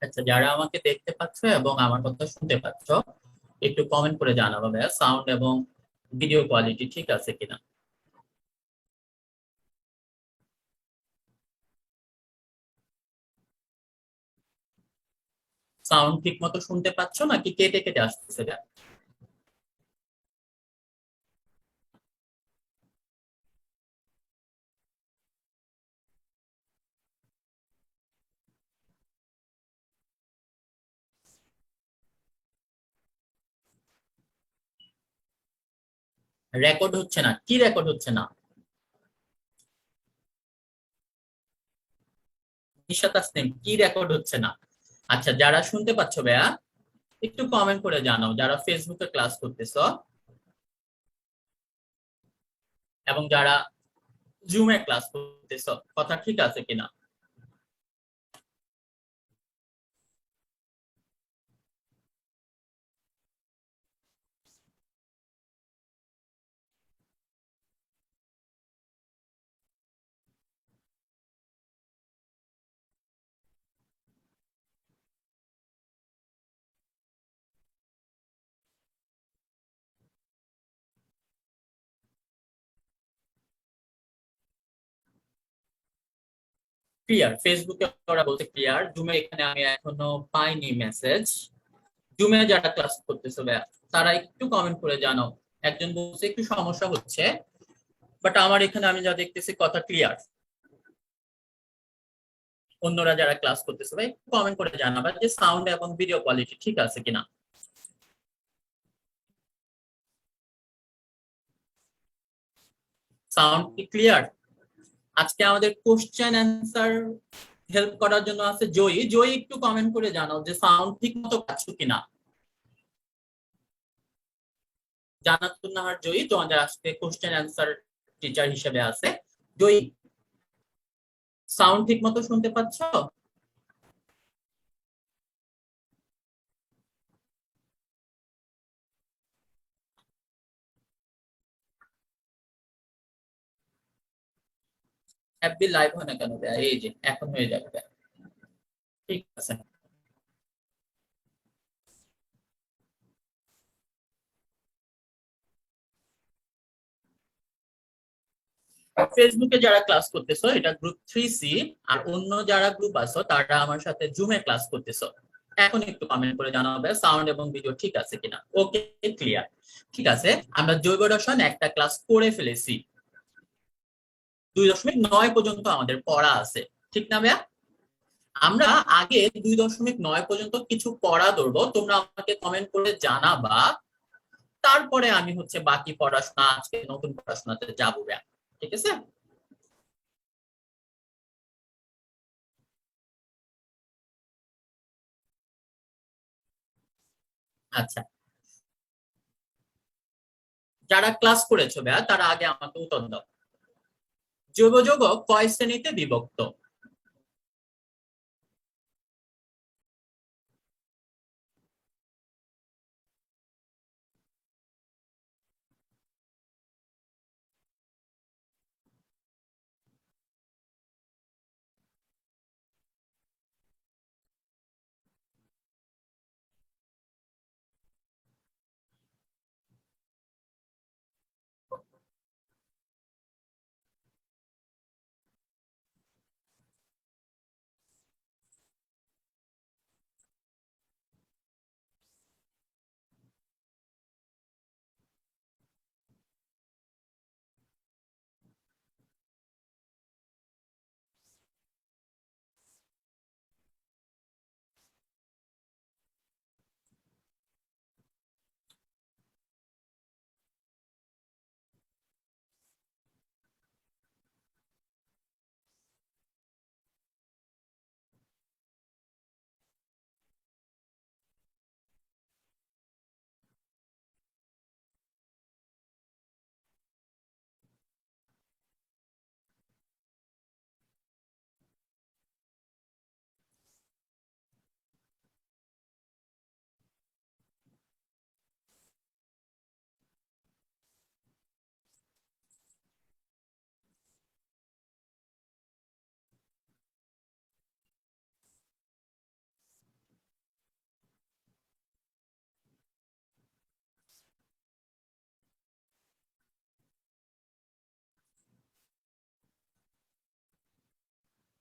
আচ্ছা, যারা আমাকে দেখতে পাচ্ছ এবং আমার কথা শুনতে পাচ্ছ, একটু কমেন্ট করে জানাবো ভাইয়া সাউন্ড এবং ভিডিও কোয়ালিটি ঠিক আছে কিনা। সাউন্ড ঠিক মতো শুনতে পাচ্ছ নাকি কেটে কেটে আসতেছে ভাইয়া? রেকর্ড হচ্ছে না? কি রেকর্ড হচ্ছে না? নিশা তাসনিম, কি রেকর্ড হচ্ছে না? আচ্ছা, যারা শুনতে পাচ্ছ ভাইয়া একটু কমেন্ট করে জানাও, যারা ফেসবুকে ক্লাস করতেছ এবং যারা জুমে ক্লাস করতেছ, কথা ঠিক আছে কিনা। ক্লিয়ার, ফেসবুকে ওরা বলতে ক্লিয়ার, জুমে এখানে আমি এখনো পাইনি মেসেজ। জুমে যারা ক্লাস করতেছে ভাইয়া তারা একটু কমেন্ট করে জানাও। একজন বলছে একটু সমস্যা হচ্ছে, বাট আমার এখানে আমি যা দেখতেছি কথা ক্লিয়ার। অন্যরা যারা ক্লাস করতেছে ভাই কমেন্ট করে জানাবা যে সাউন্ড এবং ভিডিও কোয়ালিটি ঠিক আছে কিনা। সাউন্ড কি ক্লিয়ার? আজকে আমাদের কোশ্চেন অ্যান্সার হেল্প করার জন্য আছে জয়ী। জয়ী একটু কমেন্ট করে জানাও যে সাউন্ড ঠিক মতো পাচ্ছ কিনা। জান্নাতুন নাহার জয়ী তোমাদের আজকে কোশ্চেন অ্যান্সার টিচার হিসেবে আছে। জয়ী, সাউন্ড ঠিক মতো শুনতে পাচ্ছ? অ্যাপবি লাইভ হয় না কেন ভাইয়া? এই যে এখন হয়ে যাবে ভাইয়া। ঠিক আছে। ফেসবুকে যারা ক্লাস করতেছো এটা গ্রুপ 3C, আর অন্য যারা গ্রুপ আছো তারা আমার সাথে জুমে ক্লাস করতেছো। এখন একটু কমেন্ট করে জানাবে সাউন্ড এবং ভিডিও ঠিক আছে কিনা। ওকে, ক্লিয়ার। ঠিক আছে, আমরা জৈব রসায়ন একটা ক্লাস করে ফেলেছি। 2.9 পর্যন্ত আমাদের পড়া আছে, ঠিক না ভাইয়া? আমরা আগে 2.9 পর্যন্ত কিছু পড়া ধরবো, তোমরা আমাকে কমেন্ট করে জানাবা। তারপরে আমি হচ্ছে বাকি পড়াশোনা, আজকে নতুন পড়াশোনাতে যাবো ভাইয়া। ঠিক আছে। আচ্ছা, যারা ক্লাস করেছো ভাইয়া তারা আগে আমাকে উত্তর দাও। জৈব যৌগ কয় শ্রেণীতে বিভক্ত?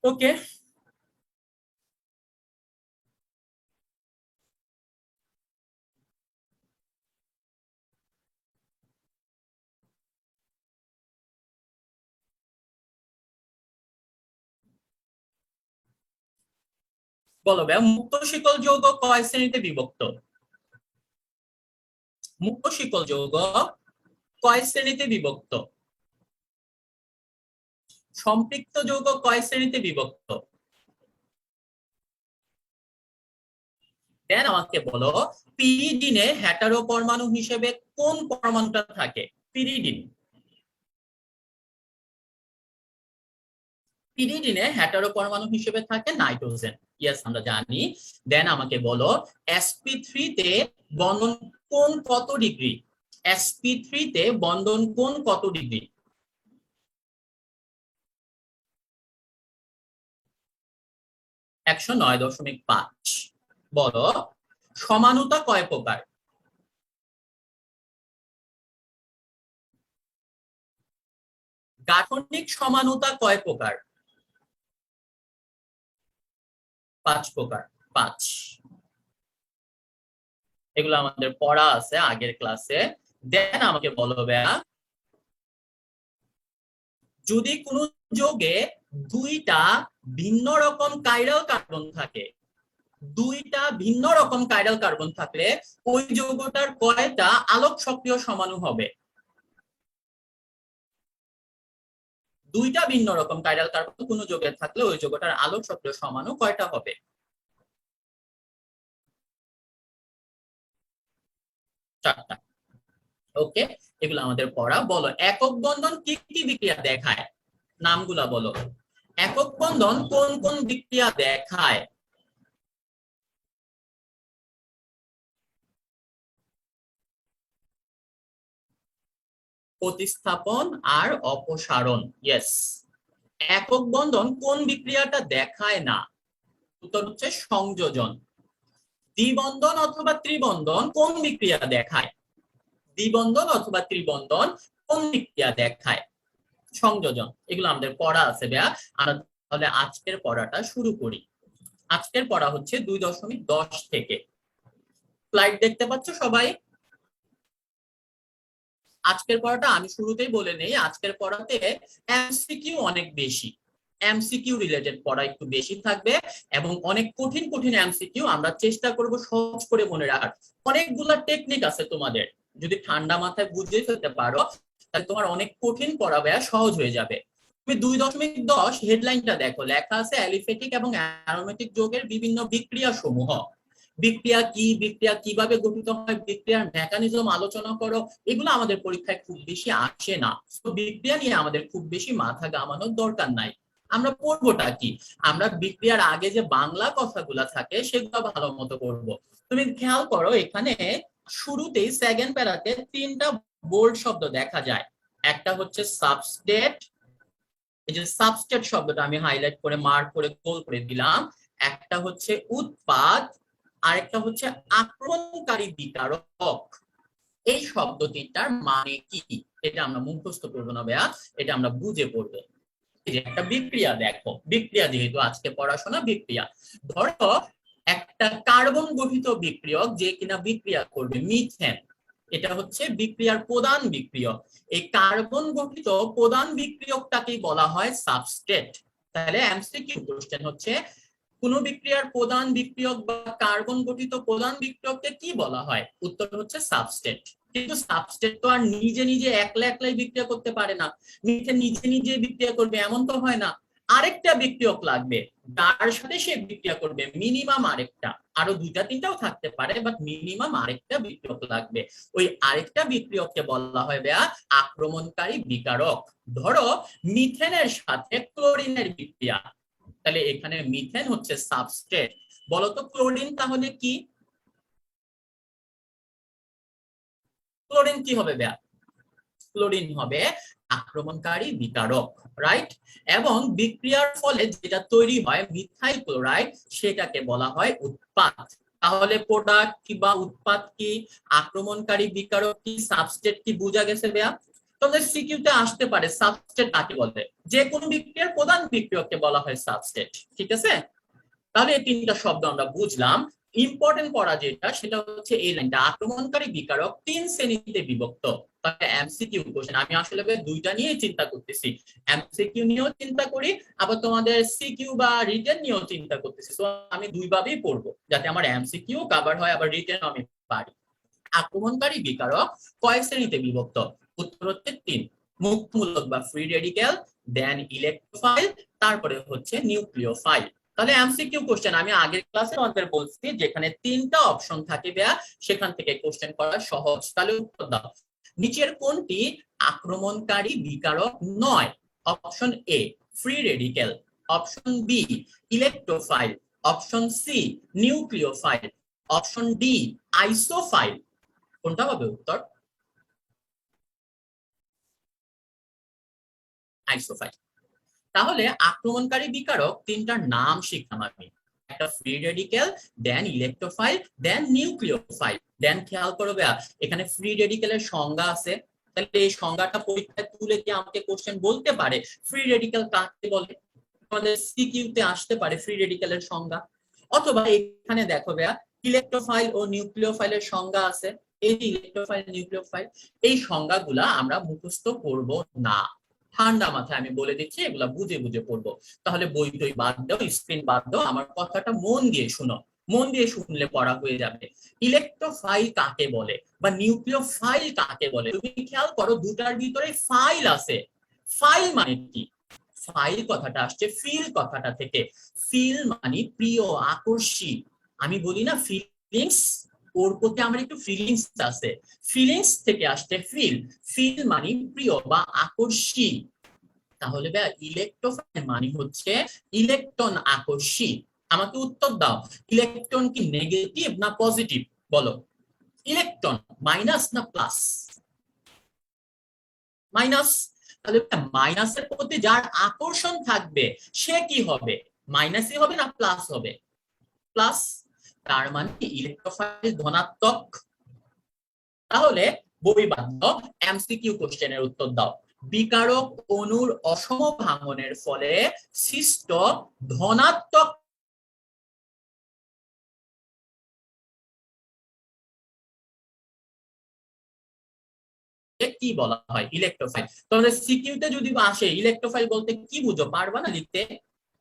ওকে, বলো ভাইয়া, মুক্ত শিকল যৌগ কয় শ্রেণীতে বিভক্ত? মুক্ত শিকল যৌগ কয় শ্রেণীতে বিভক্ত? সম্পৃক্ত যৌগ কয় শ্রেণীতে বিভক্ত? দেন আমাকে বলো, পিরিডিনে হেটারো পরমাণু হিসেবে কোন পরমাণুটা থাকে? পিরিডিন, পিরিডিনে হেটারো পরমাণু হিসেবে থাকে নাইট্রোজেন। ইয়েস, আমরা জানি। দেন আমাকে বলো, sp3 তে বন্ধন কোণ কত ডিগ্রি? sp3 তে বন্ধন কোণ কত ডিগ্রি? 109.5। বলো, সমানুতা কয় প্রকার? গাঠনিক সমানুতা কয় প্রকার? 5 প্রকার। 5। এগুলো আমাদের পড়া আছে আগের ক্লাসে। দেন আমাকে বলো ভাইয়া, যদি কোনো যৌগে দুইটা ভিন্ন রকম কাইরাল কার্বন থাকে, দুইটা ভিন্ন রকম কাইরাল কার্বন থাকলে ওই যৌগটার কয়টা আলোক সক্রিয় সমাণু হবে? দুইটা ভিন্ন রকম কাইরাল কার্বন কোন যৌগের থাকলে ওই যৌগটার আলোক সক্রিয় সমাণু কয়টা হবে? 4টা। ওকে, এগুলো আমাদের পড়া। বলো, একক বন্ধন কি কি বিক্রিয়া দেখায়? নামগুলা বলো। একক বন্ধন কোন কোন বিক্রিয়া দেখায়? প্রতিস্থাপন আর অপসারণ। ইয়েস। একক বন্ধন কোন বিক্রিয়াটা দেখায় না? উত্তর হচ্ছে সংযোজন। দ্বিবন্ধন অথবা ত্রিবন্ধন কোন বিক্রিয়া দেখায়? দ্বিবন্ধন অথবা ত্রিবন্ধন কোন বিক্রিয়া দেখায়? সংযোজন। এগুলো আমাদের পড়া আছে ভাইয়া। আমরা তাহলে আজকের পড়াটা শুরু করি। আজকের পড়া হচ্ছে 2.10 থেকে। স্লাইড দেখতে পাচ্ছ সবাই? আজকের পড়াটা আমি শুরুতেই বলে নেই, আজকের পড়াতে এমসিকিউ অনেক বেশি, এমসিকিউ রিলেটেড পড়া একটু বেশি থাকবে এবং অনেক কঠিন কঠিন এমসিকিউ আমরা চেষ্টা করব সহজ করে মনে রাখার। অনেকগুলা টেকনিক আছে তোমাদের, যদি ঠান্ডা মাথায় বুঝে ফেলতে পারো তাহলে তোমার অনেক কঠিন পড়া ভাইয়া সহজ হয়ে যাবে। তুমি 2.10 হেডলাইনটা দেখো, লেখা আছে অ্যালিফেটিক এবং অ্যারোমেটিক যৌগের বিভিন্ন বিক্রিয়া সমূহ। বিক্রিয়া কি, বিক্রিয়া কিভাবে গঠিত হয়, বিক্রিয়ার মেকানিজম আলোচনা করো। এগুলো আমাদের পরীক্ষায় খুব বেশি আসে না, তো বিক্রিয়া নিয়ে আমাদের খুব বেশি মাথা ঘামানোর দরকার নাই। আমরা পড়বোটা কি, আমরা বিক্রিয়ার আগে যে বাংলা কথাগুলা থাকে সেগুলো ভালো মতো পড়বো। তুমি খেয়াল করো, এখানে শুরুতেই সেকেন্ড প্যারাতে 3টা বোল্ড শব্দ দেখা যায়। একটা হচ্ছে সাবস্টেট, এই যে সাবস্টেট শব্দটা আমি হাইলাইট করে মার্ক করে গোল করে দিলাম। একটা হচ্ছে উৎপাদ, আরেকটা হচ্ছে আক্রমণকারী বিকারক। এই শব্দ তিনটার মানে কি এটা আমরা মুখস্থ করবো না ভাইয়া, এটা আমরা বুঝে পড়বো। এই যে একটা বিক্রিয়া দেখো, বিক্রিয়া যেহেতু আজকে পড়াশোনা বিক্রিয়া, ধরো একটা কার্বন গঠিত বিক্রিয়ক যে কিনা বিক্রিয়া করবে, মিথেন, এটা হচ্ছে বিক্রিয়ার প্রধান বিক্রিয়ক। এই কার্বন গঠিত প্রধান বিক্রিয়কটাকেই বলা হয় সাবস্ট্রেট। তাহলে এমসিকিউ কোশ্চেন হচ্ছে, কোন বিক্রিয়ার প্রধান বিক্রিয়ক বা কার্বন গঠিত প্রধান বিক্রিয়ককে কি বলা হয়? উত্তর হচ্ছে সাবস্ট্রেট। কিন্তু সাবস্ট্রেট তো আর নিজে নিজে একলা একলাই বিক্রিয়া করতে পারে না, মিথেন নিজে নিজে বিক্রিয়া করবে এমন তো হয় না। আরেকটা বিক্রিয়ক লাগবে যার সাথে সে বিক্রিয়া করবে, মিনিমাম আরেকটা, আরো দুইটা তিনটাও থাকতে পারে বাট মিনিমাম আরেকটা বিক্রিয়ক লাগবে। ওই আরেকটা বিক্রিয়ককে বলা হয় ভাইয়া আক্রমণকারী বিকারক। ধরো মিথেনের সাথে ক্লোরিনের বিক্রিয়া, তাহলে এখানে মিথেন হচ্ছে সাবস্ট্রেট। বলতো ক্লোরিন তাহলে কি? ক্লোরিন কি হবে ভাইয়া? ক্লোরিন হবে আক্রমণকারী বিকারক, রাইট? এবং বিক্রিয়ার ফলে যেটা তৈরি হয় মিথাইল ক্লোরাইড, সেটাকে বলা হয় উৎপাদ। তাহলে প্রোডাক্ট কি বা উৎপাদ কি, আক্রমণকারী বিকারক কি, সাবস্ট্রেট কি, বোঝা গেছে ভাইয়া? তোমাদের সিকিউতে আসতে পারে সাবস্টেট কাকে বলে, যে কোনো বিক্রিয়ার প্রধান বিক্রিয়ককে বলা হয় সাবস্টেট। ঠিক আছে, তাহলে এই তিনটা শব্দ আমরা বুঝলাম। ইম্পর্টেন্ট পড়া যেটা সেটা হচ্ছে এই লাইনটা, আক্রমণকারী বিকারক তিন শ্রেণীতে বিভক্ত। তাহলে এমসিকিউ কোশ্চেন, আমি আসলে দুইটা নিয়ে চিন্তা করতেছি, এমসিকিউ নিয়েও চিন্তা করি, আবার তোমাদের সিকিউ বা রিটেন নিয়েও চিন্তা করতেছি। তো আমি দুইভাবেই পড়বো যাতে আমার এমসিকিউ কভার হয় আবার রিটেন আমি পারি। আক্রমণকারী বিকারক কয় শ্রেণীতে বিভক্ত? উত্তর হচ্ছে তিন, মুক্তমূলক বা ফ্রি রেডিক্যাল, দেন ইলেকট্রোফাইল, তারপরে হচ্ছে নিউক্লিওফাইল। তাহলে এমসিকিউ কোশ্চেন আমি আগের ক্লাসে আমাদের বলছি যেখানে তিনটা অপশন থাকে সেখান থেকে কোশ্চেন করা সহজ। তাহলে উত্তর দাও, নিচের কোনটি আক্রমণকারী বিকারক নয়? Option A free radical, option B electrophile, option C nucleophile, option D isophile. কোনটা হবে উত্তর? আইসোফাইল। তাহলে আক্রমণকারী বিকারক তিনটার নাম শিখলাম আমি, একটা ফ্রি রেডিক্যাল, দেন ইলেকট্রোফাইল, দেন নিউক্লিওফাইল। দেন খেয়াল করবে এখানে ফ্রি রেডিক্যালের সংজ্ঞা আছে, তাহলে এই সংজ্ঞাটা পরীক্ষায় তুলে দিয়ে আমাকে কোশ্চেন বলতে পারে ফ্রি রেডিক্যাল কাকে বলে, আমাদের সিকিউতে আসতে পারে ফ্রি রেডিক্যালের সংজ্ঞা। অথবা এখানে দেখো ইলেকট্রোফাইল ও নিউক্লিওফাইলের সংজ্ঞা আছে, এই যে ইলেকট্রোফাইল নিউক্লিওফাইল, এই সংজ্ঞাগুলা আমরা মুখস্থ করব না, ঠান্ডা মাথায় আমি বলে দিচ্ছি, এগুলা বুঝে বুঝে পড়বো। তাহলে বই টই বাদ দাও, স্ক্রিন বাদ দাও, আমার কথাটা মন দিয়ে শুনো, মন দিয়ে শুনলে পড়া হয়ে যাবে। ইলেকট্রোফাইল কাকে বলে বা নিউক্লিওফাইল কাকে বলে, তুমি খেয়াল করো দুটার ভিতরে ফাইল আছে। ফাইল মানে কি? ফাইল কথাটা আসছে ফিল কথাটা থেকে, ফিল মানে প্রিয়, আকর্ষী। আমি বলি না ফিলিংস, ওর প্রতি আমার একটু ফিলিংস আছে, ফিলিংস থেকে আসছে ফিল, ফিল মানে প্রিয় বা আকর্ষী। তাহলে ইলেকট্রোফাইল মানে হচ্ছে ইলেকট্রন আকর্ষী। আমাকে উত্তর দাও, ইলেকট্রন কি নেগেটিভ না পজিটিভ বলো? ইলেকট্রন মাইনাস না প্লাস? মাইনাস। তাহলে মাইনাসের প্রতি যার আকর্ষণ থাকবে সে কি হবে? মাইনাসই হবে না প্লাস হবে? প্লাস। তার মানে ইলেকট্রোফাইল ধনাত্মক। তাহলে বই বাদ দাও, এমসিকিউ কোশ্চেনের উত্তর দাও। বিকারক অণুর অসম ভাঙনের ফলে সৃষ্ট ধনাত্মক কি বলা হয়? ইলেকট্রোফাইল। তোমাদের সিকিউতে যদি আসে ইলেকট্রোফাইল বলতে কি বুঝো, পারবা না লিখতে?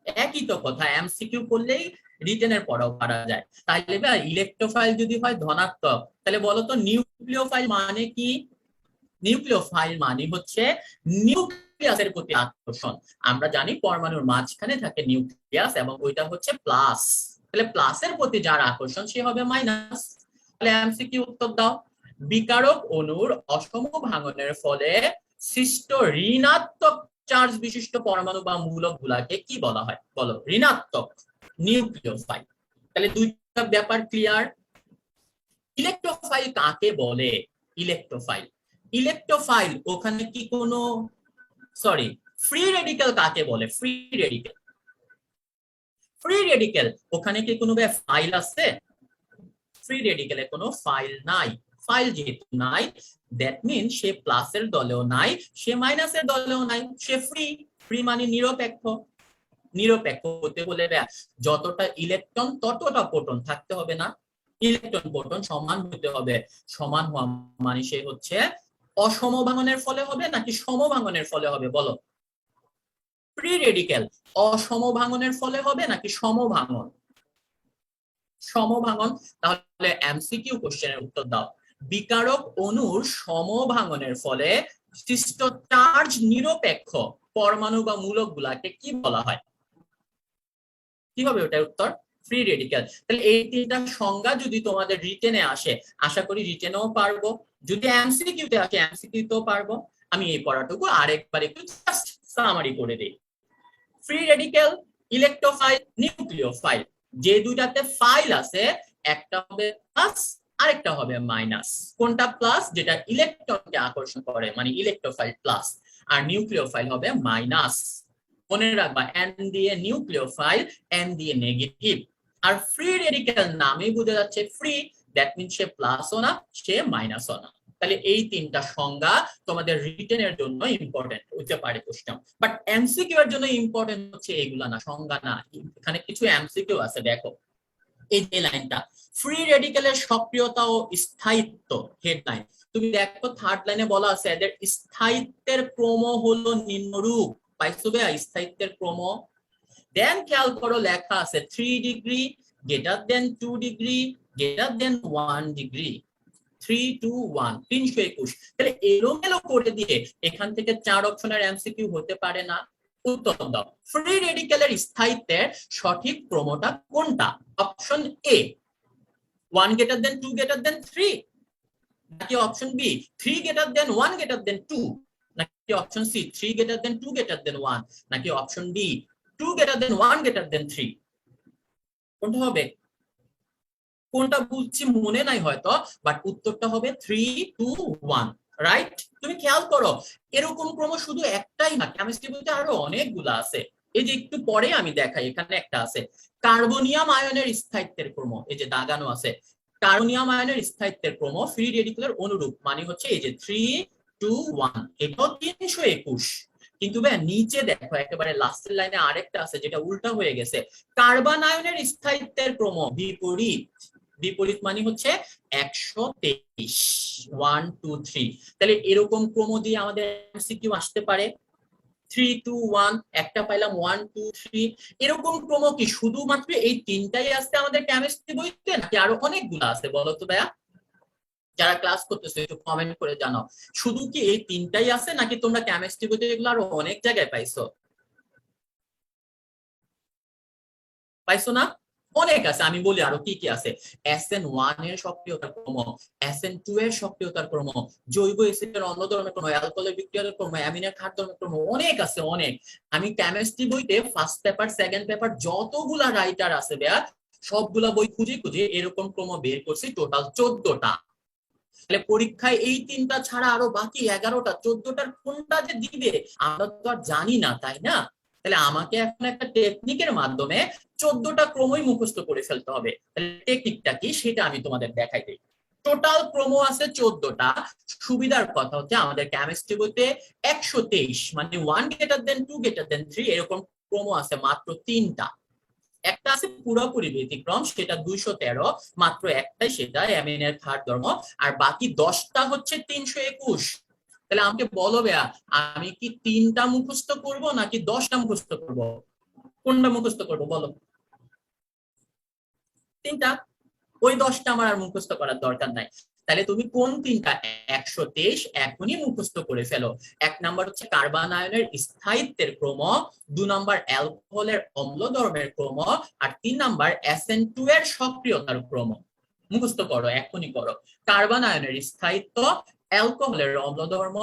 একই তো কথা, এমসিকিউ করলেই রিটেনের পড়াও পারা যায়। তাহলে ইলেকট্রোফাইল যদি হয় ধনাত্মক, তাহলে বলো তো নিউক্লিওফাইল মানে কি? নিউক্লিওফাইল মানে হচ্ছে নিউক্লিয়াসের প্রতি আকর্ষণ। আমরা জানি পরমাণুর মাঝখানে থাকে নিউক্লিয়াস এবং ওইটা হচ্ছে প্লাস, তাহলে প্লাসের প্রতি যার আকর্ষণ সে হবে মাইনাস। তাহলে এমসিকিউ উত্তর দাও, বিকারক অণুর অসম ভাঙনের ফলে সৃষ্ট ঋণাত্মক চার্জ বিশিষ্ট পরমাণু বা মূলক গুলাকে কি বলা হয় বলো? ঋণাত্মক, নিউক্লিওফাইল। তাহলে দুইটা ব্যাপার ক্লিয়ার। ইলেকট্রোফাইল কাকে বলে? ইলেকট্রোফাইল, ইলেকট্রোফাইল ওখানে কি কোনো, সরি, ফ্রি রেডিক্যাল কাকে বলে? ফ্রি রেডিক্যাল, ফ্রি রেডিক্যাল ওখানে কি কোনো ফাইল আছে? ফ্রি রেডিক্যালে কোনো ফাইল নাই। ফাইল যেহেতু নাই, দ্যাট মিন সে প্লাসের দলেও নাই, সে মাইনাসের দলেও নাই, সে ফ্রি। ফ্রি মানে নিরপেক্ষ। নিরপেক্ষ হতে হলে যতটা ইলেকট্রন ততটা প্রোটন থাকতে হবে না? ইলেকট্রন প্রোটন সমান হতে হবে। সমান হওয়া মানে সে হচ্ছে অসম ভাঙনের ফলে হবে নাকি সমভাঙনের ফলে হবে বলো? ফ্রি রেডিক্যাল অসম ভাঙনের ফলে হবে নাকি সমভাঙন? সমভাঙন। তাহলে এমসিকিউ কোশ্চেনের উত্তর দাও, বিকারক অণুর সমভাঙনের ফলে সৃষ্ট চার্জ নিরপেক্ষ পরমাণু বা মূলক গুলাকে কি বলা হয়? কি হবে ওটার উত্তর? Free radical. তাহলে এই তিনটা সংজ্ঞা যদি তোমাদের রিটেনে আসে, আশা করি রিটেনেও পারবো, যদি এমসিকিউতে আসে এমসিকিউতেও পারবো। আমি এই পড়াটুকু আরেকবার একটু জাস্ট সামারি করে দিই। ফ্রি রেডিক্যাল, ইলেকট্রোফাইল, নিউক্লিওফাইল, যে দুইটাতে ফাইল আছে একটা হবে প্লাস আরেকটা হবে মাইনাস। কোনটা প্লাস? যেটা ইলেকট্রনকে আকর্ষণ করে মানে ইলেকট্রোফাইল প্লাস, আর নিউক্লিওফাইল হবে মাইনাস। মনে রাখবা এন দিয়ে নিউক্লিওফাইল, এন দিয়ে নেগেটিভ। আর ফ্রি রেডিক্যাল নামেই বোঝা যাচ্ছে ফ্রি, দ্যাট মিন্স সে প্লাসও না সে মাইনাসও না। তাহলে এই তিনটা সংজ্ঞা তোমাদের রিটেনের জন্য ইম্পর্টেন্ট হতে পারে কোশ্চেন, বাট এমসিকিউ এর জন্য ইম্পর্টেন্ট হচ্ছে এগুলা না, সংজ্ঞা না। এখানে কিছু এমসিকিউ আছে, দেখো এই যে লাইনটা, ফ্রি রেডিক্যালের সক্রিয়তা ও স্থায়িত্ব, হেডলাইন। তুমি দেখো থার্ড লাইনে বলা আছে এদের স্থায়িত্বের ক্রম হলো নিম্নরূপ, পাইছো ভাইয়া স্থায়িত্বের ক্রম? দেন খেয়াল করো লেখা আছে 3 degree, greater than 2 degree, greater than 1 degree, 3 2 1, 321। তাহলে এলোমেলো করে দিয়ে এখান থেকে 4 অপশনের এমসিকিউ হতে পারে না? উত্তর দাও, ফ্রি রেডিক্যালের স্থায়িত্বের সঠিক ক্রমটা কোনটা? Option A 1 greater than 2 greater than 3, নাকি option B 3 greater than 1 greater than 2, নাকি option C 3 greater than 2 greater than 1, নাকি option D 2 greater than 1 greater than 3? কোনটা হবে? কোনটা বুঝছি মনে নাই হয়তো, বাট উত্তরটা হবে 3 2 1, রাইট? তুমি খেয়াল করো এরকম ক্রম শুধু একটাই না, কেমিস্ট্রি বইতে আরো অনেকগুলো আছে। এই যে একটু পরে আমি দেখাই, এখানে একটা আছে কার্বনিয়াম আয়নের স্থায়িত্বের ক্রম, এই যে দাগানো আছে কার্বনিয়াম আয়নের স্থায়িত্বের ক্রম ফ্রি রেডিক্যালের অনুরূপ, মানে হচ্ছে এই যে 3 2 1, এটাও 321। কিন্তু ভাই নিচে দেখো একেবারে লাস্টের লাইনে আরেকটা আছে যেটা উল্টা হয়ে গেছে, কার্বন আয়নের স্থায়িত্বের ক্রম বিপরীত, বিপরীত মানে হচ্ছে 123, 1 2 3। তাহলে এরকম ক্রম দিয়ে আমাদের এমসিকিউ আসতে পারে 3 2 1, একটা পাইলাম 1 2 3। এরকম ক্রম কি শুধুমাত্র এই তিনটাই আছে আমাদের কেমিস্ট্রি বইতে, নাকি আরো অনেকগুলো আছে বলো তো ভাইয়া? যারা ক্লাস করতেছো একটু কমেন্ট করে জানাও, শুধু কি এই তিনটাই আছে নাকি তোমরা কেমিস্ট্রি বইতে এগুলো আরো অনেক জায়গায় পাইছো? পাইছো না? অনেক আছে, আমি বলি আরো কি কি আছে। SN1 এর সক্রিয়তার ক্রম, SN2 এর সক্রিয়তার ক্রম, জৈব অ্যাসিডের অন্য ধর্মের ক্রম, অ্যালকোহলের বিক্রিয়ার ক্রম, অ্যামিনের ক্ষার ধর্মের ক্রম, অনেক আছে অনেক। আমি কেমিস্ট্রি বইতে ফার্স্ট পেপার সেকেন্ড পেপার যতগুলা রাইটার আছে ভাইয়া সবগুলা বই খুঁজে খুঁজে এরকম ক্রম বের করছি, টোটাল 14টা। তাহলে পরীক্ষায় এই তিনটা ছাড়া আরো বাকি 11টা, 14টার কোনটা যে দিবে আমরা তো আর জানি না, তাই না? তাহলে আমাকে এখন একটা টেকনিকের মাধ্যমে 14টা ক্রমই মুখস্থ করে ফেলতে হবে। তাহলে টেকনিকটা কি সেটা আমি তোমাদের দেখাই দিই। টোটাল ক্রম আছে 14টা। সুবিধার কথা হচ্ছে আমাদের কেমিস্ট্রি বইতে 123 মানে 1 গ্রেটার দেন 2 গ্রেটার দেন 3 এরকম ক্রম আছে মাত্র 3টা। একটা আছে পুরোপুরি ব্যতিক্রম, সেটা 213, মাত্র একটাই, সেটা অ্যামিনের ক্ষার ধর্ম। আর বাকি 10টা হচ্ছে 321। তাহলে আমাকে বলো ভাইয়া আমি কি 3টা মুখস্থ করব নাকি 10টা মুখস্থ করব? কোনটা মুখস্থ করব বলো? 3টা। ওই 10টা আমার আর মুখস্থ করার দরকার নাই। তাহলে তুমি কোন 3টা? 123 এখনই মুখস্থ করে ফেলো। 1 নাম্বার হচ্ছে কার্বন আয়নের স্থায়িত্বের ক্রম, 2 নাম্বার অ্যালকোহলের অম্ল ধর্মের ক্রম, আর 3 নাম্বার SN2 এর সক্রিয়তার ক্রম। মুখস্থ করো, এখনই করো। কার্বন আয়নের স্থায়িত্ব, অ্যালকোহলের অম্ল ধর্ম,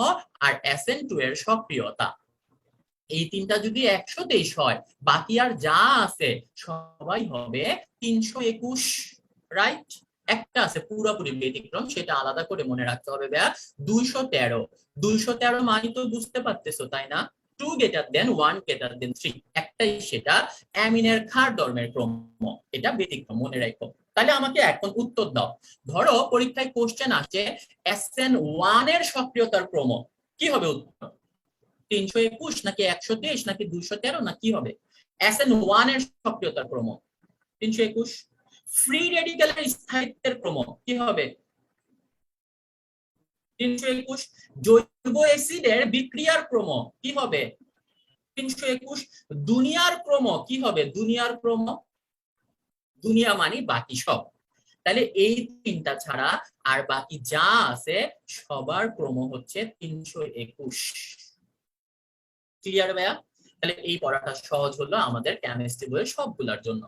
আর SN2 এর সক্রিয়তা। এই তিনটা যদি 123 হয়, বাকি আর যা আছে সবাই হবে 321, রাইট? একটা আছে পুরোপুরি ব্যতিক্রম, সেটা আলাদা করে মনে রাখতে হবে ভাইয়া, 213। 213 মানে তো বুঝতে পারতেছো তাই না? 2 গ্রেটার দেন 1 গ্রেটার দেন 3, একটাই, সেটা অ্যামিনের ক্ষার ধর্মের ক্রম, এটা ব্যতিক্রম, মনে রাখো। তাহলে আমাকে এখন উত্তর দাও। ধরো পরীক্ষায় কোশ্চেন আসছে SN1 এর সক্রিয়তার ক্রম, কি হবে উত্তর? 321 নাকি 123 নাকি 213 না কি হবে? SN1 এর সক্রিয়তার ক্রম 321। ফ্রি রেডিক্যালের স্থায়িত্বের ক্রম কি হবে? 321। জৈব অ্যাসিডের বিক্রিয়ার ক্রম কি হবে? 321। দুনিয়ার ক্রম কি হবে? দুনিয়ার ক্রম, দুনিয়া মানে বাকি সব। তাহলে এই তিনটা ছাড়া আর বাকি যা আছে সবার ক্রম হচ্ছে 321। ক্লিয়ার ভাইয়া? তাহলে এই পড়াটা সহজ হলো আমাদের কেমিস্ট্রি বইয়ের সবগুলোর জন্য।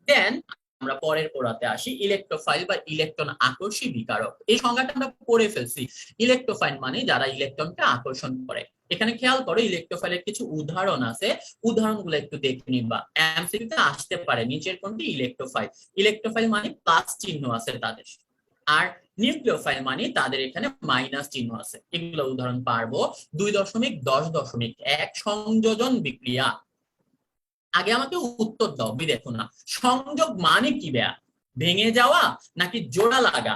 দেন আমরা পরের পড়াতে আসি, ইলেকট্রোফাইল বা ইলেকট্রন আকর্ষী বিকারক। এই সংজ্ঞাটা আমরা পড়ে ফেলছি। ইলেকট্রোফাইল মানে যারা ইলেকট্রনকে আকর্ষণ করে। এখানে খেয়াল করো ইলেকট্রোফাইলের কিছু উদাহরণ আছে, উদাহরণগুলো একটু দেখে নিবা, এমসিকিউতে আসতে পারে। নিচের কোনটি ইলেকট্রোফাইল? ইলেকট্রোফাইল মানে প্লাস চিহ্ন আছে তাদের, আর নিউক্লিওফাইল মানে তাদের এখানে মাইনাস চিহ্ন আছে। এগুলো উদাহরণ পারবো 2.10.1 সংযোজন বিক্রিয়া। আগে আমাকে উত্তর দাও, দেখো না সংযোগ মানে কি ভাইয়া? ভেঙে যাওয়া নাকি জোড়া লাগা?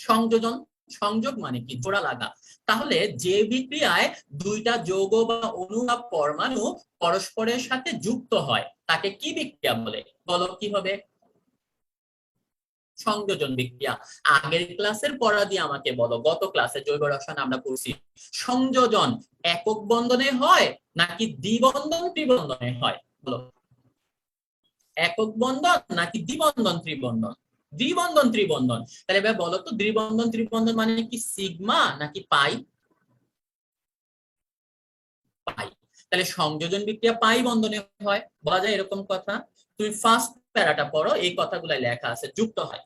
সংযোজন, সংযোগ মানে কি? জোড়া লাগা। তাহলে যে বিক্রিয়ায় দুইটা যৌগ বা অণু বা পরমাণু পরস্পরের সাথে যুক্ত হয় তাকে কি বিক্রিয়া বলে? বলো কি হবে? সংযোজন বিক্রিয়া। আগের ক্লাসের পড়া দিয়ে আমাকে বলো, গত ক্লাসে জৈব রসায়ন আমরা পড়ছি সংযোজন একক বন্ধনে হয় নাকি দ্বিবন্ধন ত্রিবন্ধনে হয়? বলো, একক বন্ধন নাকি দ্বিবন্ধন ত্রিবন্ধন? দ্বিবন্ধন ত্রিবন্ধন। তাহলে এবার বলো তো, দ্বিবন্ধন ত্রিবন্ধন মানে কি সিগমা নাকি পাই? পাই। তাহলে সংযোজন বিক্রিয়া পাই বন্ধনে হয়, বলা যায় এরকম কথা। তুমি ফার্স্ট প্যারাটা পড়ো, এই কথাগুলো লেখা আছে যুক্ত হয়।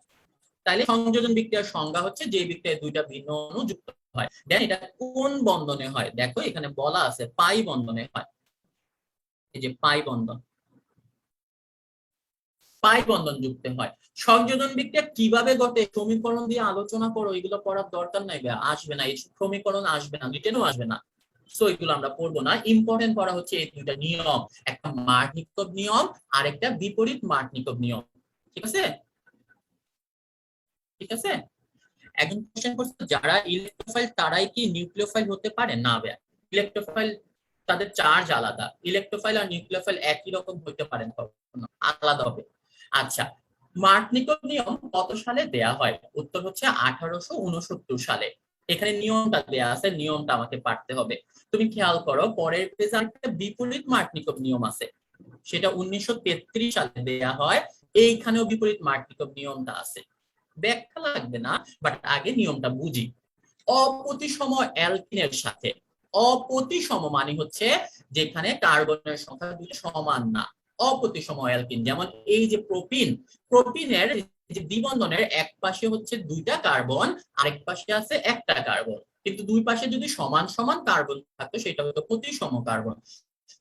তাহলে সংযোজন বিক্রিয়ার সংজ্ঞা হচ্ছে যে বিক্রিয়ায় দুইটা ভিন্ন অণু যুক্ত হয়। দেন এটা কোন বন্ধনে হয়? দেখো এখানে বলা আছে পাই বন্ধনে হয়। এই যে পাই বন্ধন, পাই বন্ধন যুক্ত হয়। সংযোজন বিক্রিয়া কিভাবে ঘটে সমীকরণ দিয়ে আলোচনা করো, এগুলো পড়ার দরকার নাই, আসবে না এই সমীকরণ, আসবে না, রিটেনও আসবে না। সো এগুলো আমরা পড়বো না। ইম্পর্টেন্ট পড়া হচ্ছে এই দুইটা নিয়ম, একটা মার্কনিকভ নিয়ম আর একটা বিপরীত মার্কনিকভ নিয়ম। ঠিক আছে, ঠিক আছে। একজন কোশ্চেন করছে যারা ইলেকট্রোফাইল তারাই কি নিউক্লিওফাইল হতে পারে? না ভাইয়া, ইলেকট্রোফাইল তাদের চার্জ আলাদা, ইলেকট্রোফাইল আর নিউক্লিওফাইল একই রকম হতে পারে না, আলাদা হবে। আচ্ছা, মার্কনিকভ নিয়ম কত সালে দেয়া হয়? উত্তর হচ্ছে 1869 সালে। এখানে নিয়মটা দেয়া আছে, নিয়মটা আমাকে পারতে হবে। তুমি খেয়াল করো পরের পেজে একটা বিপরীত মার্কনিকভ নিয়ম আছে, সেটা 1933 সালে দেয়া হয়। এইখানেও বিপরীত মার্কনিকভ নিয়মটা আছে, ব্যাখ্যা লাগবে না, বাট আগে নিয়মটা বুঝি। অপ্রতিসম অ্যালকিনের সাথে, অপ্রতিসম মানে হচ্ছে যেখানে কার্বনের সংখ্যা দুটো সমান না। অপ্রতিসম অ্যালকিন যেমন এই যে প্রোপিন, প্রোপিনের যে দ্বিবন্ধনের এক পাশে হচ্ছে দুইটা কার্বন, আরেক পাশে আছে একটা কার্বন, কিন্তু দুই পাশে যদি সমান সমান কার্বন থাকতো সেটা হতো প্রতিসম কার্বন।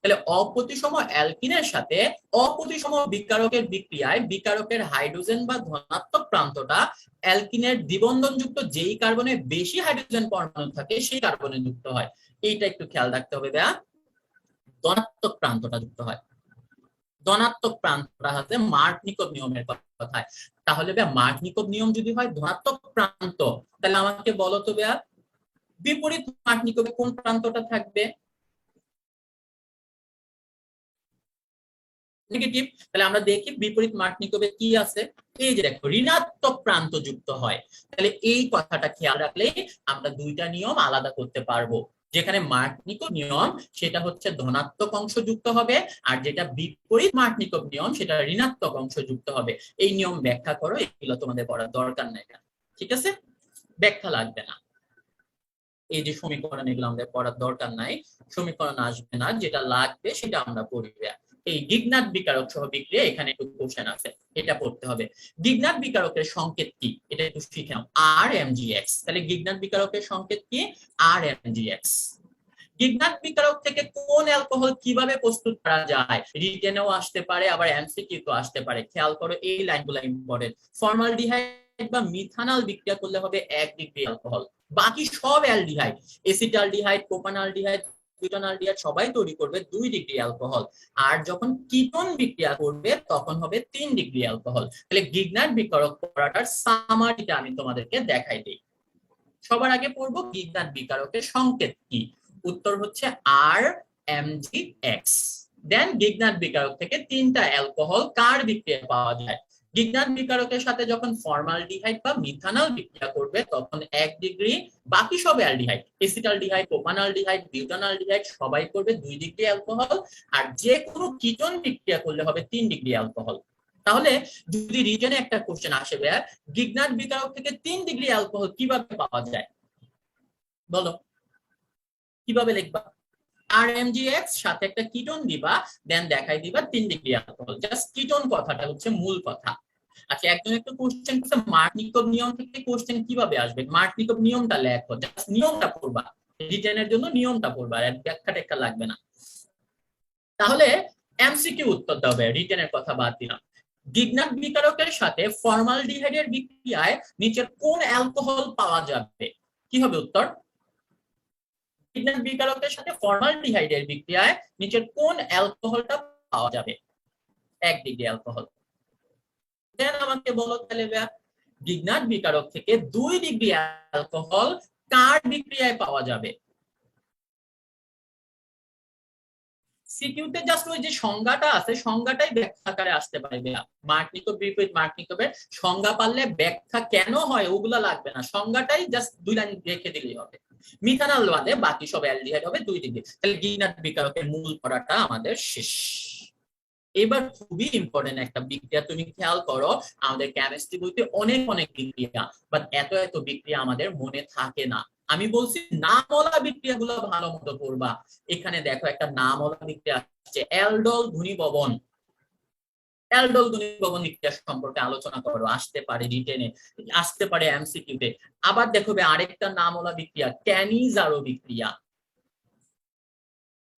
তাহলে অপ্রতিসম অ্যালকিনের সাথে অপ্রতিসম বিকারকের বিক্রিয়ায় বিকারকের হাইড্রোজেন বা ধনাত্মক প্রান্তটা অ্যালকিনের দ্বিবন্ধনযুক্ত যেই কার্বনে বেশি হাইড্রোজেন পরমাণু থাকে সেই কার্বনে যুক্ত হয়। এইটা একটু খেয়াল রাখতে হবে ভাইয়া, ধনাত্মক প্রান্তটা যুক্ত হয়। ধনাত্মক প্রান্তটা হচ্ছে মার্কনিকভ নিয়মের কথায়। তাহলে ভাইয়া মার্কনিকভ নিয়ম যদি হয় ধনাত্মক প্রান্ত, তাহলে আমাকে বলো তো ভাইয়া বিপরীত মার্কনিকভে কোন প্রান্তটা থাকবে? নেগেটিভ। তাহলে আমরা দেখি বিপরীত মার্কনিকভে কি আছে। এই যে দেখো ঋণাত্মক প্রান্ত যুক্ত হয়। তাহলে এই কথাটা খেয়াল রাখলে আমরা দুইটা নিয়ম আলাদা করতে পারবো। যেখানে মার্কনিকভ নিয়ম সেটা হচ্ছে ধনাত্মক অংশ যুক্ত হবে, আর যেটা বিপরীত মার্কনিকভ নিয়ম সেটা ঋণাত্মক অংশ যুক্ত হবে। এই নিয়ম ব্যাখ্যা করো, এগুলো তোমাদের পড়ার দরকার নাই, ঠিক আছে, ব্যাখ্যা লাগবে না। এই যে সমীকরণ, এগুলো আমাদের পড়ার দরকার নাই, সমীকরণ আসবে না, যেটা লাগবে সেটা আমরা পড়বে। এই গিগনাট বিকারক সহ বিক্রিয়া, এখানে একটু কোশ্চেন আছে, এটা পড়তে হবে। গিগনাট বিকারকের সংকেত কি এটা একটু শিখে নাও, RMGX। তাহলে গিগনাট বিকারকের সংকেত কি? RMGX। গিগনাট বিকারক থেকে কোন অ্যালকোহল কিভাবে প্রস্তুত করা যায়? রিটেনেও আসতে পারে, আবার এমসিকিউ তো আসতে পারে। খেয়াল করো এই লাইনগুলো ইম্পর্টেন্ট। ফর্মালডিহাইড বা মিথানল বিক্রিয়া করলে হবে 1 ডিগ্রি অ্যালকোহল, বাকি সব অ্যালডিহাইড, এসিটালডিহাইড, প্রোপানলডিহাইড, বিউটানলডিহাইড সবাই তৈরি করবে 2 ডিগ্রি অ্যালকোহল। আর যখন কিটোন বিক্রিয়া করবে তখন হবে 3 ডিগ্রি অ্যালকোহল। তাহলে গিগনাট বিকারক পড়াটার সামারিটা আমি তোমাদেরকে দেখাই দিই। সবার আগে পড়বো গিগনাট বিকারকের সংকেত কি। উত্তর হচ্ছে RMGX। দেন গিগনাট বিকারক থেকে তিনটা অ্যালকোহল কার বিক্রিয়া পাওয়া যায়? গিগনাট বিকারকের সাথে যখন ফর্মালডিহাইড বা মিথানল বিক্রিয়া করবে তখন 1 ডিগ্রি, বাকি সব অ্যালডিহাইড, এসিটালডিহাইড, প্রোপানলডিহাইড, বিউটানলডিহাইড সবাই করবে 2 ডিগ্রি অ্যালকোহল। আর যে কোনো কিটোন বিক্রিয়া করলে হবে 3 ডিগ্রি অ্যালকোহল। তাহলে যদি রিজনে একটা কোশ্চেন আসে গিগনাট বিকারক থেকে 3 ডিগ্রি অ্যালকোহল কিভাবে পাওয়া যায়? বলো কিভাবে লিখবা? RMGX সাথে একটা কিটোন দিবা, দেন দেখাই দিবা 3 ডিগ্রি অ্যালকোহল। জাস্ট কিটোন কথাটা হচ্ছে মূল কথা। আচ্ছা, একজন একটা কোশ্চেন করছে মার্কনিকভ নিয়ম থেকে কোশ্চেন কিভাবে আসবে? মার্কনিকভ নিয়মটা লেখো, জাস্ট নিয়মটা পড়বা, রিটেনের জন্য নিয়মটা পড়বা, আর ব্যাখ্যা টেক্কা লাগবে না। তাহলে এমসিকিউ উত্তর দেবে, রিটেনের কথা বাদ দিলাম। গিগনাট বিকারকের সাথে ফর্মালডিহাইডের বিক্রিয়ায় নিচের কোন অ্যালকোহল পাওয়া যাবে? কি হবে উত্তর? গিগনাট বিকারকের সাথে ফর্মালডিহাইডের বিক্রিয়ায় নিচের কোন অ্যালকোহলটা পাওয়া যাবে? 1 ডিগ্রি অ্যালকোহল। দেন আমাকে বলো তাহলে গ্রিগনার্ড বিকারক থেকে 2 ডিগ্রি অ্যালকোহল কার বিক্রিয়ায় পাওয়া যাবে? সিকিউতে জাস্ট ওই যে সংজ্ঞাটা আছে, সংজ্ঞাটাই ব্যাখ্যা আকারে আসতে পারে। মার্কনিকভ বিপরীত মার্কনিকভের সংজ্ঞা পারলে ব্যাখ্যা কেন হয় ওগুলা লাগবে না, সংজ্ঞাটাই জাস্ট 2 লাইন রেখে দিলেই হবে। মিথানল বাদে বাকি সব অ্যালডিহাইড হবে 2 ডিগ্রি। তাহলে গ্রিগনার্ড বিকারকের মূল পড়াটা আমাদের শেষ। এবার খুবই ইম্পর্টেন্ট একটা বিক্রিয়া, তুমি খেয়াল করো আমাদের কেমিস্ট্রি বইতে অনেক অনেক বিক্রিয়া, বাট এত এত বিক্রিয়া আমাদের মনে থাকে না। আমি বলছি নামওয়ালা বিক্রিয়াগুলো ভালো মতো করবা। এখানে দেখো একটা নামওয়ালা বিক্রিয়া আসছে, অ্যালডল ঘনীভবন। অ্যালডল ঘনীভবন বিক্রিয়া সম্পর্কে আলোচনা করো, আসতে পারে রিটেনে, আসতে পারে এমসিকিউতে। আবার দেখো আরেকটা নামওয়ালা বিক্রিয়া ক্যানিজারো বিক্রিয়া।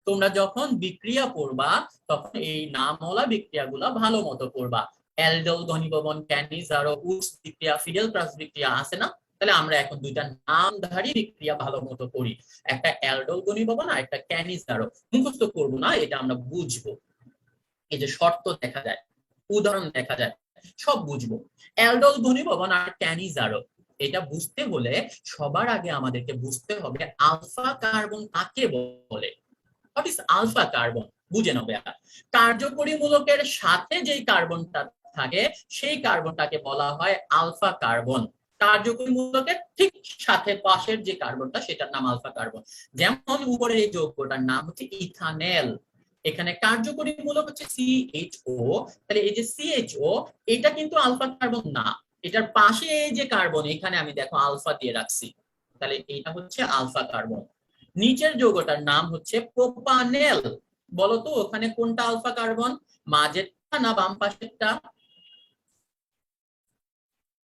তোমরা যখন বিক্রিয়া পড়বা তখন এই নামওয়ালা বিক্রিয়াগুলো ভালো মতো পড়বা। অ্যালডল ঘনীভবন, ক্যানিজারো, উডস বিক্রিয়া, ফিডেলক্রাস বিক্রিয়া আছে না? তাহলে আমরা এখন দুইটা নামধারী বিক্রিয়া ভালো মতো করি, একটা অ্যালডল ঘনীভবন আর একটা ক্যানিজারো। মুখস্থ করবো না, এটা আমরা বুঝবো। এই যে শর্ত দেখা যায়, উদাহরণ দেখা যায়, সব বুঝবো। অ্যালডল ঘনীভবন আর ক্যানিজারো, এটা বুঝতে হলে সবার আগে আমাদেরকে বুঝতে হবে আলফা কার্বন কাকে বলে। What is alpha carbon? বুঝে নেবে। কার্যকরী মূলকের সাথে যেই কার্বনটা থাকে সেই কার্বনটাকে বলা হয় আলফা কার্বন। কার্যকরী মূলকের ঠিক সাথে পাশের যে কার্বনটা সেটার নাম আলফা কার্বন। যেমন উপরের এই যৌগটার নাম হচ্ছে ইথানেল, এখানে কার্যকরী মূলক হচ্ছে CHO। তাহলে এই যে CHO এটা কিন্তু আলফা কার্বন না, এটার পাশে এই যে কার্বন, এখানে আমি দেখো আলফা দিয়ে রাখছি, তাহলে এটা হচ্ছে আলফা কার্বন। নিচের যৌগটার নাম হচ্ছে প্রোপানেল। বলতো ওখানে কোনটা আলফা কার্বন, মাঝেরটা না বাম পাশেরটা?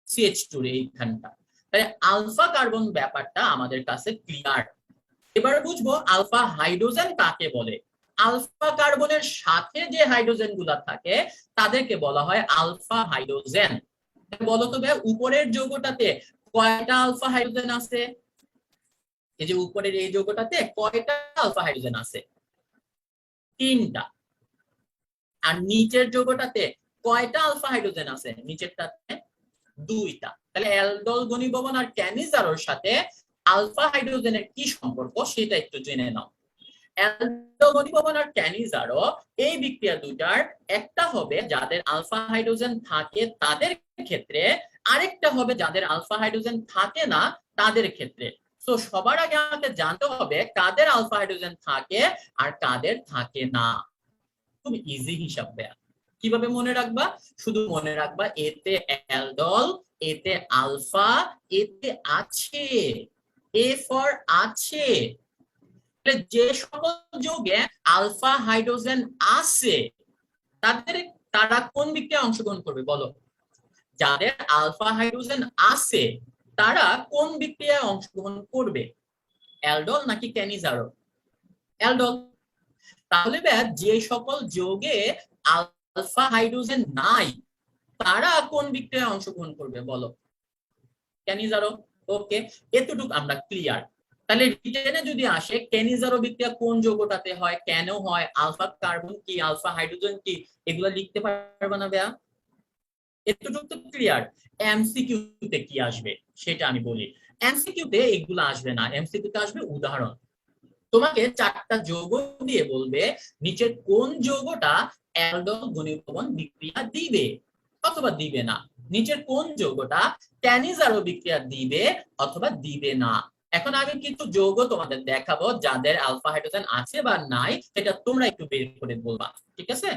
CH2 এইখানটা। তাহলে আলফা কার্বন ব্যাপারটা আমাদের কাছে ক্লিয়ার। এবার বুঝবো আলফা হাইড্রোজেন কাকে বলে। আলফা কার্বনের সাথে যে হাইড্রোজেন গুলা থাকে তাদেরকে বলা হয় আলফা হাইড্রোজেন। বলতো ভাই উপরের যৌগটাতে কয়টা আলফা হাইড্রোজেন আছে? এই যে উপরের এই যৌগটাতে কয়টা আলফা হাইড্রোজেন আছে? 3টা। আর নিচের যৌগটাতে কয়টা আলফা হাইড্রোজেন আছে? নিচেরটাতে 2টা। তাহলে অ্যালডল ঘনীভবন আর ক্যানিজারোর সাথে আলফা হাইড্রোজেনের কি সম্পর্ক সেটা একটু জেনে নাও। অ্যালডল ঘনীভবন আর ক্যানিজারো এই বিক্রিয়া দুটার একটা হবে যাদের আলফা হাইড্রোজেন থাকে তাদের ক্ষেত্রে, আরেকটা হবে যাদের আলফা হাইড্রোজেন থাকে না তাদের ক্ষেত্রে। তো সবার আগে আমাকে জানতে হবে কাদের আলফা হাইড্রোজেন থাকে আর কাদের থাকে না। খুব ইজি হিসাব দেয়া। কিভাবে মনে রাখবা? শুধু মনে রাখবা এতে অ্যালডল, এতে আলফা, এতে আছে, এ ফর আছে। যে সকল যৌগে আলফা হাইড্রোজেন আছে তারা কোন বিক্রিয়ায় অংশগ্রহণ করবে বলো? যাদের আলফা হাইড্রোজেন আছে তারা কোন বিক্রিয়ায় অংশগ্রহণ করবে? অ্যালডল নাকি ক্যানিজারো? অ্যালডল। তাহলে যে সকল যৌগে আলফা হাইড্রোজেন নাই তারা কোন বিক্রিয়ায় অংশগ্রহণ করবে বলো? ক্যানিজারো। ওকে, এতটুকু আমরা ক্লিয়ার। তাহলে রিটেনে যদি আসে ক্যানিজারো বিক্রিয়া কোন যৌগটাতে হয়, কেন হয়, আলফা কার্বন কি, আলফা হাইড্রোজেন কি, এগুলো লিখতে পারবে না ভাইয়া? এতটুকু তো ক্লিয়ার। এমসিকিউ তে কি আসবে সেটা আমি বলি। এমসিকিউ তে এগুলো আসবে না, এমসিকিউ তে আসবে উদাহরণ। তোমাকে 4টা যৌগ দিয়ে বলবে নিচের কোন যৌগটা অ্যালডল ঘনীভবন বিক্রিয়া দিবে অথবা দিবে না, নিচের কোন যৌগটা ক্যানিজারো বিক্রিয়া দিবে অথবা দিবে না। এখন আমি কিন্তু যৌগ তোমাদের দেখাবো যাদের আলফা হাইড্রোজেন আছে বা নাই, সেটা তোমরা একটু বের করে বলবা, ঠিক আছে?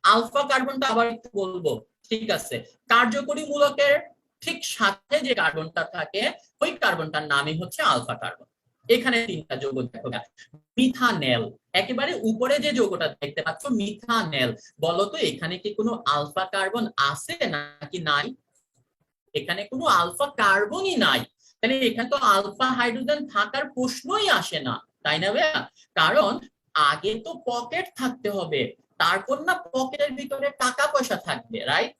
আলফা কার্বনটা আবার একটু বলবো, ঠিক আছে? কার্যকরী মূলকের ঠিক সাথে যে কার্বনটা থাকে ওই কার্বনটার নামই হচ্ছে আলফা কার্বন। এখানে 3টা যৌগ দেখো, মিথানেল, একেবারে উপরে যে যৌগটা দেখতে পাচ্ছ মিথানেল। বলতো এখানে কি কোনো আলফা কার্বন আছে নাকি নাই? এখানে কোনো আলফা কার্বনই নাই, তাহলে এখানে তো আলফা হাইড্রোজেন থাকার প্রশ্নই আসে না, তাই না ভাইয়া? কারণ আগে তো পকেট থাকতে হবে, তারপর না পকেটের ভিতরে টাকা পয়সা থাকবে, রাইট?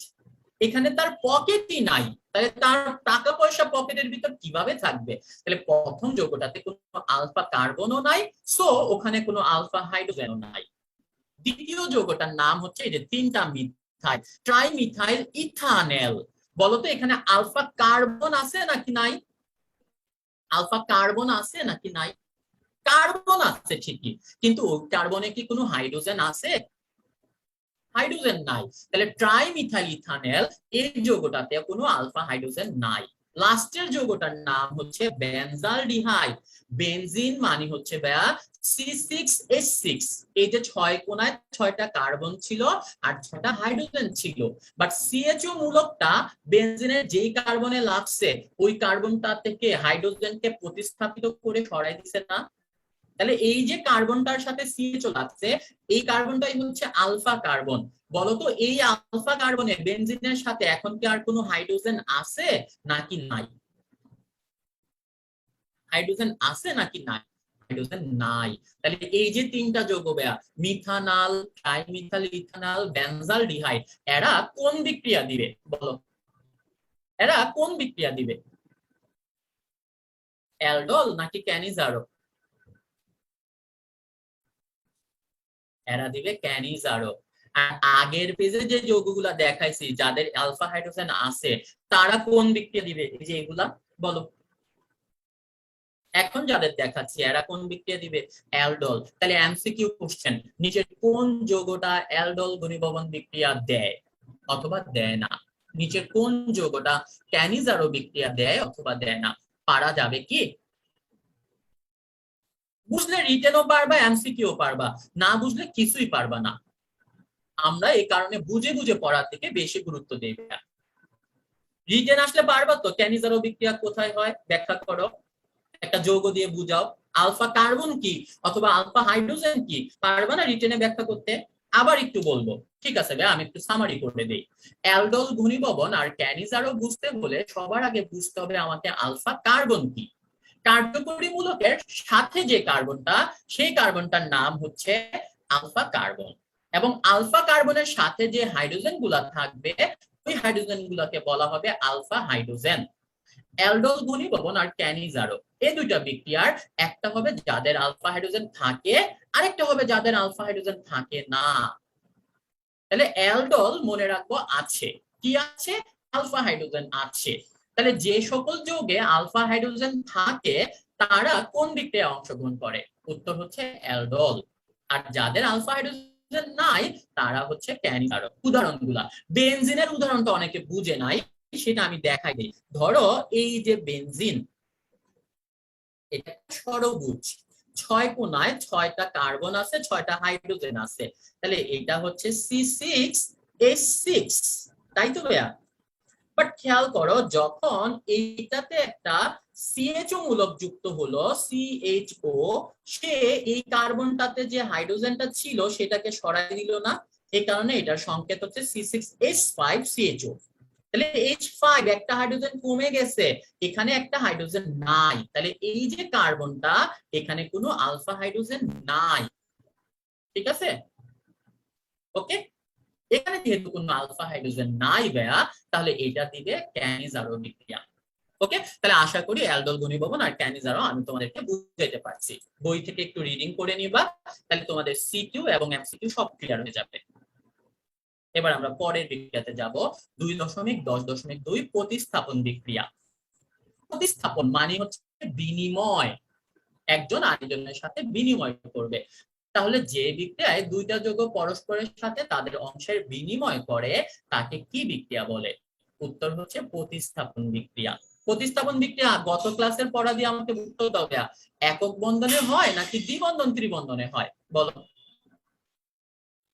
এখানে তার পকেটই নাই, তাহলে তার টাকা পয়সা পকেটের ভিতর কিভাবে থাকবে? তাহলে প্রথম যৌগটাতে কোনো আলফা কার্বনও নাই, সো ওখানে কোনো আলফা হাইড্রোজেনও নাই। দ্বিতীয় যৌগটার নাম হচ্ছে এই যে 3টা মিথাইল, ট্রাইমিথাইল ইথানেল। বলতো এখানে আলফা কার্বন আছে নাকি নাই? আলফা কার্বন আছে নাকি নাই? কার্বন আছে ঠিকই, কিন্তু ওই কার্বনে কি কোনো হাইড্রোজেন আছে? হাইড্রোজেন নাই। তাহলে ট্রাইমিথাইল ইথানল এই যৌগটাতে কোনো আলফা হাইড্রোজেন নাই। লাস্টের যৌগটার নাম হচ্ছে বেনজালডিহাইড। বেনজিন মানে হচ্ছে ভাইয়া C6H6। এই যে 6 কোণায় 6টা কার্বন ছিল আর 6টা হাইড্রোজেন ছিল, বাট CHO মূলকটা বেনজিনের যেই কার্বনে লাগছে ওই কার্বনটা থেকে হাইড্রোজেনকে প্রতিস্থাপিত করে সরাই দিছে না। তাহলে এই যে কার্বনটার সাথে CHO লাগছে, এই কার্বনটাই হচ্ছে আলফা কার্বন। বলতো এই আলফা কার্বনে বেনজিনের সাথে এখন কি আর কোনো হাইড্রোজেন আছে নাকি নাই? হাইড্রোজেন আছে নাকি নাই? হাইড্রোজেন নাই। তাহলে এই যে তিনটা যৌগ ভাইয়া, মিথানল, ট্রাইমিথাইল ইথানল, বেনজালডিহাইড, এরা কোন বিক্রিয়া দিবে বলো? এরা কোন বিক্রিয়া দিবে? অ্যালডোল নাকি ক্যানিজারো? এরা দিবে ক্যানিজারো। আর আগের পেজে যে যৌগগুলা দেখাইছি যাদের আলফা হাইড্রোজেন আছে, তারা কোন বিক্রিয়া দিবে? এই যে এগুলা, বলো। এখন যাদের দেখাচ্ছি এরা কোন বিক্রিয়া দিবে? অ্যালডোল। তাহলে এমসিকিউ কোশ্চেন, নিচের কোন যৌগটা অ্যালডোল ঘনীভবন বিক্রিয়া দেয় অথবা দেয় না? নিচের কোন যৌগটা ক্যানিজারো বিক্রিয়া দেয় অথবা দেয় না? পারা যাবে কি? বুঝলে রিটেনও পারবা, এমসিকিউ পারবা, না বুঝলে কিছুই পারবা না। আমরা এই কারণে বুঝে বুঝে পড়ার দিকে বেশি গুরুত্ব দেই। রিটেন আসলে পারবা তো ক্যানিজারো বিক্রিয়া কোথায় হয় ব্যাখ্যা করো, একটা যৌগ দিয়ে বুঝাও। আলফা কার্বন কি অথবা আলফা হাইড্রোজেন কি, পারবা না রিটেনে ব্যাখ্যা করতে? আবার একটু বলবো, ঠিক আছে ভাই, আমি একটু সামারি করে দেই। অ্যালডোল ঘনীভবন আর ক্যানিজারো বুঝতে হলে সবার আগে বুঝতে হবে আমাকে আলফা কার্বন কি। কার্যকরী মূলকের সাথে যে কার্বনটা, সেই কার্বনটার নাম হচ্ছে আলফা কার্বন। এবং আলফা কার্বনের সাথে যে হাইড্রোজেন গুলা থাকবে ওই হাইড্রোজেন গুলাকে বলা হবে আলফা হাইড্রোজেন। অ্যালডোল ঘনীভবন আর ক্যানিজারো এই দুইটা বিক্রিয়ার একটা হবে যাদের আলফা হাইড্রোজেন থাকে, আরেকটা হবে যাদের আলফা হাইড্রোজেন থাকে না। তাহলে অ্যালডোল মনে রাখবো আছে, কি আছে? আলফা হাইড্রোজেন আছে। তাহলে যে সকল যৌগে আলফা হাইড্রোজেন থাকে তারা কোন বিক্রিয়ায় অংশগ্রহণ করে? উত্তর হচ্ছে অ্যালডোল। আর যাদের আলফা হাইড্রোজেন নাই তারা হচ্ছে ক্যানিজারো। উদাহরণগুলা, বেনজিনের উদাহরণটা অনেকে বুঝে নাই, সেটা আমি দেখাই দিই। ধরো এই যে বেনজিন, এটা ষড়ভুজ, 6 কোণায় 6টা কার্বন আছে, 6টা হাইড্রোজেন আছে। তাহলে এটা হচ্ছে C6H6, তাই তো ভাইয়া? বাট খেয়াল করো যখন এইটাতে একটা CHO মূলক যুক্ত হলো, CHO, সে এই কার্বনটাতে যে হাইড্রোজেনটা ছিল সেটাকে সরাই দিল না, এই কারণে এটার সংকেত হচ্ছে C6H5CHO। তাহলে H5 একটা হাইড্রোজেন কমে গেছে, এখানে একটা হাইড্রোজেন নাই, তাহলে এই যে কার্বনটা এখানে কোনো আলফা হাইড্রোজেন নাই। ঠিক আছে, ওকে। এখানে যেহেতু কোনো আলফা হাইড্রোজেন নাই ভাইয়া, তাহলে এটা দিবে ক্যানিজারো বিক্রিয়া। ওকে, তাহলে আশা করি অ্যালডোল ঘনীভবন আর ক্যানিজারো আমি তোমাদেরকে বুঝাইতে পারছি। বই থেকে একটু রিডিং করে নিবা, তাহলে তোমাদের সিকিউ এবং এমসিকিউ সব ক্লিয়ার হয়ে যাবে। এবার আমরা পরের বিক্রিয়াতে যাব, 2.10.2 প্রতিস্থাপন বিক্রিয়া। প্রতিস্থাপন মানে হচ্ছে বিনিময়, একজন আরেকজনের সাথে বিনিময় করবে। তাহলে যে বিক্রিয়ায় দুইটা যৌগ পরস্পরের সাথে তাদের অংশের বিনিময় করে তাকে কি বিক্রিয়া বলে? উত্তর হচ্ছে প্রতিস্থাপন বিক্রিয়া। প্রতিস্থাপন বিক্রিয়া গত ক্লাসের পড়া দিয়ে আমাকে উত্তর দাও ভাইয়া, একক বন্ধনে হয় নাকি দ্বিবন্ধন ত্রিবন্ধনে হয় বলো?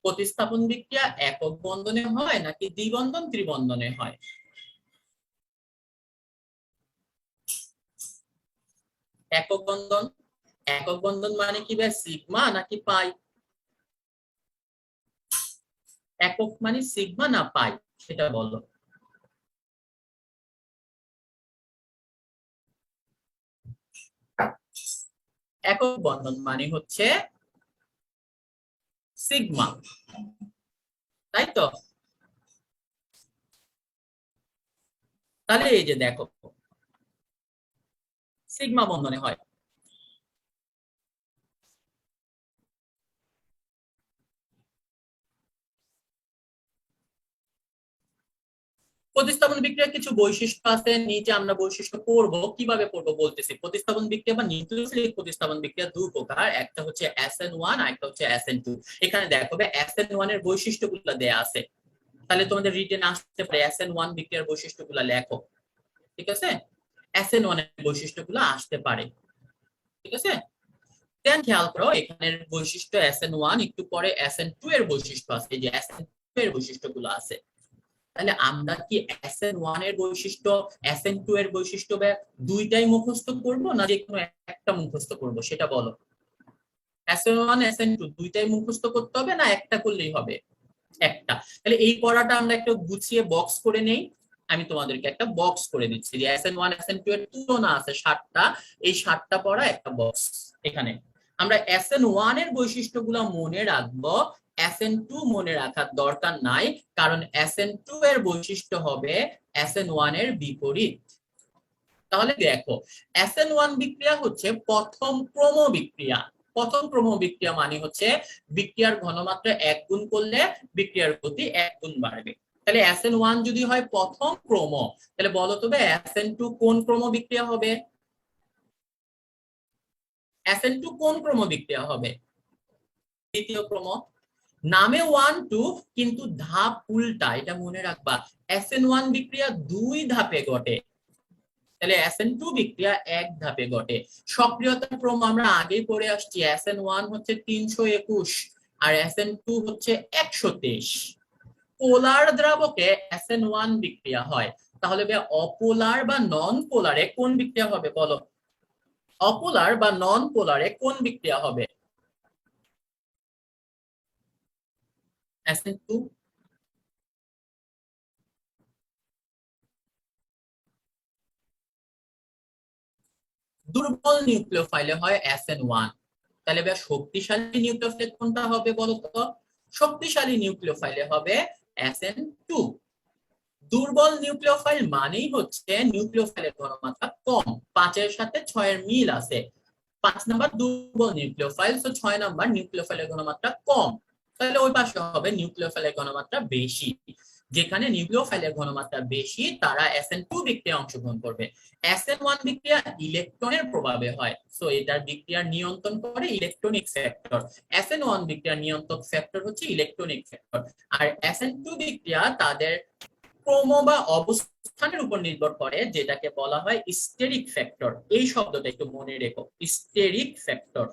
প্রতিস্থাপন বিক্রিয়া একক বন্ধনে হয় নাকি দ্বিবন্ধন ত্রিবন্ধনে হয়? একক বন্ধন। একক বন্ধন মানে কি ভাই, সিগমা নাকি পাই? একক মানে সিগমা না পাই, সেটা বলো। একক বন্ধন মানে হচ্ছে সিগমা, তাই তো? তাহলে এই যে দেখো সিগমা বন্ধনে হয়। প্রতিস্থাপন প্রতিস্থাপন বিক্রিয়ার কিছু বৈশিষ্ট্য আছে, নিচে আমরা বৈশিষ্ট্য পড়বো, কিভাবে পড়বো বলতেছি। প্রতিস্থাপন বিক্রিয়া বা নিউক্লিওফিলিক প্রতিস্থাপন বিক্রিয়া দুই প্রকার, একটা হচ্ছে SN1 আর একটা হচ্ছে SN2। এখানে দেখো SN1 এর বৈশিষ্ট্যগুলো দেয়া আছে, তাহলে তোমাদের রিটেন আসতে পারে SN1 বিক্রিয়ার বৈশিষ্ট্যগুলো লেখো, ঠিক আছে? SN1 এর বৈশিষ্ট্যগুলো আসতে পারে, ঠিক আছে? দেন খেয়াল করো এখানের বৈশিষ্ট্য SN1, একটু পরে SN2 এর বৈশিষ্ট্য আছে, এই যে SN2 এর বৈশিষ্ট্যগুলো আছে। তাহলে আমরা কি SN1 এর বৈশিষ্ট্য, SN2 এর বৈশিষ্ট্য দুইটাই মুখস্থ করব, না যে কোনো একটা মুখস্থ করব সেটা বলো। SN1 SN2 দুইটাই মুখস্থ করতে হবে, না একটা করলেই হবে? একটা। তাহলে এই পড়াটা আমরা একটু গুছিয়ে বক্স করে নেই। আমি তোমাদেরকে একটা বক্স করে দিচ্ছি যে SN1 SN2 এর তুলনা আছে 7টা, এই 7টা পড়া একটা বক্স। এখানে আমরা SN1 এর বৈশিষ্ট্যগুলো মনে রাখবো, SN2 মনে রাখার দরকার নাই, কারণ SN2 এর বৈশিষ্ট্য হবে SN1 এর বিপরীত। তাহলে দেখো SN1 বিক্রিয়া হচ্ছে প্রথম ক্রম বিক্রিয়া। প্রথম ক্রম বিক্রিয়া মানে হচ্ছে বিক্রিয়ার ঘনমাত্রা 1 গুণ করলে বিক্রিয়ার গতি 1 গুণ বাড়বে। তাহলে SN1 যদি হয় প্রথম ক্রম, তাহলে বলো তো SN2 কোন ক্রম বিক্রিয়া হবে? SN2 কোন ক্রম বিক্রিয়া হবে? দ্বিতীয় ক্রম। নামে 1 2 কিন্তু ধাপ উল্টা, এটা মনে রাখবা। SN1 বিক্রিয়া 2 ধাপে ঘটে, তাহলে SN2 বিক্রিয়া 1 ধাপে ঘটে। সক্রিয়তার ক্রম আমরা আগেই পড়ে আসছি, SN1 হচ্ছে 321 আর SN2 হচ্ছে 123। পোলার দ্রাবকে SN1 বিক্রিয়া হয়, তাহলে অপোলার বা নন পোলারে কোন বিক্রিয়া হবে বলো? অপোলার বা নন পোলারে কোন বিক্রিয়া হবে? SN2। দুর্বল নিউক্লিওফাইলে হয় SN1, তাহলে শক্তিশালী নিউক্লিওফাইল কোনটা হবে বলো তো? শক্তিশালী নিউক্লিওফাইলে হবে SN2। দুর্বল নিউক্লিওফাইল মানেই হচ্ছে নিউক্লিওফাইলের ঘনমাত্রা কম, 5 এর সাথে 6 এর মিল আছে। 5 নাম্বার দুর্বল নিউক্লিওফাইল, তো 6 নাম্বার নিউক্লিওফাইলের ঘনমাত্রা কম, তাহলে ওই পাশে হবে নিউক্লিওফাইলের ঘনমাত্রা বেশি। যেখানে নিউক্লিওফাইলের ঘনমাত্রা বেশি তারা SN2 বিক্রিয়ায় অংশগ্রহণ করবে। SN1 বিক্রিয়া ইলেকট্রনের প্রভাবে হয়, সো এটার বিক্রিয়ার নিয়ন্ত্রণ করে ইলেকট্রনিক ফ্যাক্টর। SN1 বিক্রিয়ার নিয়ন্ত্রক ফ্যাক্টর হচ্ছে ইলেকট্রনিক ফ্যাক্টর, আর SN2 বিক্রিয়া তাদের ক্রম বা অবস্থানের উপর নির্ভর করে, যেটাকে বলা হয় স্টেরিক ফ্যাক্টর। এই শব্দটা একটু মনে রেখো, স্টেরিক ফ্যাক্টর।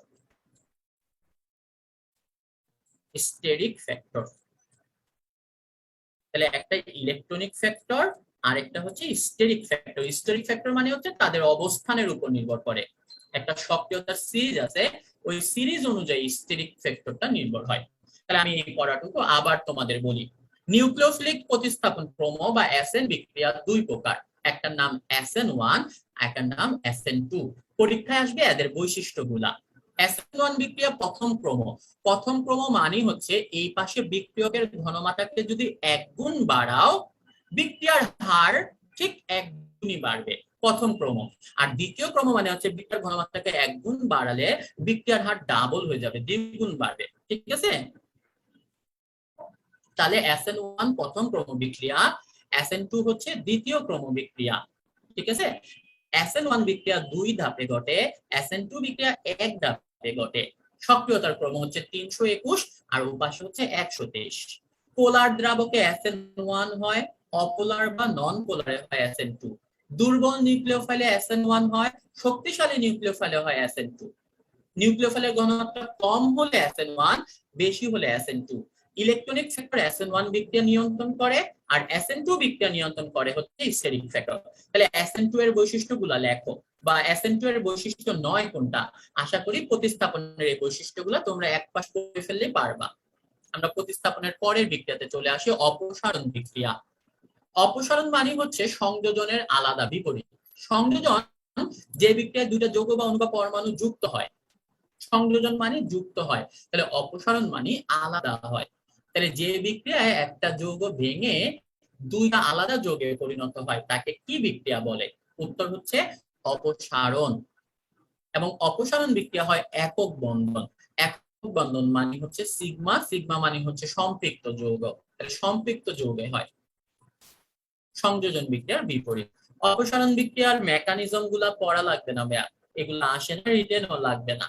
স্টেরিক ফ্যাক্টর, তাহলে একটা ইলেকট্রনিক ফ্যাক্টর আর একটা হচ্ছে স্টেরিক ফ্যাক্টর। স্টেরিক ফ্যাক্টর মানে হচ্ছে তাদের অবস্থানের উপর নির্ভর করে, একটা সক্রিয়তার সিরিজ আছে, ওই সিরিজ অনুযায়ী স্টেরিক ফ্যাক্টরটা নির্ভর হয়। তাহলে আমি এই পড়াটুকু আবার তোমাদের বলি। নিউক্লিওফিলিক প্রতিস্থাপন ক্রম বা SN বিক্রিয়া দুই প্রকার, একটার নাম SN1, একটার নাম SN2। পরীক্ষায় আসবে এদের বৈশিষ্ট্যগুলা। SN1 বিক্রিয়া প্রথম ক্রম। প্রথম ক্রম মানে হচ্ছে এই পাশে বিক্রিয়কের ঘনমাত্রাকে যদি 1 গুণ বাড়াও, বিক্রিয়ার হার ঠিক 1 গুণই বাড়বে, প্রথম ক্রম। আর দ্বিতীয় ক্রম মানে হচ্ছে বিক্রিয়ার ঘনমাত্রাকে 1 গুণ বাড়ালে বিক্রিয়ার হার ডাবল হয়ে যাবে, দ্বিগুণ বাড়বে, ঠিক আছে? তাহলে SN1 প্রথম ক্রম বিক্রিয়া, SN2 হচ্ছে দ্বিতীয় ক্রম বিক্রিয়া, ঠিক আছে? SN1 বিক্রিয়া 2 ধাপে ঘটে, SN2 বিক্রিয়া 1 ধাপে ঘটে। সক্রিয়তার ক্রম হচ্ছে 321 আর উপাশে হচ্ছে 123। পোলার দ্রাবকে SN1 হয়, অপোলার বা নন পোলারে হয় SN2। দুর্বল নিউক্লিওফাইলে SN1 হয়, শক্তিশালী নিউক্লিওফাইলে হয় SN2। নিউক্লিওফাইলের ঘনমাত্রা কম হলে SN1, বেশি হলে SN2। ইলেকট্রনিক ফ্যাক্টর SN1 বিক্রিয়া নিয়ন্ত্রণ করে, আর SN2 বিক্রিয়া নিয়ন্ত্রণ করে হচ্ছে স্টেরিক ফ্যাক্টর। তাহলে SN2 এর বৈশিষ্ট্যগুলো লেখো, বা SN2 এর বৈশিষ্ট্য 9 কোনটা? আশা করি প্রতিস্থাপনের এই বৈশিষ্ট্যগুলো তোমরা এক পাশ করে ফেললে পারবা। আমরা প্রতিস্থাপনের পরের বিক্রিয়াতে চলে আসি, অপসারণ বিক্রিয়া। অপসারণ মানে হচ্ছে সংযোজনের আলাদা বিপরীত। সংযোজন যে বিক্রিয়ায় দুইটা যৌগ বা অণু বা পরমাণু যুক্ত হয়, সংযোজন মানে যুক্ত হয়। তাহলে অপসারণ মানে আলাদা হয়। তাহলে যে বিক্রিয়ায় একটা যৌগ ভেঙে দুইটা আলাদা যৌগে পরিণত হয় তাকে কি বিক্রিয়া বলে? উত্তর হচ্ছে অপসারণ। এবং অপসারণ বিক্রিয়া হয় একক বন্ধন। একক বন্ধন মানে হচ্ছে সিগমা, সিগমা মানে হচ্ছে সম্পৃক্ত যৌগ, তাহলে সম্পৃক্ত যৌগে হয়। সংযোজন বিক্রিয়ার বিপরীত। অপসারণ বিক্রিয়ার মেকানিজম গুলা পড়া লাগবে না ভাইয়া, এগুলো আসে না, রিটেনও লাগবে না।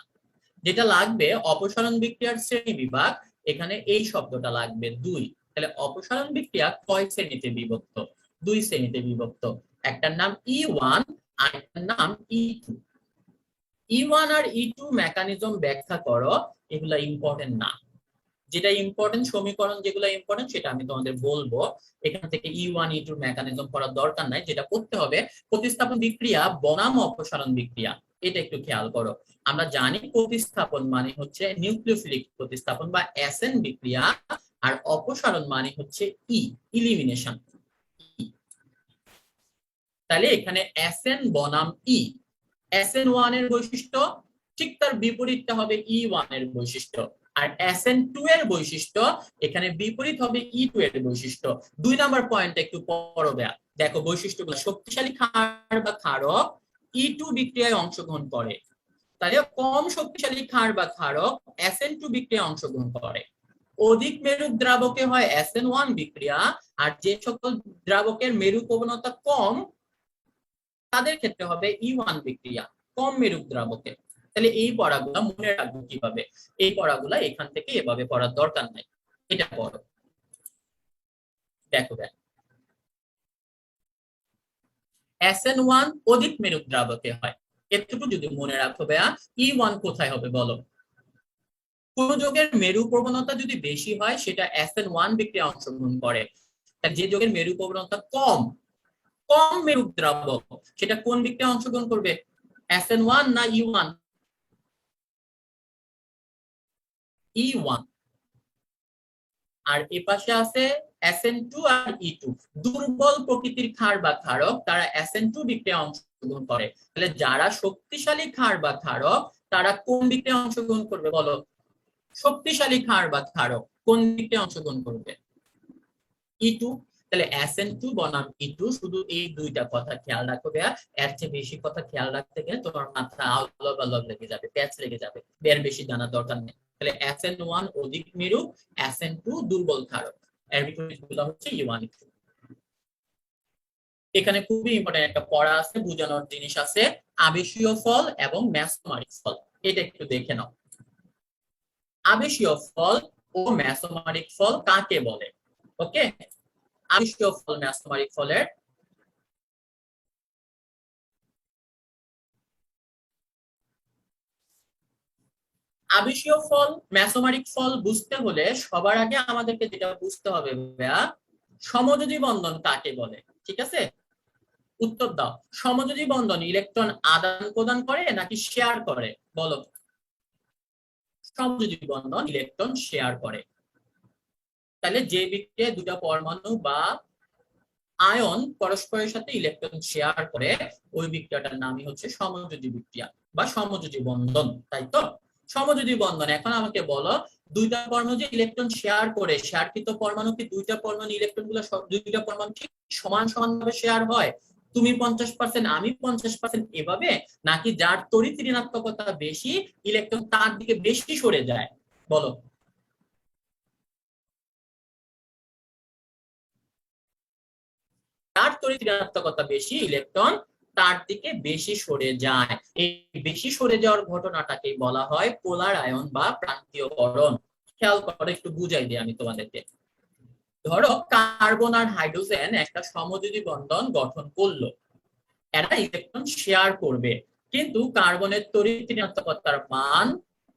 যেটা লাগবে অপসারণ বিক্রিয়ার শ্রেণী বিভাগ, এখানে এই শব্দটা লাগবে 2। তাহলে অপসারণ বিক্রিয়া কয় শ্রেণীতে বিভক্ত? 2 শ্রেণীতে বিভক্ত। একটার নাম E1 আর একটার নাম E2। E1 আর E2 মেকানিজম ব্যাখ্যা করো, এগুলা ইম্পর্টেন্ট না। যেটা ইম্পর্টেন্ট সমীকরণ, যেগুলো ইম্পর্টেন্ট সেটা আমি তোমাদের বলবো। এখান থেকে E1 E2 মেকানিজম করার দরকার নাই। যেটা করতে হবে প্রতিস্থাপন বিক্রিয়া বনাম অপসারণ বিক্রিয়া, এটা একটু খেয়াল করো। আমরা জানি প্রতিস্থাপন মানে হচ্ছে নিউক্লিওফিলিক প্রতিস্থাপন বা এসএন বিক্রিয়া, আর অপসারণ মানে হচ্ছে ইলিমিনেশন। তাহলে এখানে এসএন বনাম SN1 এর বৈশিষ্ট্য ঠিক তার বিপরীতটা হবে E1 এর বৈশিষ্ট্য, আর SN2 এর বৈশিষ্ট্য এখানে বিপরীত হবে E2 এর বৈশিষ্ট্য। 2 নাম্বার পয়েন্ট একটু পড়বে, দেখো বৈশিষ্ট্যগুলো। শক্তিশালী ক্ষার বা ক্ষারক E2 বিক্রিয়ায় অংশগ্রহণ করে, তাহলে কম শক্তিশালী ক্ষার বা ক্ষারক SN2 বিক্রিয়ায় অংশগ্রহণ করে। অধিক মেরুক দ্রাবকে হয় SN1 বিক্রিয়া, আর যে সকল দ্রাবকের মেরু প্রবণতা কম তাদের ক্ষেত্রে হবে E1 বিক্রিয়া, কম মেরুক দ্রাবকে। তাহলে এই পড়াগুলো মনে রাখবো কিভাবে? এই পড়াগুলো এখান থেকে এভাবে পড়ার দরকার নাই, এটা পড়ো। দেখো SN1 অধিক মেরুক দ্রাবকে হয়, এতটুকু যদি মনে রাখো ভাইয়া। E1 কোথায় হবে বলো? কোন যোগের মেরু প্রবণতা যদি বেশি হয় সেটা SN1 বিক্রিয়া অংশগ্রহণ করে। যে যোগের মেরু প্রবণতা কম, কম মেরুক দ্রাবক, সেটা কোন বিক্রিয়া অংশগ্রহণ করবে? SN1 না E1? E1। আর এ পাশে আছে SN2 আর E2। দুর্বল প্রকৃতির ক্ষার বা ক্ষারক তারা SN2 বিক্রিয়া অংশগ্রহণ করে। তাহলে যারা শক্তিশালী ক্ষার বা ক্ষারক তারা কোন বিক্রিয়া অংশগ্রহণ করবে বলো? শক্তিশালী ক্ষার বা ক্ষারক কোন বিক্রিয়া অংশগ্রহণ করবে? E2। তাহলে SN2 বনাম E2, শুধু এই দুইটা কথা খেয়াল রাখো ভাইয়া। এর চেয়ে বেশি কথা খেয়াল রাখতে গেলে তোমার মাথা আলগ আলগ লেগে যাবে, প্যাচ লেগে যাবে, এর বেশি জানার দরকার নেই। তাহলে SN1 অধিক মেরু, SN2 দুর্বল ক্ষারক, এর বিপরীত গুলো হচ্ছে E1 E2। এখানে খুবই ইম্পর্টেন্ট একটা পড়া আছে, বোঝানোর জিনিস আছে, আবেশীয় ফল এবং মেসোমারিক ফল। এটা একটু দেখে নাও। আবেশীয় ফল ও মেসোমারিক ফল কাকে বলে? ওকে, আবেশীয় ফল মেসোমারিক ফলের আবেশীয় ফল মেসোমারিক ফল বুঝতে হলে সবার আগে আমাদেরকে যেটা বুঝতে হবে ভাইয়া, সমযোজী বন্ধন কাকে বলে। ঠিক আছে, উত্তর দাও। সমযোজী বন্ধন ইলেকট্রন আদান প্রদান করে নাকি শেয়ার করে বলো? সমযোজী বন্ধন ইলেকট্রন শেয়ার করে। তাহলে যে বিক্রিয়ায় দুটা পরমাণু বা আয়ন পরস্পরের সাথে ইলেকট্রন শেয়ার করে, ওই বিক্রিয়াটার নামই হচ্ছে সমযোজী বিক্রিয়া বা সমযোজী বন্ধন, তাই তো? সমযোজী বন্ধন। এখন আমাকে বলো, দুইটা পরমাণু যে ইলেকট্রন শেয়ার করে, শেয়ারকৃত পরমাণু কি দুইটা পরমাণু ইলেকট্রন গুলো দুইটা পরমাণু ঠিক সমান সমান ভাবে শেয়ার হয়? তুমি 50% আমি 50% এভাবে, নাকি যার তড়িৎ ঋণাত্মকতা বেশি ইলেকট্রন তার দিকে বেশি সরে যায় বলো? তার তড়িৎ ঋণাত্মকতা বেশি ইলেকট্রন তার দিকে বেশি সরে যায়। এই বেশি সরে যাওয়ার ঘটনাটাকে বলা হয় পোলার আয়ন বা প্রান্তীয়করণ। খেয়াল করে একটু বুঝাই দিই আমি তোমাদেরকে। ধরো কার্বন আর হাইড্রোজেন একটা সমযোজী বন্ধন গঠন করলো, এরা ইলেকট্রন শেয়ার করবে, কিন্তু কার্বনের তড়িৎ ঋণাত্মকতার মান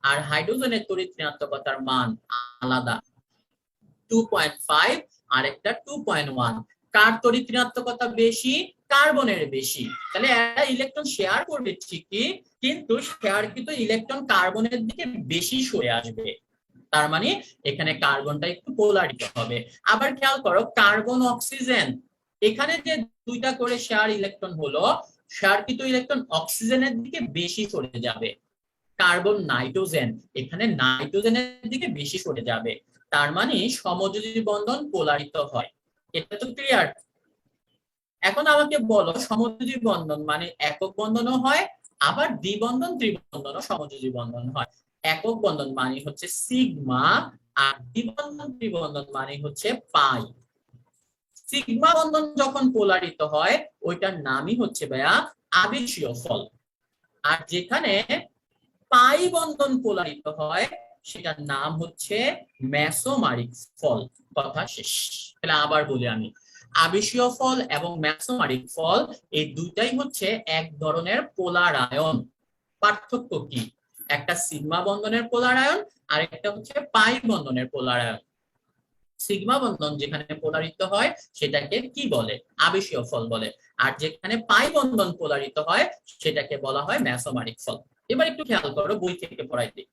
আর হাইড্রোজেনের তড়িৎ ঋণাত্মকতার মান আলাদা। 2.5 আর একটা 2.1। কার তড়িৎ ঋণাত্মকতা বেশি? কার্বনের বেশি। তাহলে এরা ইলেকট্রন শেয়ার করবে ঠিকই, কিন্তু শেয়ারকৃত ইলেকট্রন কার্বনের দিকে বেশি সরে আসবে। তার মানে এখানে কার্বনটা একটু পোলারিত হবে। আবার খেয়াল করো কার্বন অক্সিজেন, এখানে যে দুইটা করে শেয়ার ইলেকট্রন হলো, শেয়ারকৃত ইলেকট্রন অক্সিজেনের দিকে বেশি সরে যাবে। কার্বন নাইট্রোজেন, এখানে নাইট্রোজেনের দিকে বেশি সরে যাবে। তার মানে সমযোজী বন্ধন পোলারিত হয়। এটা তো ক্লিয়ার? এখন আমাকে বলো, সমযোজী বন্ধন মানে একক বন্ধনও হয়, আবার দ্বিবন্ধন ত্রিবন্ধনও সমযোজী বন্ধন হয়। একক বন্ধন মানে হচ্ছে সিগমা, আর দ্বিবন্ধন ত্রিবন্ধন মানে হচ্ছে পাই। সিগমা বন্ধন যখন পোলারিত হয় ওইটার নামই হচ্ছে ভাইয়া আবেশীয় ফল। আর যেখানে পাই বন্ধন পোলারিত হয় সেটার নাম হচ্ছে মেসোমারিক ফল। কথা শেষ। তাহলে আবার বলি আমি, আবেশীয় ফল এবং মেসোমারিক ফল এই দুইটাই হচ্ছে এক ধরনের পোলারায়ন। পার্থক্য কি? একটা সিগমা বন্ধনের পোলারায়ন আর একটা হচ্ছে পাই বন্ধনের পোলারায়ন। সিগমা বন্ধন যেখানে পোলারিত হয় সেটাকে কি বলে? আবেশীয় ফল বলে। আর যেখানে পাই বন্ধন পোলারিত হয় সেটাকে বলা হয় মেসোমারিক ফল। এবার একটু খেয়াল করো, বই থেকে পড়াই দিই।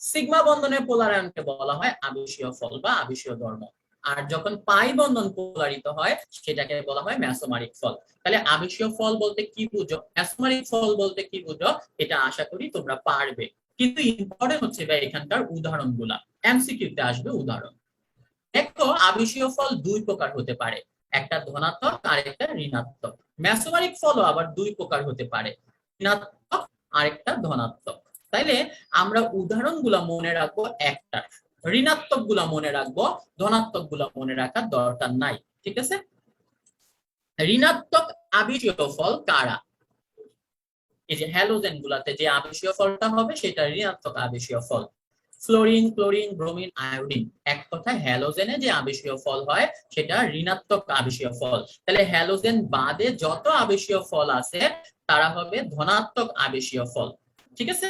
সিগমা বন্ধনের পোলারায়নকে বলা হয় আবেশীয় ফল বা আবেশীয় ধর্ম। আর যখন পাই বন্ধন পোলারিত হয় সেটাকে বলা হয় মেসোমারিক ফল। তাহলে আবেশীয় ফল বলতে কি বুঝো, মেসোমারিক ফল বলতে কি বুঝো, এটা আশা করি তোমরা পারবে। কিন্তু ইম্পর্টেন্ট হচ্ছে ভাই এখানকার উদাহরণগুলা, এমসিকিউ তে আসবে উদাহরণ। দেখো আবেশীয় ফল দুই প্রকার হতে পারে, একটা ধনাত্মক আর একটা ঋণাত্মক। মেসোমারিক ফলও আবার দুই প্রকার হতে পারে, ঋণাত্মক আর একটা ধনাত্মক। তাইলে আমরা উদাহরণগুলো মনে রাখবো একটা, ঋণাত্মক গুলা মনে রাখবো, ধনাত্মক গুলা মনে রাখার দরকার নাই। ঠিক আছে? ঋণাত্মক আবেশীয় ফল কারা? এই যে হ্যালোজেন গুলাতে যে আবেশীয় ফলটা হবে সেটা ঋণাত্মক আবেশীয় ফল। ফ্লোরিন, ক্লোরিন, ব্রোমিন, আয়োডিন, এক কথায় হ্যালোজেনে যে আবেশীয় ফল হয় সেটা ঋণাত্মক আবেশীয় ফল। তাহলে হ্যালোজেন বাদে যত আবেশীয় ফল আছে তারা হবে ধনাত্মক আবেশীয় ফল। ঠিক আছে?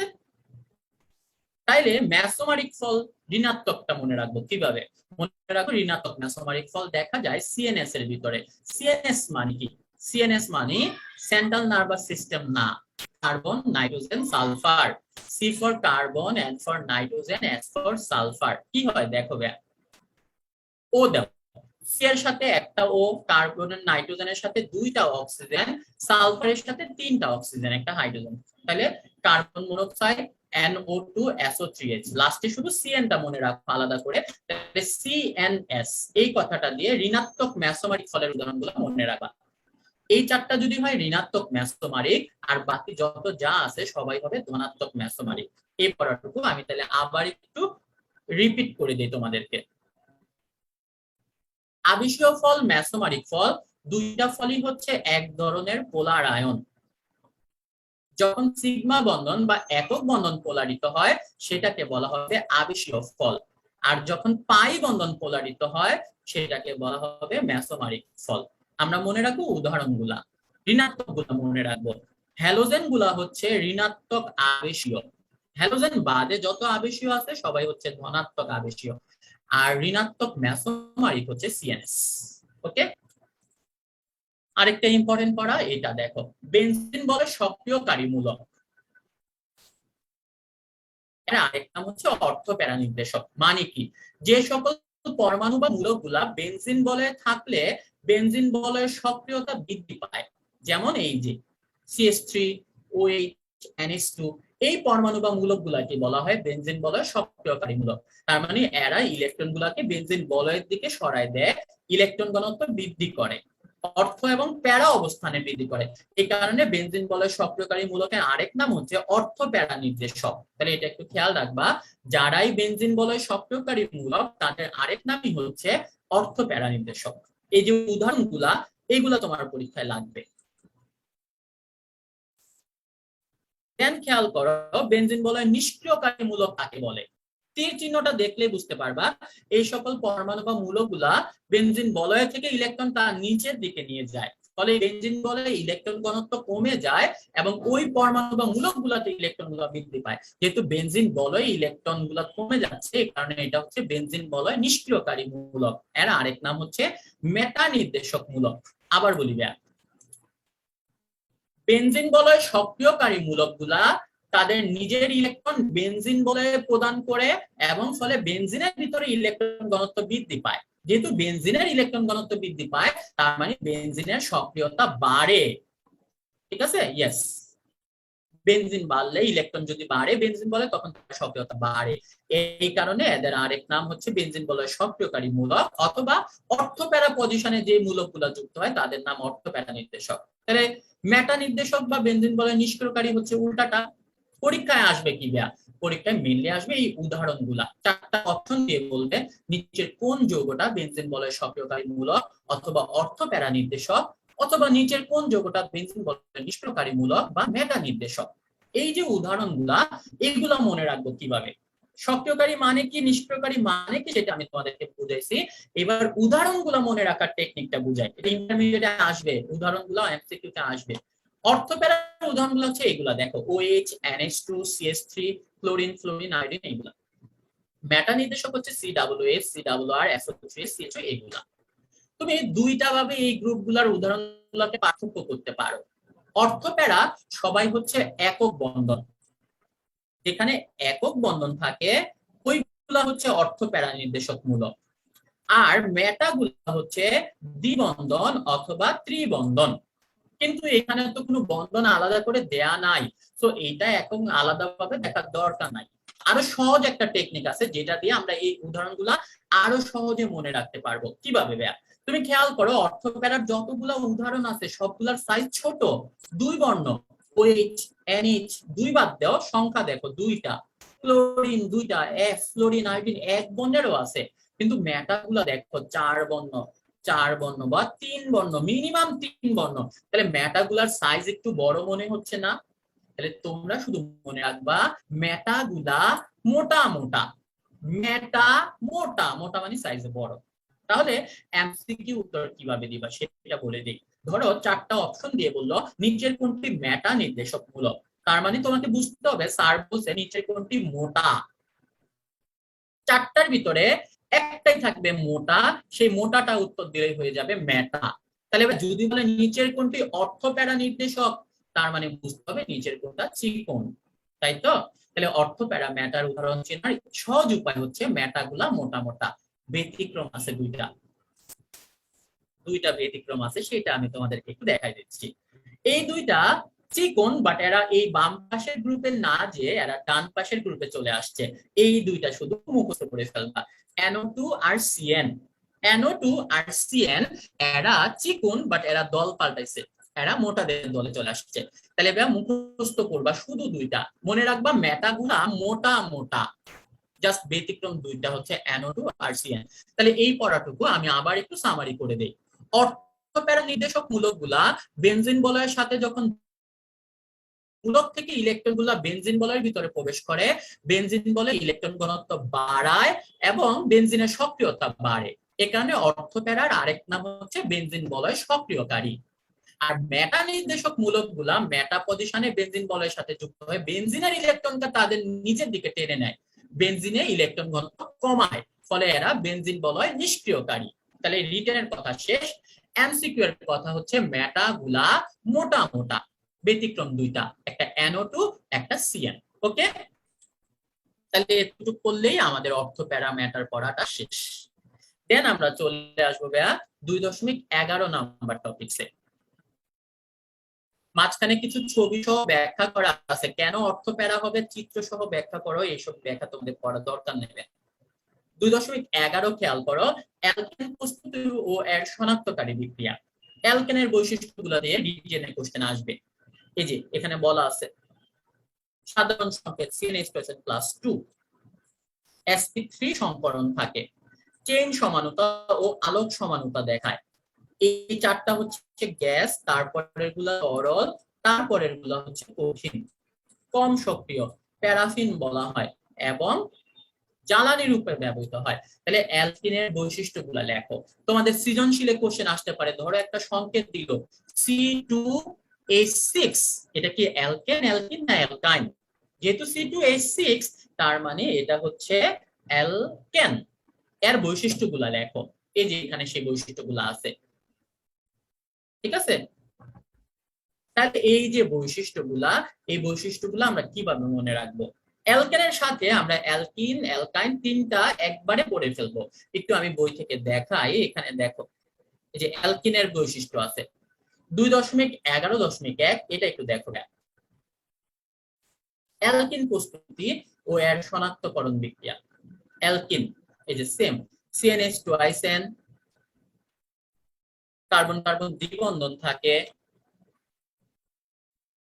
তাইলে মেসোমারিক ফল ঋণাত্মকটা মনে রাখবো কিভাবে? মনে রাখো ঋণাত্মক মেসোমারিক ফল দেখা যায় সিএনএস এর ভিতরে। সিএনএস মানে কি? সিএনএস মানে সেন্ট্রাল নার্ভাস সিস্টেম না, carbon, nitrogen, sulphur. C for carbon, N for nitrogen, S for sulphur. কি হয় দেখো ভাইয়া, ও দাও, সি এর সাথে একটা ও, কার্বন নাইট্রোজেনের সাথে দুইটা অক্সিজেন, সালফারের সাথে তিনটা অক্সিজেন, একটা হাইড্রোজেন। তাহলে কার্বন মনোক্সাইড NO2SO3H, লাস্টে শুধু CN টা মনে রাখো আলাদা করে। তাহলে CNS, এই কথাটা দিয়ে ঋণাত্মক মেসোমারিক ফলের উদাহরণগুলো মনে রাখবা। এই চারটা যদি হয় ঋণাত্মক মেসোমারিক, আর বাকি যত যা আছে সবাই হবে ধনাত্মক মেসোমারিক। এই পড়াটুকু আমি তাহলে আবার একটু রিপিট করে দিই তোমাদেরকে। আবেশীয় ফল, মেসোমারিক ফল, দুইটা ফলই হচ্ছে এক ধরনের পোলার আয়ন। যখন সিগমা বন্ধন বা একক বন্ধন পোলারিত হয় সেটাকে বলা হবে আবেশীয় ফল। আর যখন পাই বন্ধন পোলারিত হয় সেটাকে বলা হবে মেসোমারিক ফল। আমরা মনে রাখবো উদাহরণগুলা, ঋণাত্মক গুলা মনে রাখবো। হ্যালোজেন গুলা হচ্ছে ঋণাত্মক আবেশীয়, হ্যালোজেন বাদে যত আবেশীয় আছে সবাই হচ্ছে ধনাত্মক আবেশীয়। আর ঋণাত্মক মেসোমারিক হচ্ছে সিএনএস। ওকে, আরেকটা ইম্পর্টেন্ট পড়া এটা দেখো, বেনজিন বলে সক্রিয়কারী মূলক, এর আরেক নাম হচ্ছে অর্থ প্যারা নির্দেশক। মানে কি? যে সকল পরমাণু বা মূলকগুলা বেনজিন বলে থাকলে বেনজিন বলের সক্রিয়তা বৃদ্ধি পায়, যেমন এই যে CH3, OH, NH2, এই পরমাণু বা মূলকগুলাকে বলা হয় বেনজিন বলয়ের সক্রিয়কারী মূলক। তার মানে এরা ইলেকট্রন গুলাকে বেনজিন বলয়ের দিকে সরায় দেয়, ইলেকট্রন ঘনত্ব বৃদ্ধি করে, অর্থ এবং প্যারা অবস্থানে বৃদ্ধি করে। এই কারণে বেনজিন বলয়ের সক্রিয়কারী মূলকের আরেক নাম হচ্ছে অর্থ প্যারা নির্দেশক। তাহলে এটা একটু খেয়াল রাখবা, যারাই বেনজিন বলয়ের সক্রিয়কারী মূলক তাদের আরেক নামই হচ্ছে অর্থ প্যারা নির্দেশক। এই যে উদাহরণগুলা, এইগুলা তোমার পরীক্ষায় লাগবে। দেন খেয়াল করো বেনজিন বলয়ের নিষ্ক্রিয়কারী মূলক কাকে বলে? তীর চিহ্নটা দেখলে বুঝতে পারবা এই সকল পরমাণু বা মূলকগুলা বেনজিন বলয় থেকে ইলেকট্রন তার নিচের দিকে নিয়ে যায়, ফলে বেনজিন বলয়ে ইলেকট্রন ঘনত্ব কমে যায় এবং ওই পরমাণু বা মূলকগুলাতে ইলেকট্রন গুলা বৃদ্ধি পায়। যেহেতু বেনজিন বলয়ে ইলেকট্রন গুলা কমে যাচ্ছে এই কারণে এটা হচ্ছে বেনজিন বলয় নিষ্ক্রিয়কারী মূলক। এর আরেক নাম হচ্ছে মেটা নির্দেশক মূলক। আবার বলি ভাইয়া, বেনজিন বলয় সক্রিয়কারী মূলকগুলা তাদের নিজের ইলেকট্রন বেনজিন বলয়ে প্রদান করে এবং ফলে বেনজিনের ভিতরে ইলেকট্রন ঘনত্ব বৃদ্ধি পায়। যেহেতু বেনজিনের ইলেকট্রন ঘনত্ব বৃদ্ধি পায় তার মানে বেনজিনের সক্রিয়তা বাড়ে। ঠিক আছে? ইয়েস, বেনজিন বাড়লে ইলেকট্রন যদি বাড়ে বেনজিন বলে তখন তার সক্রিয়তা বাড়ে। এই কারণে এদের আরেক নাম হচ্ছে বেনজিন বলয় সক্রিয়কারী মূলক, অথবা অর্থ প্যারা পজিশনে যে মূলকগুলো যুক্ত হয় তাদের নাম অর্থ প্যারা নির্দেশক। তাহলে মেটা নির্দেশক বা বেনজিন বলয় নিষ্ক্রিয়কারী হচ্ছে উল্টাটা। পরীক্ষায় আসবে কি ভাইয়া? পরীক্ষায় মেনলি আসবে এই উদাহরণগুলা, চারটা অপশন দিয়ে বলবে নিচের কোন যৌগটা বেনজিন বলয়ের সক্রিয়কারী মূলক অথবা অর্থ প্যারা নির্দেশক, অথবা নিচের কোন যৌগটা বেনজিন বলয়ের নিষ্ক্রিয়কারী মূলক বা মেটা নির্দেশক। এই যে উদাহরণগুলা, এগুলা মনে রাখবো কিভাবে? সক্রিয়কারী মানে কি, নিষ্ক্রিয়কারী মানে কি, সেটা আমি তোমাদেরকে বুঝাইছি। এবার উদাহরণগুলো মনে রাখার টেকনিকটা বুঝাই, এটা ইন্টারমিডিয়েটে আসবে, উদাহরণগুলো এমসিকিউ তে আসবে। অর্থপ্যারার উদাহরণগুলো হচ্ছে এগুলা, দেখো OH, NH2, CH3, chlorine, fluorine, iodine, এগুলা। মেটা নির্দেশক হচ্ছে COOH, CRR, SO3, CHO, এগুলা। তুমি দুইটা ভাবে এই গ্রুপগুলোর উদাহরণগুলোকে পার্থক্য করতে পারো। অর্থপ্যারা সবাই হচ্ছে একক বন্ধন, যেখানে একক বন্ধন থাকে ওইগুলা হচ্ছে অর্থপ্যারা নির্দেশক মূলক। আর মেটাগুলা হচ্ছে দ্বিবন্ধন অথবা ত্রিবন্ধন, কিন্তু এখানে তো কোনো বন্ধন আলাদা করে দেয়া নাই, তো এইটা এখন আলাদাভাবে দেখার দরকার নাই। আরো সহজ একটা টেকনিক আছে যেটা দিয়ে আমরা এই উদাহরণগুলা আরো সহজে মনে রাখতে পারবো। কিভাবে ভাইয়া? তুমি খেয়াল করো, অর্থপ্যারার যতগুলা উদাহরণ আছে সবগুলার সাইজ ছোট, দুই বর্ণ। OH, NH দুই বাদ দাও, সংখ্যা দেখো দুইটা। ক্লোরিন দুইটা, ফ্লোরিন, আয়োডিন এক বর্ণেরও আছে। কিন্তু মেটাগুলা দেখো চার বর্ণ, চার বর্ণ বা তিন বর্ণ, মিনিমাম তিন বর্ণ। তাহলে মেটাগুলার সাইজ একটু বড় মনে হচ্ছে না? তাহলে তোমরা শুধু মনে রাখবা মেটাগুলা মোটা মোটা, মেটা মোটা মোটা মানে সাইজে বড়। তাহলে এমসিকিউ উত্তর কিভাবে দিবা সেটা বলে দিই। ধরো চারটা অপশন দিয়ে বললো নিচের কোনটি মেটা নির্দেশক মূলক, তার মানে তোমাকে বুঝতে হবে স্যার বলছে নিচের কোনটি মোটা। চারটার ভিতরে একটাই থাকবে মোটা, সেই মোটাটা উত্তর দিলেই হয়ে যাবে মেটা। তাহলে এবার যদি বলে নিচের কোনটি অর্থ প্যারা নির্দেশক, তার মানে বুঝতে হবে নিচের কোনটা চিকন, তাই তো? তাহলে অর্থ প্যারা ম্যাটার উদাহরণ চেনার সহজ উপায় হচ্ছে ম্যাটাগুলা মোটা মোটা। ব্যতিক্রম আছে দুইটা, দুইটা ব্যতিক্রম আছে, সেটা আমি তোমাদেরকে একটু দেখাই দিচ্ছি। এই দুইটা চিকন, বাট এরা এই বাম পাশের গ্রুপে না যে এরা ডান পাশের গ্রুপে চলে আসছে। এই দুইটা শুধু মুখস্থ করে ফেলবা, NO2 আর CN। NO2 আর CN এরা চিকন, বাট এরা দল পাল্টাইছে, এরা মোটাদের দলে চলে আসছে। তাহলে এবার মুখস্থ করবা শুধু দুইটা, মনে রাখবা মেটাগুলা মোটা মোটা, জাস্ট ব্যতিক্রম দুইটা হচ্ছে NO2 আর CN। তাহলে এই পড়াটুকু আমি আবার একটু সামারি করে দেই। অর্থপ্যারা নির্দেশক মূলকগুলা বেনজিন বলয়ের সাথে যখন মূলক থেকে ইলেকট্রন গুলা বেনজিন বলয়ের ভিতরে প্রবেশ করে, বেনজিন বলে ইলেকট্রন ঘনত্ব বাড়ায় এবং বেনজিনের সক্রিয়তা বাড়ে। এ কারণে অর্থপ্যারার আরেক নাম হচ্ছে বেনজিন বলয় সক্রিয়কারী। আর মেটা নির্দেশক মূলকগুলা মেটা পজিশনে বেনজিন বলয়ের সাথে যুক্ত হয়ে বেনজিনের ইলেকট্রনটা তাদের নিজের দিকে টেনে নেয়, বেনজিনে ইলেকট্রন ঘনত্ব কমায়, ফলে এরা বেনজিন বলয় নিষ্ক্রিয়কারী। তাহলে রিটেনের কথা শেষ। এমসিকিউ এর কথা হচ্ছে মেটা গুলা মোটা মোটা, ব্যতিক্রম দুইটা, একটা NO2 একটা CN। ওকে, তাহলে এটুকু করলেই আমাদের অর্থ প্যারামিটার পড়াটা শেষ। দেন আমরা চলে আসবো ভাইয়া 2.11 নাম্বার টপিকসে। মাঝখানে কিছু ছবি সহ ব্যাখ্যা করা আছে, কেন অর্থ প্যারা হবে চিত্র সহ ব্যাখ্যা করো, এইসব ব্যাখ্যা তোমাদের পড়ার দরকার নেবে। 2.11 খেয়াল করো, অ্যালকেন প্রস্তুতি ও এর শনাক্তকারী বিক্রিয়া। অ্যালকেনের বৈশিষ্ট্যগুলো দিয়ে রিটেনে কোশ্চেন আসবে। এই যে এখানে বলা আছে সাধারণ সংকেত CnH+2, sp3 সংকরণ থাকে, চেইন সমানুতা ও আলোক সমানুতা দেখায়। এই চারটা হচ্ছে গ্যাস, তারপরের গুলা তরল, তারপরের গুলা হচ্ছে কঠিন। কম সক্রিয় প্যারাফিন বলা হয় এবং জ্বালানি রূপে ব্যবহৃত হয়। তাহলে অ্যালকিনের বৈশিষ্ট্যগুলো লেখো। তোমাদের সৃজনশীলে কোশ্চেন আসতে পারে, ধরো একটা সংকেত দিল C2H6, এটা কি অ্যালকেন, অ্যালকিন না অ্যালকাইন? যেহেতু C2H6 তার মানে এটা হচ্ছে অ্যালকেন। এর বৈশিষ্ট্যগুলো লেখো, এই যে এখানে সেই বৈশিষ্ট্যগুলো আছে, ঠিক আছে? তাহলে এই যে বৈশিষ্ট্যগুলা, এই বৈশিষ্ট্যগুলো আমরা কিভাবে মনে রাখবো? অ্যালকেনের সাথে আমরা অ্যালকিন অ্যালকাইন তিনটা একবারে পড়ে ফেলবো। একটু আমি বই থেকে দেখাই, এখানে দেখো এই যে অ্যালকিনের বৈশিষ্ট্য আছে 2.11.1, এটা একটু দেখো। অ্যালকিন প্রস্তুতি ও এর শনাক্তকরণ বিক্রিয়া। অ্যালকিন এই যে সেম CnH2 কার্বন কার্বন দ্বিবন্ধন থাকে,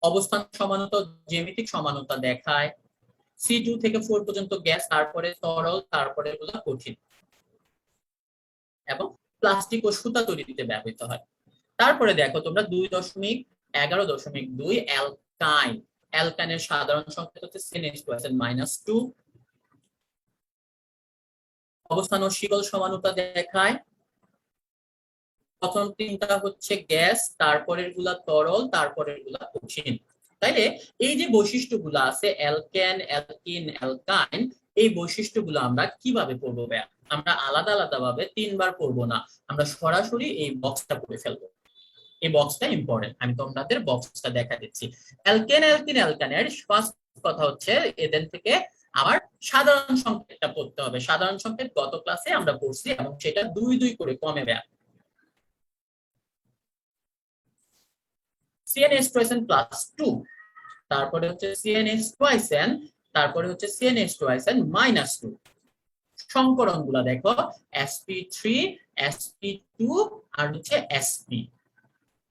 অবস্থান সমানতা, জ্যামিতিক সমানতা দেখায়। C2 থেকে 4 পর্যন্ত গ্যাস, তারপরে তরল, তারপরে এগুলো কঠিন, এবং প্লাস্টিক ও সুতা তৈরিতে ব্যবহৃত হয়। তারপরে দেখো তোমরা 2.11.2 অ্যালকাইন। অ্যালকাইনের সাধারণ সংকেত হচ্ছে CnH2 অবস্থান ও শিকল সমানুতা দেখায়। প্রথম তিনটা হচ্ছে গ্যাস, তারপরের গুলা তরল, তারপরের গুলা কঠিন। তাইলে এই যে বৈশিষ্ট্যগুলো আছে অ্যালকেন, অ্যালকিন, অ্যালকাইন, এই বৈশিষ্ট্যগুলো আমরা কিভাবে পড়বো? আমরা আলাদা আলাদা ভাবে তিনবার পড়বো না, আমরা সরাসরি এই বক্সটা পড়ে ফেলবো। এই বক্সটা ইম্পর্টেন্ট, আমি তোমাদের বক্সটা দেখা দিচ্ছি। অ্যালকেন, অ্যালকিন, অ্যালকানের ফার্স্ট কথা হচ্ছে এদের থেকে আবার সাধারণ সংকেতটা পড়তে হবে। সাধারণ সংকেত গত ক্লাসে আমরা পড়ছি এবং সেটা 2 করে কমে দেয়া। CnH2 তারপরে হচ্ছে CnH2, তারপরে হচ্ছে CnH2-2। সংকরণ গুলা দেখো sp3, sp2 আর হচ্ছে sp।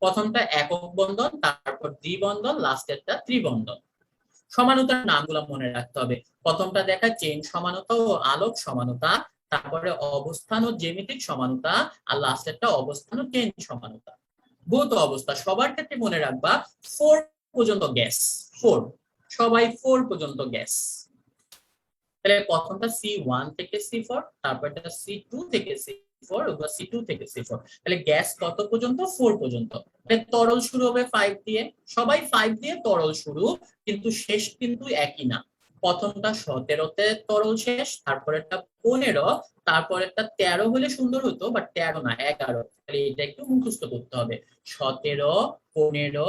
প্রথমটা একক বন্ধন, তারপর দ্বিবন্ধন, লাস্টেরটা ত্রিবন্ধন। সমানতার নামগুলো মনে রাখতে হবে। প্রথমটা দেখা চেইন সমানতা ও আলোক সমানতা, তারপরে অবস্থান ও জ্যামিতিক সমানতা, আর লাস্টেরটা অবস্থান ও চেইন সমানতা। ভৌত অবস্থা সবার ক্ষেত্রে মনে রাখবা 4 পর্যন্ত গ্যাস, 4, সবাই 4 পর্যন্ত গ্যাস। তাহলে প্রথমটা C1 থেকে C4, তারপরটা C2 থেকে C4, অথবা C2 থেকে C4। তাহলে গ্যাস কত পর্যন্ত? 4 পর্যন্ত। তাহলে তরল শুরু হবে 5 দিয়ে, সবাই 5 দিয়ে তরল শুরু, কিন্তু শেষ কিন্তু একই না। প্রথমটা 17তে তরল শেষ, তারপরেরটা 15, তারপরেরটা 13 হলে সুন্দর হতো, বাট 13 না, 11। তাহলে এটা একটু মুখস্থ করতে হবে। 17, 15,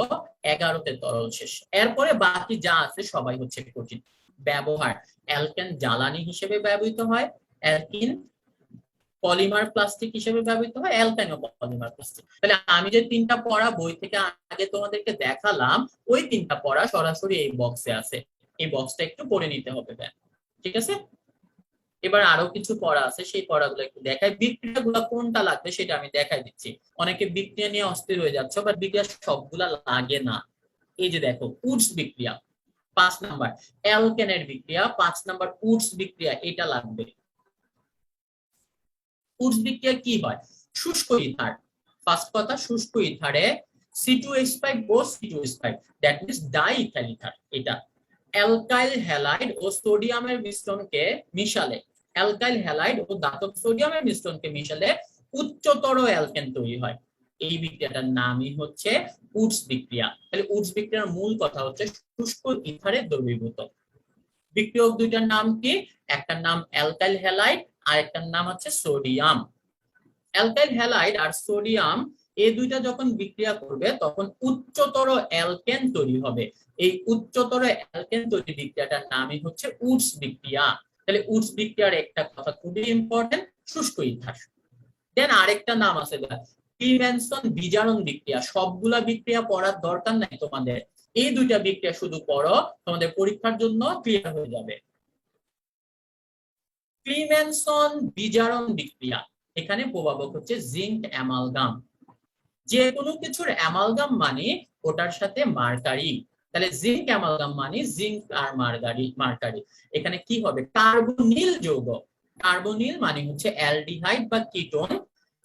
11তে তরল শেষ। এরপরে বাকি যা আছে সবাই হচ্ছে কঠিন। ব্যবহার: অ্যালকেন জ্বালানি হিসেবে ব্যবহৃত হয়, অ্যালকিন পলিমার প্লাস্টিক হিসেবে ব্যবহৃত হয়, অ্যালকাইনও পলিমার প্লাস্টিক। তাহলে আমি যে তিনটা পড়া বই থেকে আগে তোমাদেরকে দেখালাম, ওই তিনটা পড়া সরাসরি এই বক্সে আছে। এই বক্সটা একটু পড়ে নিতে হবে। ঠিক আছে, এবার আরো কিছু পড়া আছে, সেই পড়াগুলো একটু দেখাই। বিক্রিয়াগুলো কোনটা লাগবে সেটা আমি দেখাই দিচ্ছি। অনেকে বিক্রিয়া নিয়ে অস্থির হয়ে যাচ্ছে, বাট বিক্রিয়া সবগুলা লাগে না। এই যে দেখো উডস বিক্রিয়া 5 নাম্বার, অ্যালকেনের বিক্রিয়া 5 নাম্বার, উডস বিক্রিয়া এটা লাগবে। উডস বিক্রিয়া কি হয়? শুষ্ক ইথার, ফার্স্ট কথা শুষ্ক ইথারে C2H5 ও C2H5, that means diethyl ether. এটা অ্যালকাইল হ্যালাইড ও সোডিয়ামের মিশ্রণকে মিশালে, অ্যালকাইল হ্যালাইড ও ধাতব সোডিয়ামের মিশ্রণকে মিশালে উচ্চতর অ্যালকেন তৈরি হয়। এই বিক্রিয়াটার নামই হচ্ছে উডস বিক্রিয়া। তাহলে উডস বিক্রিয়ার মূল কথা হচ্ছে শুষ্ক ইথারে দ্রবীভূত। বিক্রিয়ক দুইটার নাম কি? একটার নাম অ্যালকাইল হ্যালাইড আর একটার নাম হচ্ছে সোডিয়াম। অ্যালকাইল হ্যালাইড আর সোডিয়াম এই দুইটা যখন বিক্রিয়া করবে তখন উচ্চতর অ্যালকেন তৈরি হবে। এই উচ্চতর অ্যালকেন তৈরি বিক্রিয়াটার নামই হচ্ছে উডস বিক্রিয়া। তাহলে উডস বিক্রিয়ার একটা কথা খুবই ইম্পর্টেন্ট, শুষ্ক ইথার। দেন আরেকটা নাম আছে ক্লিমেনসন বিজারণ বিক্রিয়া। সবগুলা বিক্রিয়া পড়ার দরকার নাই তোমাদের, এই দুইটা বিক্রিয়া শুধু পড়ো, তোমাদের পরীক্ষার জন্য ক্লিয়ার হয়ে যাবে। ক্লিমেনসন বিজারণ বিক্রিয়া, এখানে প্রভাবক হচ্ছে জিঙ্ক অ্যামালগাম। যে কোনো কিছুর অ্যামালগাম মানে ওটার সাথে মার্কারি। তাহলে জিঙ্ক অ্যামালগাম মানে জিঙ্ক আর মার্কারি। এখানে কি হবে? কার্বনিল যৌগ। কার্বনিল মানে হচ্ছে অ্যালডিহাইড বা কিটোন।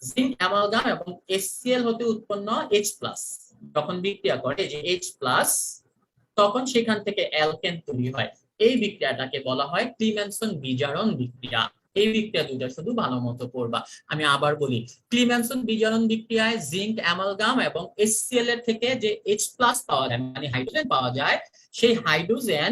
জিঙ্ক অ্যামালগাম এবং HCl হতে উৎপন্ন H+, যখন বিক্রিয়া করে যে H+, তখন সেখান থেকে অ্যালকেন তৈরি হয়। এই বিক্রিয়াটাকে বলা হয় ক্লিমেনসন বিজারণ বিক্রিয়া। এই বিক্রিয়া দুইটা শুধু ভালো মতো পড়বা। আমি আবার বলি, ক্লিমেনসন বিজারণ বিক্রিয়ায় জিঙ্ক অ্যামালগাম এবং HCl এর থেকে যে H+ পাওয়া যায়, মানে হাইড্রোজেন পাওয়া যায়, সেই হাইড্রোজেন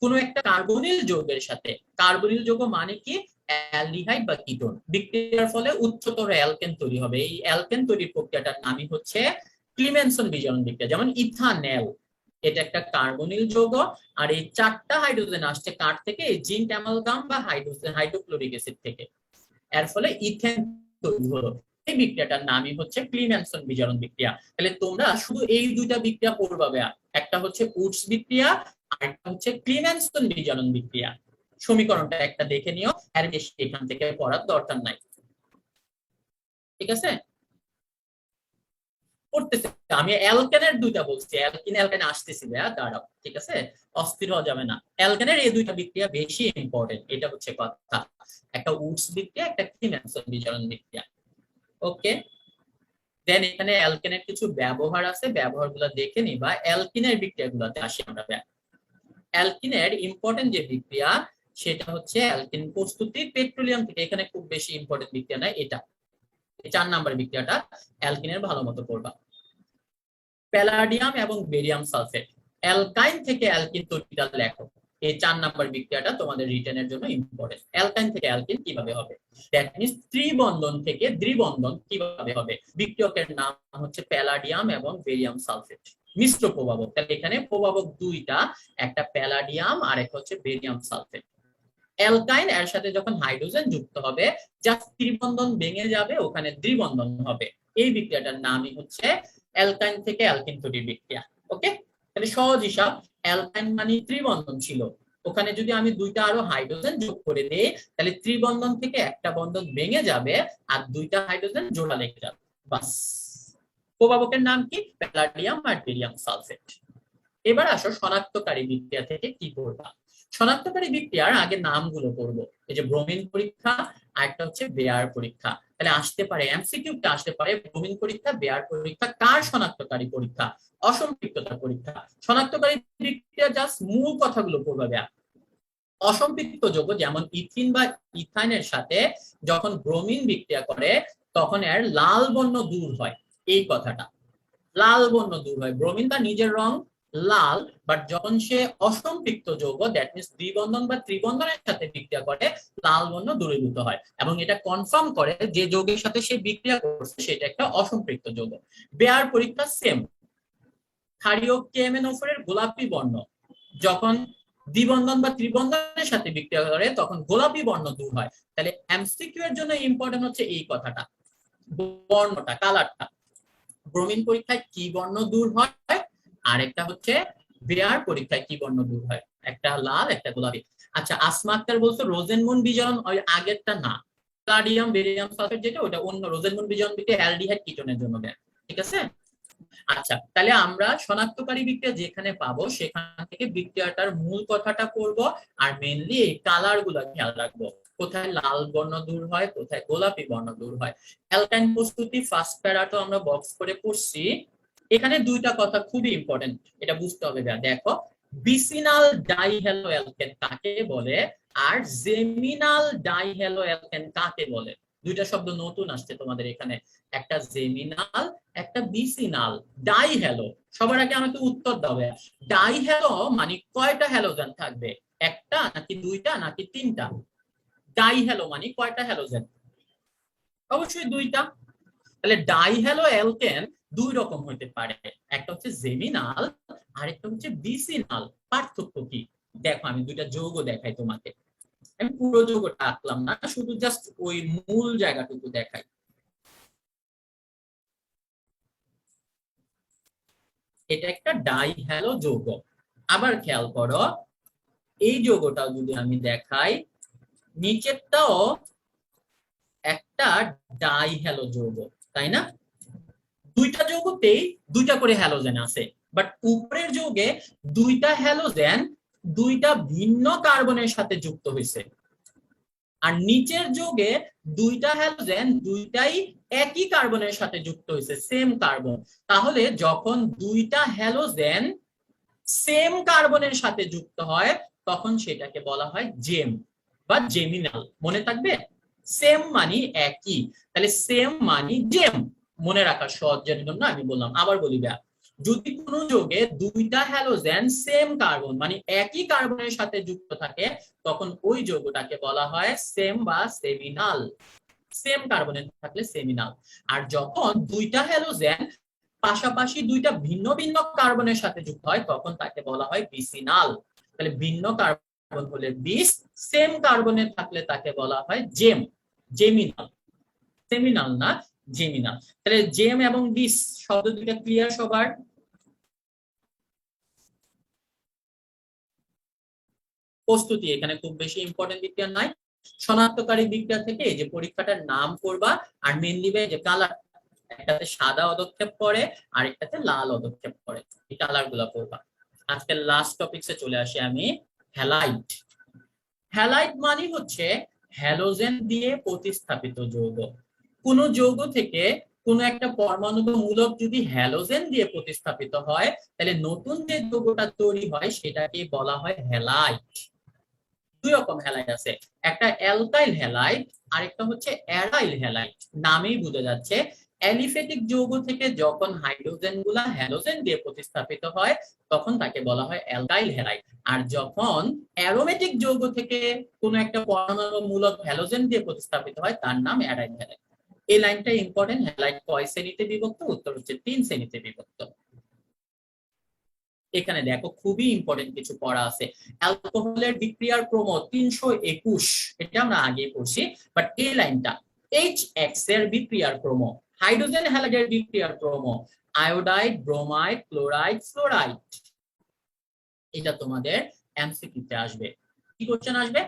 কোনো একটা কার্বনিল যৌগের সাথে, কার্বনিল যৌগ মানে কি? অ্যালডিহাইড বা কিটোন, বিক্রিয়ার ফলে উচ্চতর অ্যালকেন তৈরি হবে। এই অ্যালকেন তৈরির প্রক্রিয়াটার নামই হচ্ছে ক্লিমেনসন বিজারণ বিক্রিয়া। যেমন ইথানল, এটা একটা কার্বনিল যৌগ, আর এই 4টা হাইড্রোজেন আসছে কার থেকে? এই জিঙ্ক অ্যামালগাম বা হাইড্রোক্লোরিক অ্যাসিড থেকে। এর ফলে ইথেন তৈরি হলো। এই বিক্রিয়াটার নামই হচ্ছে ক্লিমেনসন বিজারণ বিক্রিয়া। তাহলে তোমরা শুধু এই দুইটা বিক্রিয়া পড়বে, একটা হচ্ছে উডস বিক্রিয়া আর একটা হচ্ছে ক্লিমেনসন বিজারণ বিক্রিয়া। সমীকরণটা একটা দেখে নিও, এর বেশি এখান থেকে পড়ার দরকার নাই। ঠিক আছে? করতেছে। আমি অ্যালকেনের দুইটা বলছি, অ্যালকিন অ্যালকেন আসতেছি ভাইয়া, দাঁড়াও, ঠিক আছে, অস্থির হওয়া যাবে না। অ্যালকেনের এই দুইটা বিক্রিয়া বেশি ইম্পর্টেন্ট, এটা হচ্ছে কথা। একটা উডস বিক্রিয়া, একটা ক্রিম্যানসন বিজারণ বিক্রিয়া। ওকে, দেন এখানে অ্যালকেনের কিছু ব্যবহার আছে, ব্যবহারগুলো দেখে নিবা। অ্যালকিনের বিক্রিয়াগুলোতে আসি আমরা। অ্যালকিনের ইম্পর্টেন্ট যে বিক্রিয়া সেটা হচ্ছে অ্যালকিন প্রস্তুতি পেট্রোলিয়াম থেকে। এখানে খুব বেশি ইম্পর্টেন্ট বিক্রিয়া নয়, এটা 4 নাম্বার বিক্রিয়াটা অ্যালকিনের ভালো মতো করবা। প্যালাডিয়াম এবং বেরিয়াম সালফেট, অ্যালকাইন থেকে অ্যালকিন তৈরিটা লেখো। এই 4 নাম্বার বিক্রিয়াটা তোমাদের রিটেনের জন্য ইম্পর্টেন্ট। অ্যালকাইন থেকে অ্যালকিন কিভাবে হবে, দ্যাট মিন্স ত্রিবন্ধন থেকে দ্বিবন্ধন কিভাবে হবে। বিক্রিয়কের নাম হচ্ছে প্যালাডিয়াম এবং বেরিয়াম সালফেট, মিশ্র প্রভাবক। তাহলে এখানে প্রভাবক দুইটা, একটা প্যালাডিয়াম আর একটা হচ্ছে বেরিয়াম সালফেট। অ্যালকাইন এর সাথে যখন হাইড্রোজেন যুক্ত হবে, জাস্ট ত্রিবন্ধন ভেঙে যাবে, ওখানে দ্বিবন্ধন হবে। এই বিক্রিয়াটার নামই হচ্ছে অ্যালকাইন থেকে অ্যালকিন তৈরির বিক্রিয়া। ওকে, তাহলে সহজ হিসাব, অ্যালকাইন মানে ত্রিবন্ধন ছিল, ওখানে যদি আমি দুইটা আরো হাইড্রোজেন যোগ করে দিই, তাহলে ত্রিবন্ধন থেকে একটা বন্ধন ভেঙে যাবে আর দুইটা হাইড্রোজেন জোড়া লেগে যাবে, বাস। প্রভাবকের নাম কি, প্যালাডিয়াম আর বেরিয়াম সালফেট। এবার আসো শনাক্তকারী বিক্রিয়া থেকে কি করবা। শনাক্তকারী বিক্রিয়ার আগে নামগুলো পড়বো। এই যে ব্রোমিন পরীক্ষা আর একটা হচ্ছে বেয়ার পরীক্ষা। তাহলে আসতে পারে এমসিকিউ তে আসতে পারে ব্রোমিন পরীক্ষা, বেয়ার পরীক্ষা কার শনাক্তকারী পরীক্ষা, অসম্পৃক্ততা পরীক্ষা। শনাক্তকারী বিক্রিয়া জাস্ট মূল কথাগুলো পড়বে। অসম্পৃক্ত যৌগ যেমন ইথিন বা ইথাইনের সাথে যখন ব্রোমিন বিক্রিয়া করে তখন এর লাল বর্ণ দূর হয়, এই কথাটা, লাল বর্ণ দূর হয়। ব্রোমিন তার নিজের রং লাল, বাট যখন সে অসম্পৃক্ত যৌগ, দ্যাট মিন্স দ্বিবন্ধন বা ত্রিবন্ধনের সাথে বিক্রিয়া করে, লাল বর্ণ দূরীভূত হয় এবং এটা কনফার্ম করে যে যৌগের সাথে সে বিক্রিয়া করছে সেটা একটা অসম্পৃক্ত যৌগ। বেয়ার পরীক্ষা সেম, ক্ষারীয় KMnO4 এর গোলাপি বর্ণ যখন দ্বিবন্ধন বা ত্রিবন্ধনের সাথে বিক্রিয়া করে তখন গোলাপি বর্ণ দূর হয়। তাহলে এমসিকিউ এর জন্য ইম্পর্টেন্ট হচ্ছে এই কথাটা, বর্ণটা, কালারটা। ব্রোমিন পরীক্ষায় কি বর্ণ দূর হয়, আর একটা হচ্ছে বেয়ার পরীক্ষায় কি বর্ণ দূর হয়, একটা লাল একটা গোলাপি। আচ্ছা, আসমা আক্তার বলছো রোজেনমুন বিজারণ, ওই আগেরটা না, প্যালাডিয়াম বেরিয়াম সালফেট যেটা ওটা অন্য। রোজেনমুন বিজারণ বিক্রিয়া অ্যালডিহাইড কিটোনের জন্য দেয়, ঠিক আছে। আচ্ছা, তাহলে আমরা শনাক্তকারী বিক্রিয়া যেখানে পাবো সেখান থেকে বিক্রিয়াটার মূল কথাটা পড়ব, আর মেইনলি এই কালার গুলা খেয়াল রাখবো, কোথায় লাল বর্ণ দূর হয়, কোথায় গোলাপি বর্ণ দূর হয়। অ্যালকাইন প্রস্তুতি ফার্স্ট প্যারাটো আমরা বক্স করে পড়ছি। এখানে দুইটা কথা খুবই ইম্পর্টেন্ট, এটা বুঝতে হবে। দেখো, বিসিনাল ডাইহ্যালো অ্যালকেন কাকে বলে আর জেমিনাল ডাইহ্যালো অ্যালকেন কাকে বলে। দুইটা শব্দ নতুন আসছে তোমাদের এখানে, একটা জেমিনাল একটা বিসিনাল। ডাইহ্যালো, সবার আগে আমাকে উত্তর দাও, ডাইহ্যালো মানে কয়টা হ্যালোজেন থাকবে, একটা নাকি দুইটা নাকি তিনটা? ডাইহ্যালো মানে কয়টা হ্যালোজেন? অবশ্যই দুইটা। তাহলে ডাইহ্যালো অ্যালকেন দুই রকম হতে পারে, একটা হচ্ছে জেমিনাল আর একটা হচ্ছে বিসিনাল। পার্থক্য কি দেখো, আমি দুইটা যৌগ দেখাই তোমাকে। আমি পুরো যৌগটা আঁকলাম না, শুধু জাস্ট ওই মূল জায়গাটুকু দেখাই। এটা একটা ডাইহ্যালো যৌগ। আবার খেয়াল করো, এই যৌগটাও যদি আমি দেখাই, নিচেরটাও একটা ডাইহ্যালো যৌগ, তাই না? দুইটা যৌগতেই দুইটা করে হ্যালোজেন আছে, বাট উপরের যৌগে দুইটা হ্যালোজেন দুইটা ভিন্ন কার্বনের সাথে যুক্ত হয়েছে, আর নিচের যৌগে দুইটা হ্যালোজেন দুইটাই একই কার্বনের সাথে যুক্ত হয়েছে, সেম কার্বন। তাহলে যখন দুইটা হ্যালোজেন সেম কার্বনের সাথে যুক্ত হয় তখন সেটাকে বলা হয় জেম বা জেমিনাল। মনে থাকবে, সেম মানে একই, তাহলে সেম মানে জেম। মনে রাখার সহজের জন্য আমি বললাম, আবার বলি ভাইয়া, যদি কোনো যৌগে দুইটা হ্যালোজেন সেম কার্বন মানে একই কার্বনের সাথে যুক্ত থাকে তখন ওই যৌগটাকে বলা হয় সেম বা সেমিনাল। সেম কার্বনের থাকলে সেমিনাল। আর যখন দুইটা হ্যালোজেন পাশাপাশি দুইটা ভিন্ন ভিন্ন কার্বনের সাথে যুক্ত হয় তখন তাকে বলা হয় বিসিনাল। তাহলে ভিন্ন কার্বন হলে বিস, সেম কার্বনে থাকলে তাকে বলা হয় জেম, জেমিনাল। সেমিনাল না, জেমিনাল। তাহলে জেম এবং বিস শব্দ দুইটা ক্লিয়ার সবার? প্রস্তুতি এখানে খুব বেশি ইম্পর্টেন্ট বিক্রিয়া নাই। শনাক্তকারী বিক্রিয়া থেকে এই যে পরীক্ষাটার নাম করবা, আর মেনলি যে কালার, একটাতে সাদা পদক্ষেপ পড়ে আর একটাতে লাল পদক্ষেপ পড়ে, এই কালার গুলা পড়বা। আজকের লাস্ট টপিকসে চলে আসি আমি, হ্যালাইড। হ্যালাইড মানে হচ্ছে হ্যালোজেন দিয়ে প্রতিস্থাপিত যৌগ। কোন যৌগ থেকে কোন একটা পরমাণু বা মূলক যদি হ্যালোজেন দিয়ে প্রতিস্থাপিত হয়, তাহলে নতুন যে যৌগটা তৈরি হয় সেটাকে বলা হয় হ্যালাইড। দুই রকম হ্যালাইড আছে, একটা অ্যালকাইল হ্যালাইড আর একটা হচ্ছে অ্যারাইল হ্যালাইড। নামেই বোঝা যাচ্ছে অ্যালিফেটিক যৌগ থেকে যখন হাইড্রোজেন গুলা হ্যালোজেন দিয়ে প্রতিস্থাপিত হয় তখন তাকে বলা হয় অ্যালকাইল হ্যালাইড। আর যখন অ্যারোমেটিক যৌগ থেকে কোনো একটা পরমাণু মূলক হ্যালোজেন দিয়ে প্রতিস্থাপিত হয় তার নাম অ্যারাইল হ্যালাইড। এই লাইনটা ইম্পর্টেন্ট। হ্যালাইড কয় শ্রেণীতে বিভক্ত? উত্তর হচ্ছে 3 শ্রেণীতে বিভক্ত। এখানে দেখো খুবই ইম্পর্টেন্ট কিছু পড়া আছে। অ্যালকোহলের বিক্রিয়ার ক্রম 321, এটা আমরা আগে পড়ছি, বাট এই লাইনটা HX এর বিক্রিয়ার ক্রম, হাইড্রোজেন হ্যালাইডের বিক্রিয়ার ক্রম, আয়োডাইড, ব্রোমাইড, ক্লোরাইড, ফ্লোরাইড, এটা তোমাদের এমসিকিউতে আসবে। কি কোশ্চেন আসবে?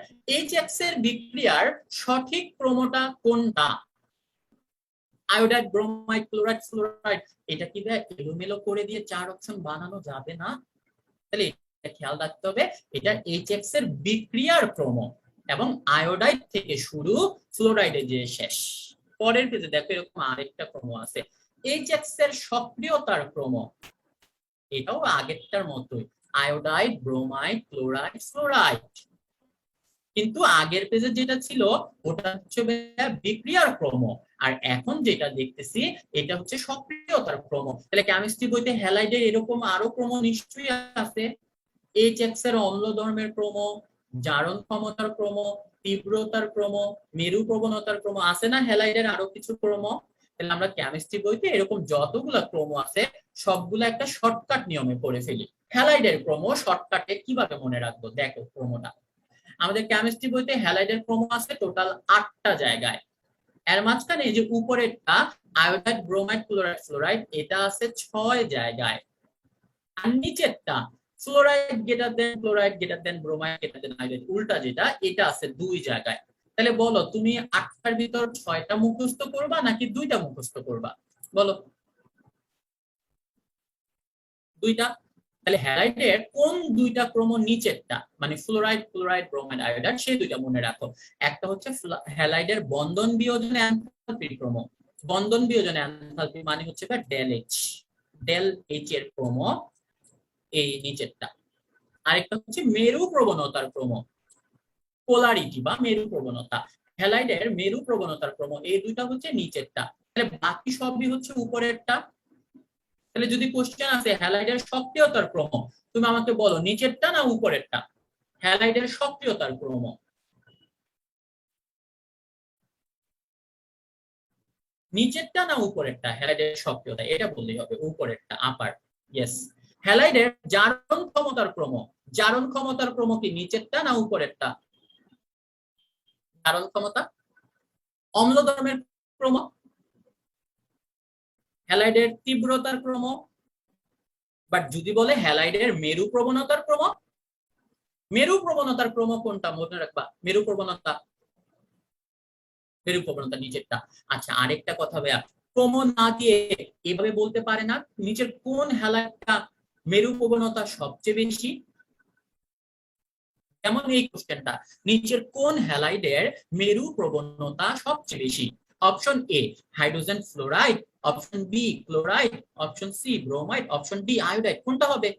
HX এর বিক্রিয়ার সঠিক ক্রমটা কোনটা? আয়োডাইড, ব্রোমাইড, ক্লোরাইড, ফ্লোরাইড, এটা কি এলোমেলো করে দিয়ে 4 অপশন বানানো যাবে না? তাহলে এটা খেয়াল রাখতে হবে, এটা HX এর বিক্রিয়ার ক্রম এবং আয়োডাইড থেকে শুরু, ফ্লোরাইডে যে শেষ। পরের পেজে দেখো এরকম আরেকটা ক্রম আছে, HX এর সক্রিয়তার ক্রম, এটাও আগেরটার মতোই, আয়োডাইড, ব্রোমাইড, ক্লোরাইড, ফ্লোরাইড। কিন্তু আগের পেজে যেটা ছিল ওটা হচ্ছে বিক্রিয়ার ক্রম, আর এখন যেটা দেখতেছি এটা হচ্ছে সক্রিয়তার ক্রম। তাহলে কেমিস্ট্রি বইতে হ্যালাইডের এরকম আরো ক্রম নিশ্চয়ই আছে। HX এর অম্ল ধর্মের ক্রম, জারণ ক্ষমতার ক্রম, তীব্রতার ক্রম, মেরু প্রবণতার ক্রম, আছে না হ্যালাইডের আরো কিছু ক্রম? তাহলে আমরা কেমিস্ট্রি বইতে এরকম যতগুলা ক্রম আছে সবগুলা একটা শর্টকাট নিয়মে পড়ে ফেলি। হ্যালাইডের ক্রম শর্টকাটে কিভাবে মনে রাখবো? দেখো ক্রমটা আমাদের কেমিস্ট্রি বইতে হ্যালাইডের ক্রম আছে টোটাল 8টা জায়গায়। এর মাঝখানে যে উপরেরটা আয়োডাইড, ব্রোমাইড, ক্লোরাইড, ফ্লোরাইড, এটা আছে 6 জায়গায়। আর নিচেরটা fluoride greater than chloride greater than bromide greater than iodide, উল্টা যেটা, এটা আছে 2 জায়গায়। তাহলে বলো তুমি 8টার ভিতর 6টা মুখস্থ করবা নাকি 2টা মুখস্থ করবা? বলো। 2টা। তাহলে হ্যালাইডের কোন 2টা ক্রম নিচেরটা, মানে ফ্লোরাইড, ক্লোরাইড, ব্রোমাইড, আয়োডাইড, সেই 2টা মনে রাখো। একটা হচ্ছে হ্যালাইডের বন্ধন বিয়োজন এনথালপির ক্রম, বন্ধন বিয়োজন এনথালপি মানে হচ্ছে ডেল এইচ, ডেল এইচ এর ক্রম এই নিচেরটা। আরেকটা হচ্ছে মেরু প্রবণতার ক্রম, পোলারিটি বা মেরু প্রবণতা, হ্যালাইডের মেরু প্রবণতার ক্রম, এই 2টা হচ্ছে নিচেরটা। তাহলে বাকি সবই হচ্ছে উপরেরটা। তাহলে যদি কোশ্চেন আসে হ্যালাইডের সক্রিয়তার ক্রম, তুমি আমাকে বলো নিচেরটা না উপরেরটা? হ্যালাইডের সক্রিয়তার ক্রম নিচেরটা না উপরেরটা? হ্যালাইডের সক্রিয়তা, এটা বললেই হবে উপরেরটা, আপার। ইয়েস। হ্যালাইডের জারণ ক্ষমতার ক্রম, জারণ ক্ষমতার ক্রম কি নিচেরটা না উপরেরটা? জারণ ক্ষমতা। অম্ল ধর্মের ক্রম, হ্যালাইডের তীব্রতার ক্রম, বাট যদি বলে হ্যালাইডের মেরু প্রবণতার ক্রম, মেরু প্রবণতার ক্রম কোনটা মনে রাখবা? মেরু প্রবণতা, মেরু প্রবণতা নিচেরটা। আচ্ছা আরেকটা কথা ভাইয়া, ক্রম না দিয়ে এভাবে বলতে পারে না নিচের কোন হ্যালাইডটা মেরু প্রবণতা সবচেয়ে বেশি? যেমন এই কোশ্চেনটা, নিচের কোন হ্যালাইডের মেরু প্রবণতা সবচেয়ে বেশি? Option A hydrogen fluoride, option B chloride, option C bromide, option D iodide, কোনটা হবে?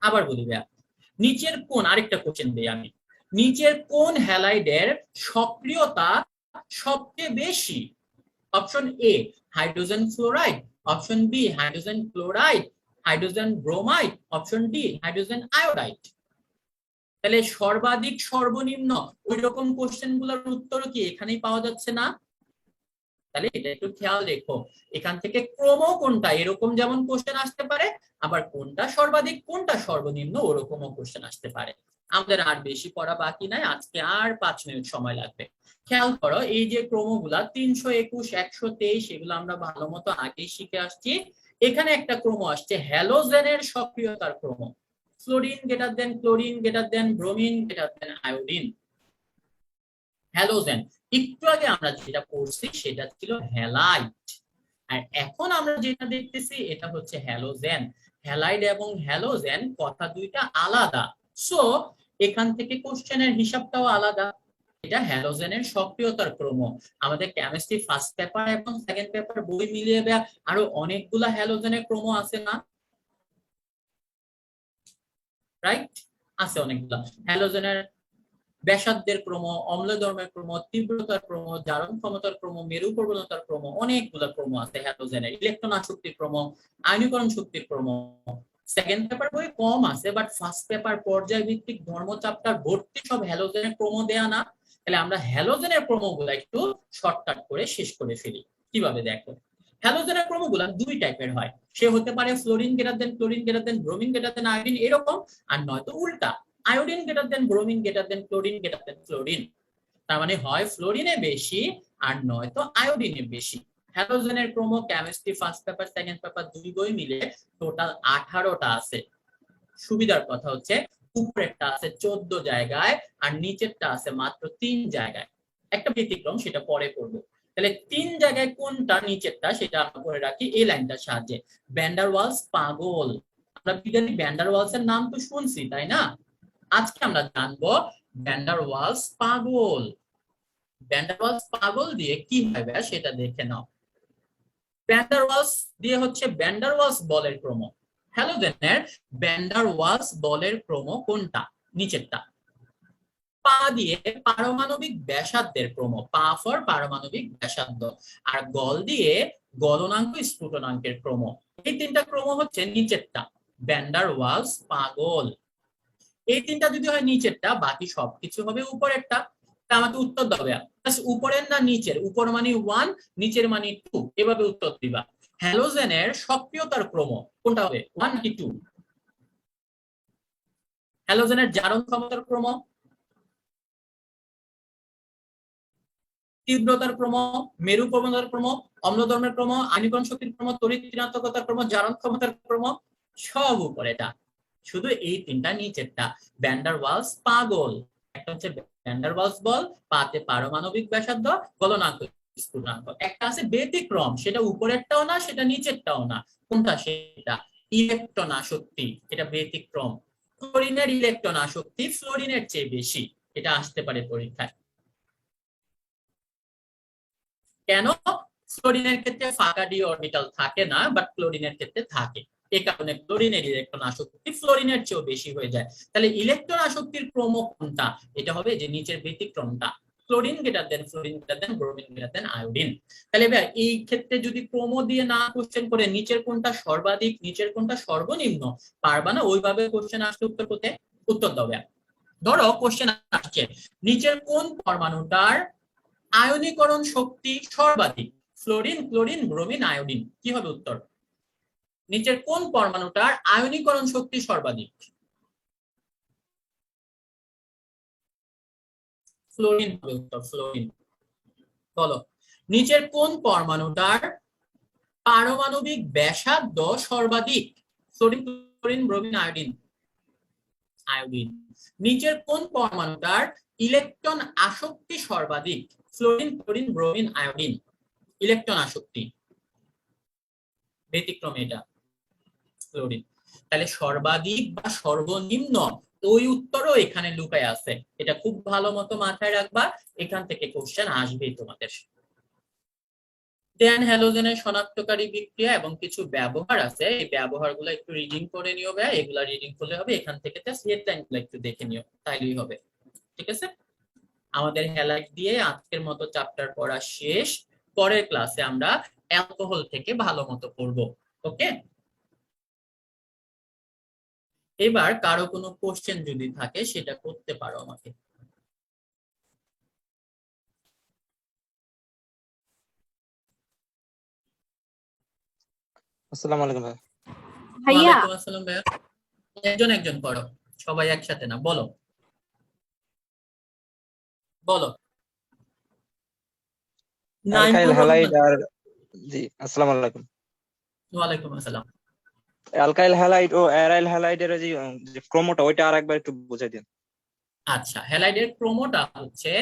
আবার বলি ভাইয়া, নিচের কোন, আরেকটা কোশ্চেন দিই আমি, নিচের কোন হ্যালাইডের সক্রিয়তা সবচেয়ে বেশি? Option A hydrogen fluoride, option B hydrogen chloride, hydrogen bromide, option D hydrogen iodide. তাহলে সর্বাধিক সর্বনিম্ন ওই রকম কোশ্চেন গুলোর উত্তর কি এখানেই পাওয়া যাচ্ছে না? তাহলে এটা একটু খেয়াল রেখো, এখান থেকে ক্রম কোনটা এরকম যেমন কোশ্চেন আসতে পারে, আবার কোনটা সর্বাধিক কোনটা সর্বনিম্ন ওরকমও কোশ্চেন আসতে পারে। আমাদের আর বেশি পড়া বাকি নাই, আজকে আর 5 মিনিট সময় লাগবে। খেয়াল করো এই যে ক্রমগুলা 321, 123, এগুলো আমরা ভালো মতো আগেই শিখে আসছি। এখানে একটা ক্রম আসছে হ্যালোজেনের সক্রিয়তার ক্রম, ফ্লোরিন গ্রেটার দেন chlorine greater than bromine greater than iodine. Halogen একটু আগে আমরা যেটা পড়ছি সেটা ছিল হ্যালাইড, আর এখন আমরা যেটা দেখতেছি এটা হচ্ছে হ্যালোজেন। হ্যালাইড এবং হ্যালোজেন কথা দুইটা আলাদা, সো এখান থেকে কোশ্চেনের হিসাবটাও আলাদা। এটা হ্যালোজেনের সক্রিয়তার ক্রম। আমাদের কেমিস্ট্রি ফার্স্ট পেপার এবং সেকেন্ড পেপার বই মিলিয়ে আরো অনেকগুলা হ্যালোজেনের ক্রম আছে না, রাইট? আছে অনেকগুলা হ্যালোজেনের। ব্যাসার্ধের ক্রম, অম্লধর্মের ক্রম, তীব্রতার ক্রম, জারণ ক্ষমতার ক্রম, মেরু প্রবণতার ক্রম, অনেকগুলো ক্রম আছে হ্যালোজেনের। ইলেকট্রন আসক্তির ক্রম, আয়নীকরণ শক্তির ক্রম। সেকেন্ড পেপার বই কম আছে, বাট ফার্স্ট পেপার পর্যায়ভিত্তিক ধর্ম চ্যাপ্টার ভর্তি সব হ্যালোজেনের ক্রম দেয়া না। তাহলে আমরা হ্যালোজেনের ক্রমগুলো একটু শর্টকাট করে শেষ করে ফেলি। কিভাবে দেখো, হ্যালোজেনের ক্রমগুলো দুই টাইপের হয়। সে হতে পারে ফ্লোরিন গ্রেটার দেন chlorine greater than bromine greater than iodine এরকম, আর নয়তো উল্টা iodine greater than bromine greater দেন ক্লোরিন গ্রেটার দেন ফ্লোরিন। তার মানে হয় ফ্লোরিনে বেশি আর নয়তো আয়োডিনে বেশি। হ্যালোজেনের ক্রম chemistry first paper second paper দুই বই মিলে টোটাল 18টা আছে। সুবিধার কথা হচ্ছে উপরেরটা আছে 14 জায়গায় আর নিচেরটা আছে মাত্র 3 জায়গায়। একটা ব্যতিক্রম, সেটা পরে করব। তাহলে 3 জায়গায় কোনটা নিচেরটা সেটা আমরা করে রাখি এই লাইনটার সাহায্যে। ভ্যান ডার ওয়ালস পাগল, আমরা বিজ্ঞানী ভ্যান ডার ওয়ালস এর নাম তো শুনছি তাই না? আজকে আমরা জানবো ভ্যান ডার ওয়ালস পাগল। ভ্যান ডার ওয়ালস পাগল দিয়ে কি হবে সেটা দেখে নাও। ভ্যান ডার ওয়ালস দিয়ে হচ্ছে ভ্যান ডার ওয়ালস বলের ক্রম। হ্যালোজেনের ভ্যান ডার ওয়ালস বলের ক্রম কোনটা? নিচেরটা। পা দিয়ে পারমাণবিক ব্যাসার্ধের ক্রম, পা ফর পারমাণবিক ব্যাসার্ধ, আর গল দিয়ে গলনাঙ্ক স্ফুটনাঙ্কের ক্রম। এই তিনটা ক্রম হচ্ছে নিচেরটা, ভ্যান ডার ওয়ালস পাগল। এই তিনটা যদি হয় নিচেরটা, বাকি সবকিছু হবে উপরেরটা। তা আমাকে উত্তর দেবে উপরের না নিচের, উপর মানে 1, নিচের মানে 2, এভাবে উত্তর দিবা। হ্যালোজেনের সক্রিয়তার ক্রম কোনটা হবে, 1 নাকি 2? হ্যালোজেনের জারণ ক্ষমতার ক্রম, তীব্রতার ক্রম, মেরু প্রবণতার ক্রম, অম্লধর্মের ক্রম, আয়নীকরণ শক্তির ক্রম, তড়িৎ ঋণাত্মকতার ক্রম, জারণ ক্ষমতার ক্রম, সব উপরেটা। শুধু এই তিনটা নিচেরটা। ভ্যান ডার ওয়ালস পাগল, একটা হচ্ছে ভ্যান ডার ওয়ালস বল, পাতে পারমাণবিক ব্যাসার্ধ, গলনাঙ্ক স্ফুটনাঙ্ক। একটা আছে ব্যতিক্রম, সেটা উপরেরটাও না সেটা নিচেরটাও না। কোনটা সেটা? ইলেকট্রন আসক্তি, এটা ব্যতিক্রম। ক্লোরিনের ইলেকট্রন আসক্তি ফ্লোরিনের চেয়ে বেশি, এটা আসতে পারে পরীক্ষায়। কেন? ফ্লোরিনের ক্ষেত্রে ফাঁকা ডি অরবিটাল থাকে না, বাট ক্লোরিনের ক্ষেত্রে থাকে। এই কারণে ক্লোরিনের ইলেকট্রন আসক্তি ফ্লোরিনের চেয়েও বেশি হয়ে যায়। তাহলে ইলেকট্রন আসক্তির ক্রম কোনটা? এটা হবে যে নিচের ব্যতিক্রমটা, chlorine greater than fluorine greater than bromine greater than iodine. তাহলে এবার এই ক্ষেত্রে যদি ক্রম দিয়ে না কোশ্চেন করে নিচের কোনটা সর্বাধিক নিচের কোনটা সর্বনিম্ন পারবা না, ওইভাবে কোশ্চেন আসলে উত্তর করতে উত্তর দেবে। ধরো কোশ্চেন আসছে নিচের কোন পরমাণুটার আয়নীকরণ শক্তি সর্বাধিক? Fluorine, chlorine, bromine, iodine. কি হবে উত্তর? নিচের কোন পরমাণুটার আয়নীকরণ শক্তি সর্বাধিক? ফ্লোরিন হবে উত্তর, ফ্লোরিন। বলো, নিচের কোন পরমাণুটার পারমাণবিক ব্যাসার্ধ সর্বাধিক? Fluorine, chlorine, bromine, iodine. Iodine. নিচের কোন পরমাণুটার ইলেকট্রন আসক্তি সর্বাধিক? Fluorine, chlorine, bromine, iodine. Electron আসক্তি ব্যতিক্রম এটা, ফ্লোরিন। তাহলে সর্বাধিক বা সর্বনিম্ন ওই উত্তরও এখানে লুকায় আছে, এটা খুব ভালো মতো মাথায় রাখবা, এখান থেকে কোশ্চেন আসবেই তোমাদের। দেন হ্যালোজেনের শনাক্তকারী বিক্রিয়া এবং কিছু ব্যবহার আছে, এই ব্যবহারগুলো একটু রিডিং করে নিও ভাই, এগুলা রিডিং করলে হবে, এখান থেকে জাস্ট হেডলাইনগুলো একটু দেখে নিও তাইলেই হবে। ঠিক আছে, আমাদের হ্যালাইট দিয়ে আজকের মতো চ্যাপ্টার পড়া শেষ। পরের ক্লাসে আমরা অ্যালকোহল থেকে ভালো মতো পড়বো। ওকে, এবার কারো কোনো কোশ্চেন যদি থাকে সেটা করতে পারো আমাকে। আসসালামু আলাইকুম ভাই। ভাইয়া ওয়ালাইকুম আসসালাম ভাইয়া। একজন একজন করো, সবাই একসাথে না। বলো বলো। Alkyl Naimur halide Rahman. আর জি আসসালামু আলাইকুম। ওয়ালাইকুম আসসালাম। অ্যালকাইল হ্যালাইড ও অ্যারাইল হ্যালাইডের যে ক্রমটা ওইটা আরেকবার একটু বুঝাই দিন। আচ্ছা, হ্যালাইডের ক্রোমোটা হচ্ছে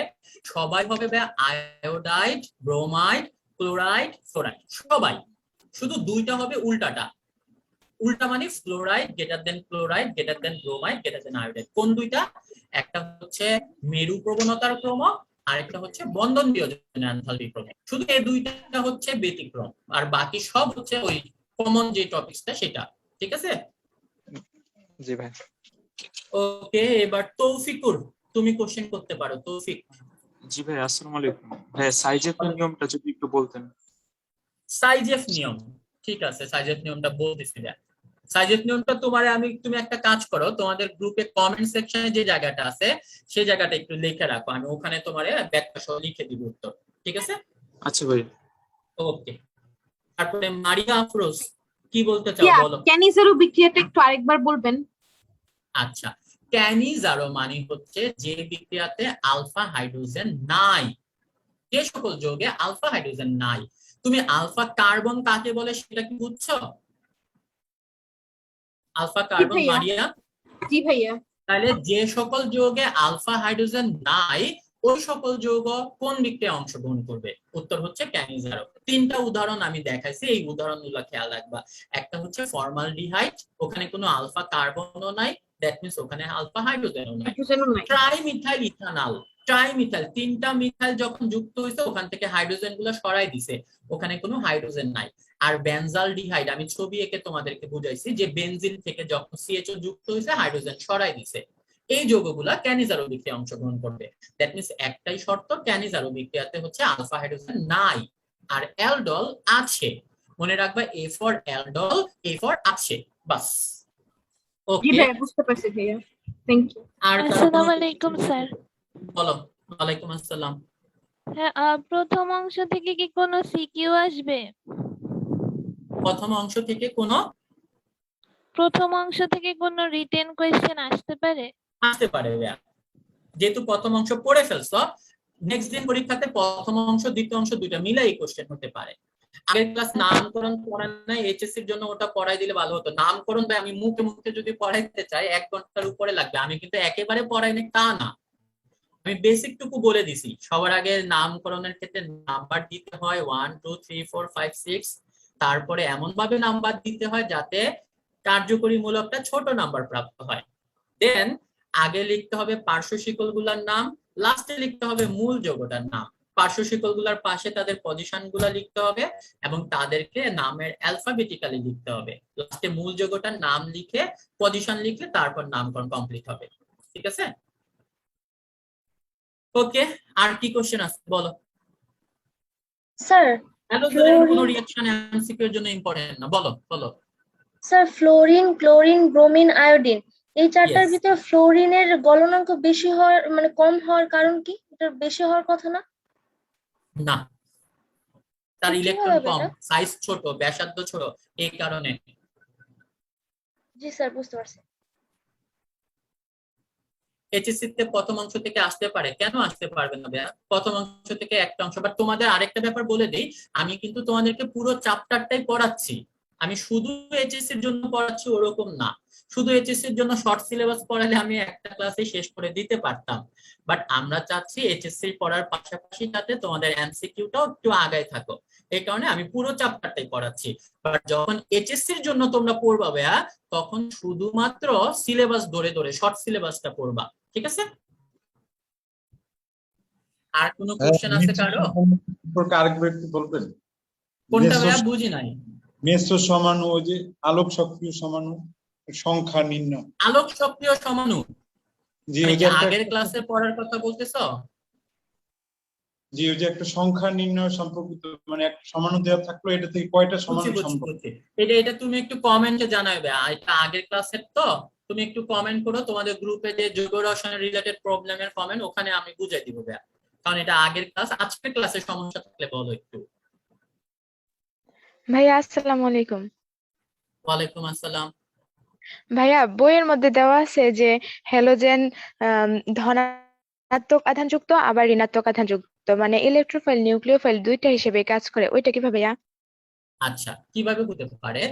সবাই হবে আয়োডাইড, ব্রোমাইড, ক্লোরাইড, ফ্লোরাইড, সবাই। শুধু দুইটা হবে উল্টাটা। উল্টা মানে fluoride greater than chloride greater than bromide greater than iodide. কোন দুইটা? একটা হচ্ছে মেরু প্রবণতার ক্রম, আরেকটা হচ্ছে বন্ধন বিয়োজনের এনথালপি ক্রম। শুধু এই দুইটা হচ্ছে ব্যতিক্রম, আর বাকি সব হচ্ছে ওই কমন যে টপিকসটা সেটা। ঠিক আছে? জি ভাই। ওকে, এবার তৌফিকুর, তুমি কোশ্চেন করতে পারো। তৌফিক। জি ভাই, আসসালামু আলাইকুম ভাই। সাইজের নিয়মটা যদি একটু বলতেন। সাইজেফ নিয়ম, ঠিক আছে, সাইজেফ নিয়মটা বলতেছি। সাইজেফ নিয়মটা তুমি একটা কাজ করো, তোমাদের গ্রুপে কমেন্ট সেকশনে যে জায়গাটা আছে সেই জায়গাটা একটু লিখে রাখো, আমি ওখানে তোমার ব্যাখ্যা সহ লিখে দিব উত্তর। ঠিক আছে? আচ্ছা ভাই। ওকে, তারপরে মারিয়া আফরোজ, কি বলতে চাও বলো। ক্যানিজারো বিক্রিয়াটা একটু আরেকবার বলবেন? আচ্ছা, ক্যানিজারো মানে হচ্ছে যে বিক্রিয়াতে আলফা হাইড্রোজেন নাই, যে সকল যৌগে আলফা হাইড্রোজেন নাই। তুমি আলফা কার্বন কাকে বলে সেটা কি বুঝছো? আলফা কার্বন, ভাইয়া। মারিয়া? জি ভাইয়া। তাহলে যে সকল যৌগে আলফা হাইড্রোজেন নাই ওই সকল যৌগ কোন বিক্রিয়ায় অংশগ্রহণ করবে? উত্তর হচ্ছে ক্যানিজারো। তিনটা উদাহরণ আমি দেখাইছি, এই উদাহরণগুলো খেয়াল রাখবা। একটা হচ্ছে ফর্মালডিহাইড, ওখানে কোনো আলফা কার্বনও নাই, দ্যাট মিন্স ওখানে আলফা হাইড্রোজেনও নাই। ট্রাইমিথাইল ইথানল, ট্রাইমিথাইল, তিনটা মিথাইল যখন যুক্ত হয়েছে ওখান থেকে হাইড্রোজেন গুলো সরাই দিছে, ওখানে কোনো হাইড্রোজেন নাই। আর বেনজালডিহাইড, আমি ছবি এঁকে তোমাদেরকে বুঝাইছি যে বেনজিন থেকে যখন সিএইচও যুক্ত হয়েছে হাইড্রোজেন সরাই দিছে। এই যৌগগুলা ক্যানিজারো বিক্রিয়ায় অংশগ্রহণ করবে। দ্যাট মিন্স একটাই শর্ত, ক্যানিজারো বিক্রিয়াতে হচ্ছে আলফা হাইড্রোজেন নাই আর অ্যালডল আছে। মনে রাখবা, A for aldol, A for আছে, বাস। জি ওকে, ভাইয়া, বুঝতে পারছি ভাইয়া। Thank you. আর আসসালামু আলাইকুম স্যার। বলো। ওয়ালাইকুম আসসালাম। হ্যাঁ, প্রথম অংশ থেকে কি কোনো সিকিউ আসবে? প্রথম অংশ থেকে প্রথম অংশ থেকে কোনো রিটেন কোয়েশ্চেন আসতে পারে? আসতে পারে ভাইয়া। যেহেতু প্রথম অংশ পড়ে ফেলছো, নেক্সট দিন পরীক্ষাতে প্রথম অংশ দ্বিতীয় অংশ দুইটা মিলাই কোশ্চেন হতে পারে। আগের ক্লাস নামকরণ পড়ান নাই, এইচএসসি এর জন্য ওটা পড়াই দিলে ভালো হতো। নামকরণ ভাই আমি মুখে মুখে যদি পড়াইতে চাই 1 ঘন্টার উপরে লাগবে, আমি কিন্তু একেবারে পড়াই নাই তা না, আমি বেসিক টুকু বলে দিছি। সবার আগে নামকরণের ক্ষেত্রে নাম্বার দিতে হয় 1 2 3 4 5 6, তারপরে এমন ভাবে নাম্বার দিতে হয় যাতে কার্যকরী মূলকটা ছোট নাম্বার প্রাপ্ত হয়। দেন আগে লিখতে হবে পার্শ্ব শিকল গুলার নাম, লাস্টে লিখতে হবে মূল যৌগটার নাম। পার্শ্ব শিকল গুলার পাশে তাদের পজিশন গুলা লিখতে হবে এবং তাদেরকে নামের অ্যালফাবেটিক্যালি লিখতে হবে। লাস্টে মূল যৌগটার নাম লিখে পজিশন লিখলে তারপর নামকরণ কমপ্লিট হবে। ঠিক আছে? ওকে, আর কি কোশ্চেন আছে বলো। স্যার হ্যালোজেনের কোনো রিঅ্যাকশন এমসিকিউ এর জন্য ইম্পর্টেন্ট না, বলো বলো। Sir fluorine, chlorine, bromine, iodine, এই চারটার Yes. ভিতরে ফ্লোরিনের গলনাঙ্ক বেশি হওয়ার মানে কম হওয়ার কারণ কি? এটা বেশি হওয়ার কথা না? না, তার কিভাবে ইলেকট্রন হবে কম, এটা? সাইজ ছোট, ব্যাসার্ধ ছোট, এই কারণে। জি স্যার, বুঝতে পারছি। এইচএসসি তে প্রথম অংশ থেকে আসতে পারে, কেন আসতে পারবে না ভাইয়া? প্রথম অংশ থেকে একটা অংশ। বাট তোমাদের আরেকটা ব্যাপার বলে দেই, আমি কিন্তু তোমাদেরকে পুরো চ্যাপ্টারটাই পড়াচ্ছি, আমি শুধু এইচএসসি এর জন্য পড়াচ্ছি ওরকম না। শুধু এইচএসসি এর জন্য শর্ট সিলেবাস পড়ালে আমি একটা ক্লাসে শেষ করে দিতে পারতাম, বাট আমরা চাচ্ছি এইচএসসি পড়ার পাশাপাশি যাতে তোমাদের এমসিকিউটাও একটু আগায় থাকো, এই কারণে আমি পুরো চ্যাপ্টারটাই পড়াচ্ছি। বাট যখন এইচএসসি এর জন্য তোমরা পড়বা ভাইয়া, তখন শুধুমাত্র সিলেবাস ধরে ধরে শর্ট সিলেবাসটা পড়বা। ঠিক আছে? আর কোনো কোশ্চেন আছে কারো? সম্পর্কে আরেকবার একটু বলবেন? কোনটা ভাইয়া বুঝি নাই। মেসো সমাণু, ওই যে আলোক সক্রিয় সমাণু, সংখ্যা নির্ণয়। আলোক সক্রিয় সমাণু, জি মানে ওই কি যে একটা, আগের ক্লাসে পড়ার কথা বলতেছো? জি ওই যে একটা সংখ্যা নির্ণয় সম্পর্কিত, মানে একটা সমাণু দেওয়া থাকলো, এটা থেকে কয়টা বুঝছি সমাণু বুঝছি সম্ভব? বুঝছি। এটা তুমি একটু কমেন্টে জানাবে, এটা আগের ক্লাসের তো, তুমি একটু কমেন্ট করো তোমাদের গ্রুপে যে যৌগ রসায়ন রিলেটেড প্রবলেমের কমেন্ট, ওখানে আমি বুঝাই দিব ভাইয়া, কারণ এটা আগের ক্লাস। আজকের ক্লাসে সমস্যা থাকলে বলো একটু। ভাইয়া আসসালামু আলাইকুম। ওয়ালাইকুম আসসালাম। ভাইয়া বইয়ের মধ্যে দেওয়া আছে যে হ্যালোজেন ধনাত্মক আধানযুক্ত আবার ঋণাত্মক আধানযুক্ত, মানে ইলেকট্রোফাইল নিউক্লিওফাইল দুইটা হিসেবে কাজ করে, ওইটা কিভাবে ভাইয়া? আচ্ছা, কিভাবে হতে পারে?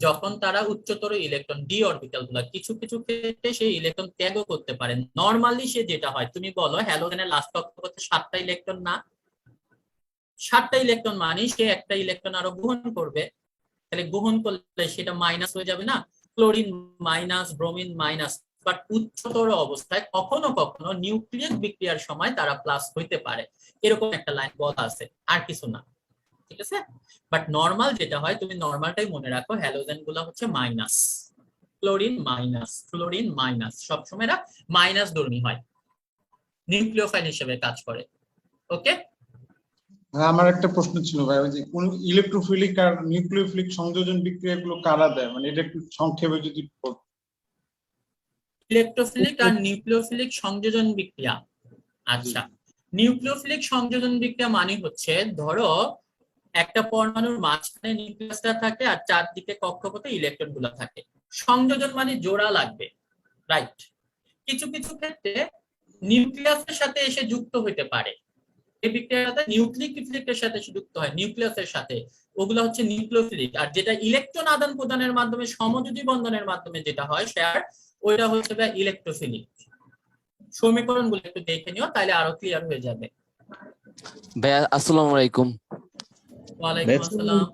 যখন তারা উচ্চতর ইলেকট্রন ডি অরবিটাল গুলা কিছু কিছু ক্ষেত্রে সেই ইলেকট্রন ত্যাগও করতে পারে। নরমালি সে যেটা হয়, তুমি বলো হ্যালোজেনের লাস্ট কক্ষপথে 7টা ইলেকট্রন না, 7টা ইলেকট্রন মানে সে একটা ইলেকট্রন আরো গ্রহণ করবে, তাহলে গ্রহণ করলে সেটা মাইনাস হয়ে যাবে না, chlorine minus, bromine minus. But উচ্চতর অবস্থায় কখনো কখনো নিউক্লিয়াস বিক্রিয়ার সময় তারা প্লাস হইতে পারে, এরকম একটা লাইন বলা আছে, আর কিছু না, ঠিক আছে? বাট নরমাল যেটা হয়, তুমি নরমালটাই মনে রাখো, হ্যালোজেন গুলা হচ্ছে minus, chlorine minus, fluorine minus, সবসময় এরা মাইনাস ধর্মী হয়, নিউক্লিওফাইল হিসেবে কাজ করে। ওকে, আমার একটা প্রশ্ন ছিল ভাই, ওই যে কোন ইলেকট্রোফিলিক আর নিউক্লিওফিলিক সংযোজন বিক্রিয়াগুলো কারা দেয়, মানে এটা একটু সংক্ষেপে যদি বলতেন। ইলেকট্রোফিলিক আর নিউক্লিওফিলিক সংযোজন বিক্রিয়া। আচ্ছা, নিউক্লিওফিলিক সংযোজন বিক্রিয়া মানে হচ্ছে, ধরো একটা পরমাণুর মাঝখানে নিউক্লিয়াসটা থাকে আর চারদিকে কক্ষপথে ইলেকট্রন গুলো থাকে, সংযোজন মানে জোড়া লাগবে, রাইট? কিছু কিছু ক্ষেত্রে নিউক্লিয়াসের সাথে এসে যুক্ত হইতে পারে, এই বিক্রিয়াটা নিউক্লিক এর সাথে যুক্ত হয় নিউক্লিয়াসের সাথে, ওগুলো হচ্ছে নিউক্লিওফিলিক। আর যেটা ইলেকট্রন আদান প্রদানের মাধ্যমে, সমযোজী বন্ধনের মাধ্যমে যেটা হয় শেয়ার, ওইটা হচ্ছে ইলেকট্রোফিলিক। সমীকরণ গুলো একটু দেখে নিও, তাহলে আরো ক্লিয়ার হয়ে যাবে। ভাইয়া আসসালামু আলাইকুম। ওয়ালাইকুম আসসালাম।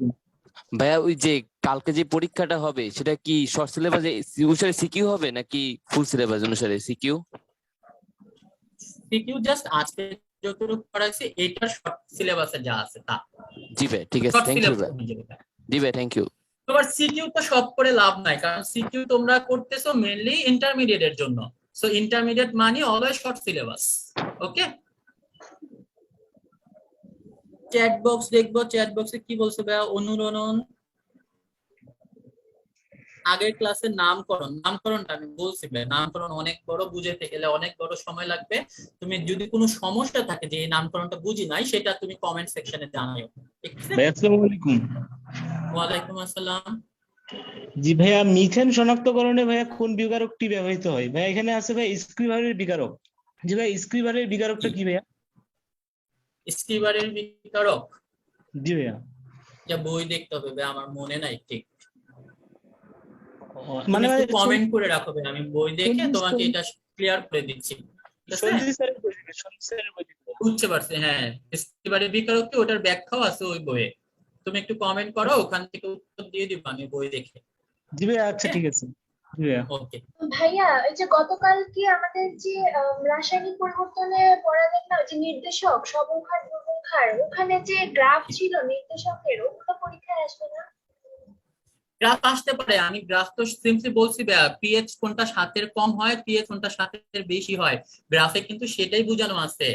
ভাইয়া ওই যে কালকে যে পরীক্ষাটা হবে সেটা কি শর্ট সিলেবাস অনুসারে সিকিউ হবে নাকি ফুল সিলেবাস অনুসারে সিকিউ? সিকিউ জাস্ট আজকে যতটুকু পড়াইছি এটার শর্ট সিলেবাসে যা আছে তা। জি ভাই, ঠিক আছে, শর্ট থ্যাংক ইউ সিলেবাস ভাই। অনুযায়ী। জি ভাই, থ্যাংক ইউ। তোমার সিকিউ তো সব করে লাভ নাই, কারণ সিকিউ তোমরা করতেছো মেইনলি ইন্টারমিডিয়েট এর জন্য। সো ইন্টারমিডিয়েট মানে অলওয়েজ শর্ট সিলেবাস। ওকে, চ্যাট বক্স দেখবো, চ্যাট বক্সে কি বলছে ভাইয়া? অনুরণন, আগের ক্লাসের নামকরণটা আমি বলছি ভাই, নামকরণ অনেক বড়, বুঝাতে গেলে অনেক বড় সময় লাগবে। তুমি যদি কোনো সমস্যা থাকে যে এই নামকরণটা বুঝি নাই, সেটা তুমি কমেন্ট সেকশনে জানাও, ঠিক আছে? ভাই আসসালামু আলাইকুম। ওয়ালাইকুম আসসালাম। জি ভাইয়া, মিথেন শনাক্তকরণে ভাইয়া কোন বিকারকটি ব্যবহৃত হয়? ভাই এখানে আছে ভাই স্ক্রিবারের বিকারক। জি ভাই, স্ক্রিবারের বিকারকটা কি ভাইয়া? স্ক্রিবারের বিকারক? জি ভাইয়া, যা বই দেখতে হবে ভাই, আমার মনে নাই ঠিক। মানে মানে কমেন্ট করে রাখো ভাই, আমি বই দেখে তোমাকে এটা ক্লিয়ার করে দিচ্ছি, ঠিক আছে? সঞ্জিত স্যারের বই দিবে, সঞ্জিত স্যারের বই দিবে। বুঝতে পারছি, হ্যাঁ। স্ক্রিবারের বিকারক কি, ওটার ব্যাখ্যাও আছে ওই বইয়ে, তুমি একটু কমেন্ট করো, ওখান থেকে উত্তর দিয়ে দিব আমি বই দেখে। জি ভাইয়া, আচ্ছা ঠিক আছে। জি ভাইয়া। ওকে। ভাইয়া, এই যে গতকাল কি আমাদের যে রাসায়নিক পরিবর্তনে পড়ালেন না, যে নির্দেশক সমক্ষার দুর্মুখার, ওখানে যে গ্রাফ ছিল নির্দেশকের, ওগুলো পরীক্ষায় আসবে না? গ্রাফ আসতে পারে, আমি গ্রাফ তো সিম্পলি বলছি পিএইচ কোনটা 7-এর কম হয়, পিএইচ কোনটা 7-এর বেশি হয়, গ্রাফে কিন্তু সেটাই বোঝানো আছে।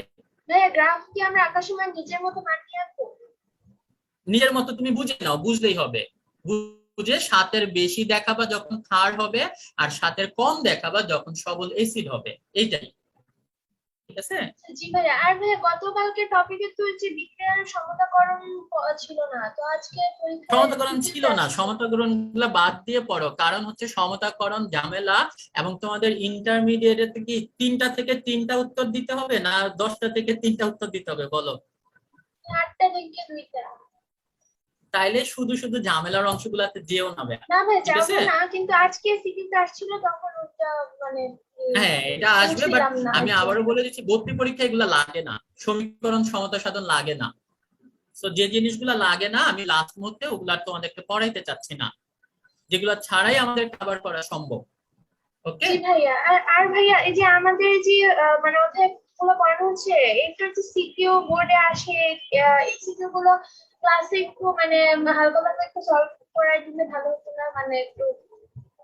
ভাইয়া, গ্রাফ কি আমরা আঁকার সময় নিজের মতো মানিয়ে আঁকবো? নিজের মতো তুমি বুঝে নাও, বুঝলেই হবে। বুঝে 7-এর বেশি দেখাবা যখন ক্ষার হবে, আর 7-এর কম দেখাবা যখন সবল অ্যাসিড হবে, এইটাই, ঠিক আছে? জি ভাইয়া। আর ভাইয়া, গতকালকে টপিকে তো যে বিক্রিয়ার সমতাকরণ ছিল না, তো আজকে পরীক্ষায় সমতাকরণ ছিল না, সমতাকরণ গুলা বাদ দিয়ে পড়ো, কারণ হচ্ছে সমতাকরণ ঝামেলা। এবং তোমাদের ইন্টারমিডিয়েটে কি 3টা থেকে 3টা উত্তর দিতে হবে না 10টা থেকে 3টা উত্তর দিতে হবে বলো? 8টা থেকে 2টা। তাইলে শুধু শুধু ঝামেলার অংশগুলাতে যেও না ভাই, না ভাই, ঠিক আছে? যাবো না, কিন্তু আজকে সিকিউতে আসছিল তখন ওটা মানে হ্যাঁ, এটা আসবে, বাট আমি আবারও বলে দিচ্ছি, ভর্তি পরীক্ষা এগুলা লাগে না, সমীকরণ সমতা সাধন লাগে না। তো যে জিনিসগুলা লাগে না আমি লাস্ট মুহূর্তে ওগুলা তোমাদেরকে পড়াইতে চাচ্ছি না, যেগুলা ছাড়াই আমাদের কভার করা সম্ভব। ওকে জি ভাইয়া। আর ভাইয়া, এই যে আমাদের যে মানে অধ্যায় গুলো পড়ানো হচ্ছে, এটা যে সিকিউ বোর্ডে আসে, এই সিকিউ গুলো ক্লাসে একটু মানে হালকা পাতলা একটু সলভ করাই দিলে ভালো হতো না? মানে একটু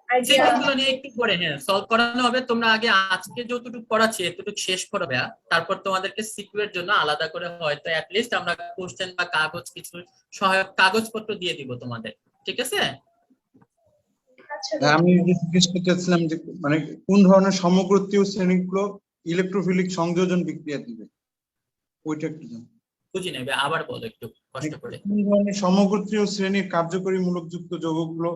আইডিয়া। সেগুলো নিয়ে একটু পরে সলভ করানো হবে। তোমরা আগে আজকে যতটুকু পড়াচ্ছি এতটুকু শেষ করবে, তারপর তোমাদেরকে সিকিউ এর জন্য আলাদা করে হয়তো অ্যাটলিস্ট আমরা কোশ্চেন বা কাগজ, কিছু সহায়ক কাগজপত্র দিয়ে দিব তোমাদের, ঠিক আছে? আমি জিজ্ঞেস করতে চাচ্ছিলাম যে মানে কোন ধরনের সমগোত্রীয় শ্রেণীগুলো ইলেকট্রোফিলিক সংযোজন বিক্রিয়া দিবে, ওইটা একটু জানো। বুঝি নেবে, আবার বলো একটু কষ্ট করে। কোন ধরনের সমগোত্রীয় শ্রেণীর কার্যকরী মূলকযুক্ত যৌগগুলো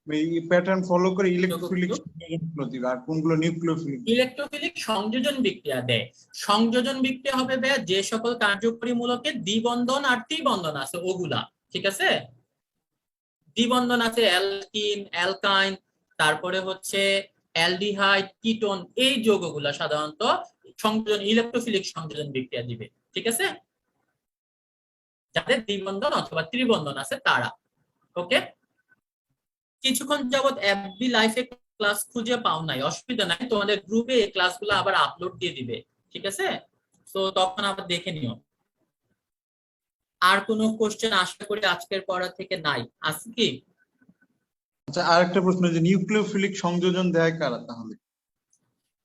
এই প্যাটার্ন ফলো করে ইলেকট্রোফিলিক সংযোজনগুলো দিবে, আর কোনগুলো নিউক্লিওফিলিক? ইলেকট্রোফিলিক সংযোজন বিক্রিয়া দেয়। সংযোজন বিক্রিয়া হবে যে সকল কার্যকরী মূলকের দ্বিবন্ধন আর ত্রিবন্ধন আছে ওগুলা, ঠিক আছে? দ্বিবন্ধন আছে অ্যালকিন, অ্যালকাইন, তারপরে হচ্ছে অ্যালডিহাইড, কিটোন, এই যৌগগুলা সাধারণত সংযোজন ইলেকট্রোফিলিক সংযোজন বিক্রিয়া দিবে। ঠিক আছে? যাদের দ্বিবন্ধন অথবা ত্রিবন্ধন আছে তারা। ওকে, কিছুক্ষণ যাবত এফবি লাইফে ক্লাস খুঁজে পাও নাই, অসুবিধা নাই, তোমাদের গ্রুপে এই ক্লাসগুলো আবার আপলোড দিয়ে দিবে। ঠিক আছে? তো তখন আবার দেখে নিও। আর কোনো কোশ্চেন আশা করি আজকের পড়া থেকে নাই, আছে কি? আচ্ছা, আরেকটা প্রশ্ন, যে নিউক্লিওফিলিক সংযোজন দেয় কারা তাহলে?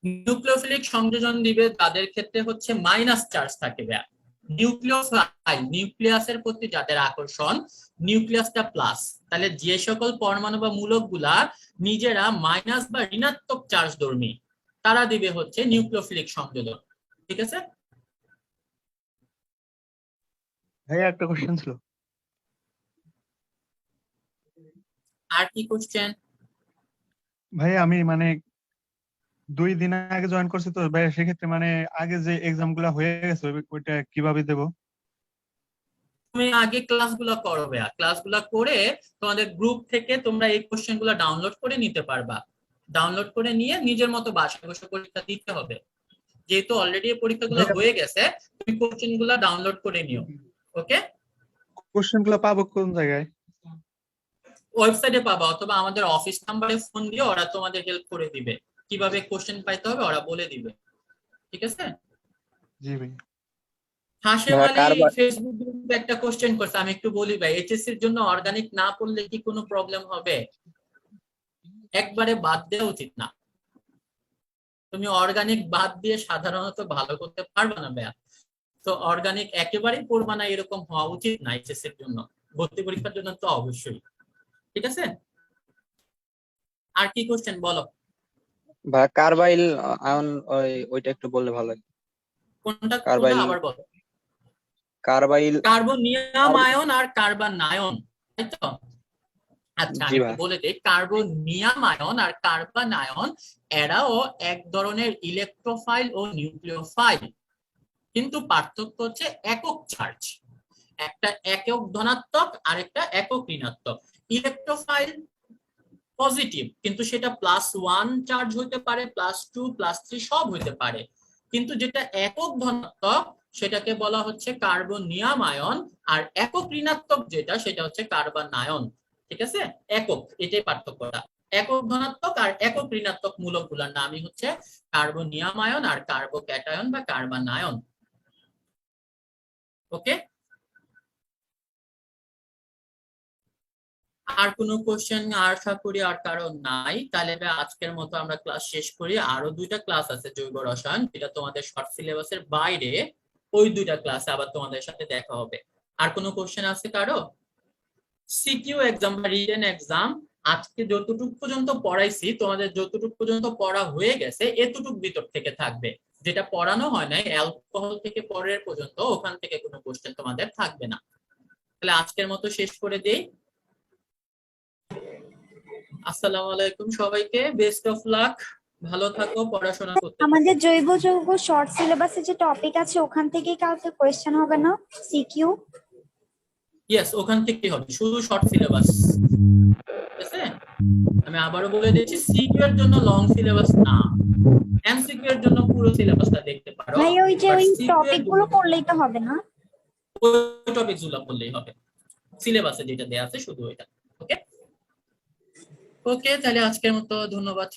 নিউক্লিওফিলিক সংযোজন দিবে তাদের ক্ষেত্রে হচ্ছে মাইনাস চার্জ থাকে। নিউক্লিওফাইল, নিউক্লিয়াসের প্রতি যাদের আকর্ষণ, নিউক্লিয়াসটা প্লাস, তাহলে যে সকল পরমাণু বা মূলকগুলা নিজেরা মাইনাস বা ঋণাত্মক চার্জ ধর্মী, তারা দিবে হচ্ছে নিউক্লিওফিলিক সংযোজন। ঠিক আছে? ভাইয়া একটা কোশ্চেন ছিল। আর কি কোশ্চেন? ভাই আমি মানে 2 দিন আগে জয়েন করছি তো ভাই, সেক্ষেত্রে মানে আগে যে এক্সাম গুলা হয়ে গেছে ওইটা কিভাবে দেবো? তুমি আগে ক্লাসগুলো করো ভাইয়া, ক্লাসগুলো করে তোমাদের গ্রুপ থেকে তোমরা এই কোশ্চেনগুলো ডাউনলোড করে নিতে পারবা। ডাউনলোড করে নিয়ে নিজের মতো বাসায় বসে পরীক্ষা দিতে হবে। যেহেতু অলরেডি এই পরীক্ষাগুলো হয়ে গেছে, তুমি কোশ্চেনগুলো ডাউনলোড করে নিও। ওকে, কোশ্চেন গুলা পাবো কোন জায়গায়? ওয়েবসাইটে পাবা অথবা আমাদের অফিস নাম্বারে ফোন দিয়ে ওরা তোমাদের হেল্প করে দিবে, কিভাবে কোশ্চেন পাইতে হবে ওরা বলে দিবে। ঠিক আছে? জি ভাই। হাসিম আলী ফেসবুক গ্রুপে একটা কোশ্চেন করছে, আমি একটু বলি ভাই, এইচএসসি এর জন্য অর্গানিক না পড়লে কি কোনো প্রবলেম হবে? একবারে বাদ দেওয়া উচিত না। তুমি অর্গানিক বাদ দিয়ে সাধারণত ভালো করতে পারবে না ভাইয়া। তো অর্গানিক একেবারেই পড়বা না এরকম হওয়া উচিত না এইচএসসি এর জন্য, ভর্তি পরীক্ষার জন্য তো অবশ্যই। ঠিক আছে? আর কি কোশ্চেন বলো? বা কার্বাইল আয়ন ওইটা একটু বললে ভালো হয়। কোনটা কার্বাইল, আবার বলো। কার্বাইল, কার্বনিয়াম আয়ন আর কার্বনায়ন, তাই তো? আচ্ছা, জি আমি ভাই। বলে দিই, কার্বনিয়াম আয়ন আর কার্বনায়ন এরাও এক ধরনের ইলেকট্রোফাইল ও নিউক্লিওফাইল, কিন্তু পার্থক্য হচ্ছে একক চার্জ। একটা একক ধনাত্মক আর একটা একক ঋণাত্মক। ইলেকট্রোফাইল পজিটিভ, কিন্তু সেটা +1 চার্জ হতে পারে, +2, +3 সব হতে পারে। কিন্তু যেটা একক ধনাত্মক সেটাকে বলা হচ্ছে কার্বনিয়াম আয়ন, আর একক ঋণাত্মক যেটা সেটা হচ্ছে কার্বনায়ন। ঠিক আছে? একক, এটাই পার্থক্যটা। একক ধনাত্মক আর একক ঋণাত্মক মূলকগুলোর নামই হচ্ছে কার্বনিয়াম আয়ন আর কার্বোক্যাটায়ন বা কার্বনায়ন। ওকে, আর কোনো কোশ্চেন আশা করি আর কারণ নাই। তাহলে আজকের মতো আমরা ক্লাস শেষ করি। আরো 2টা ক্লাস আছে জৈব রসায়ন, যেটা তোমাদের শর্ট সিলেবাসের বাইরে। ওই 2টা ক্লাসে আবার তোমাদের সাথে দেখা হবে। আর কোনো কোশ্চেন আছে কারো? সিকিউ এক্সাম বা রিটেন এক্সাম আজকে যতটুকু পর্যন্ত পড়াইছি, তোমাদের যতটুকু পর্যন্ত পড়া হয়ে গেছে এতটুকু ভিতর থেকে থাকবে। যেটা পড়ানো হয় নাই অ্যালকোহল থেকে পরের পর্যন্ত, ওখান থেকে কোনো কোশ্চেন তোমাদের থাকবে না। তাহলে আজকের মতো শেষ করে দেই। আসসালামু আলাইকুম সবাইকে, বেস্ট অফ লাক, ভালো থাকো, পড়াশোনা করতে। আমাদের জৈব যৌগ শর্ট সিলেবাসে যে টপিক আছে ওখান থেকেই কালকে কোশ্চেন হবে না সিকিউ? ইয়েস, ওখান থেকেই হবে, শুধু শর্ট সিলেবাস। ঠিক আছে? আমি আবারও বলে দিচ্ছি, সিকিউ এর জন্য লং সিলেবাস না, এমসিকিউ এর জন্য পুরো সিলেবাসটা দেখতে পারো। ভাই ওই যে ওই টপিক গুলো পড়লেই তো হবে না? ওই টপিকগুলো পড়লেই হবে, সিলেবাসে যেটা দেয়া আছে শুধু ওইটা। ওকে ওকে, তাহলে আজকের মতো ধন্যবাদ।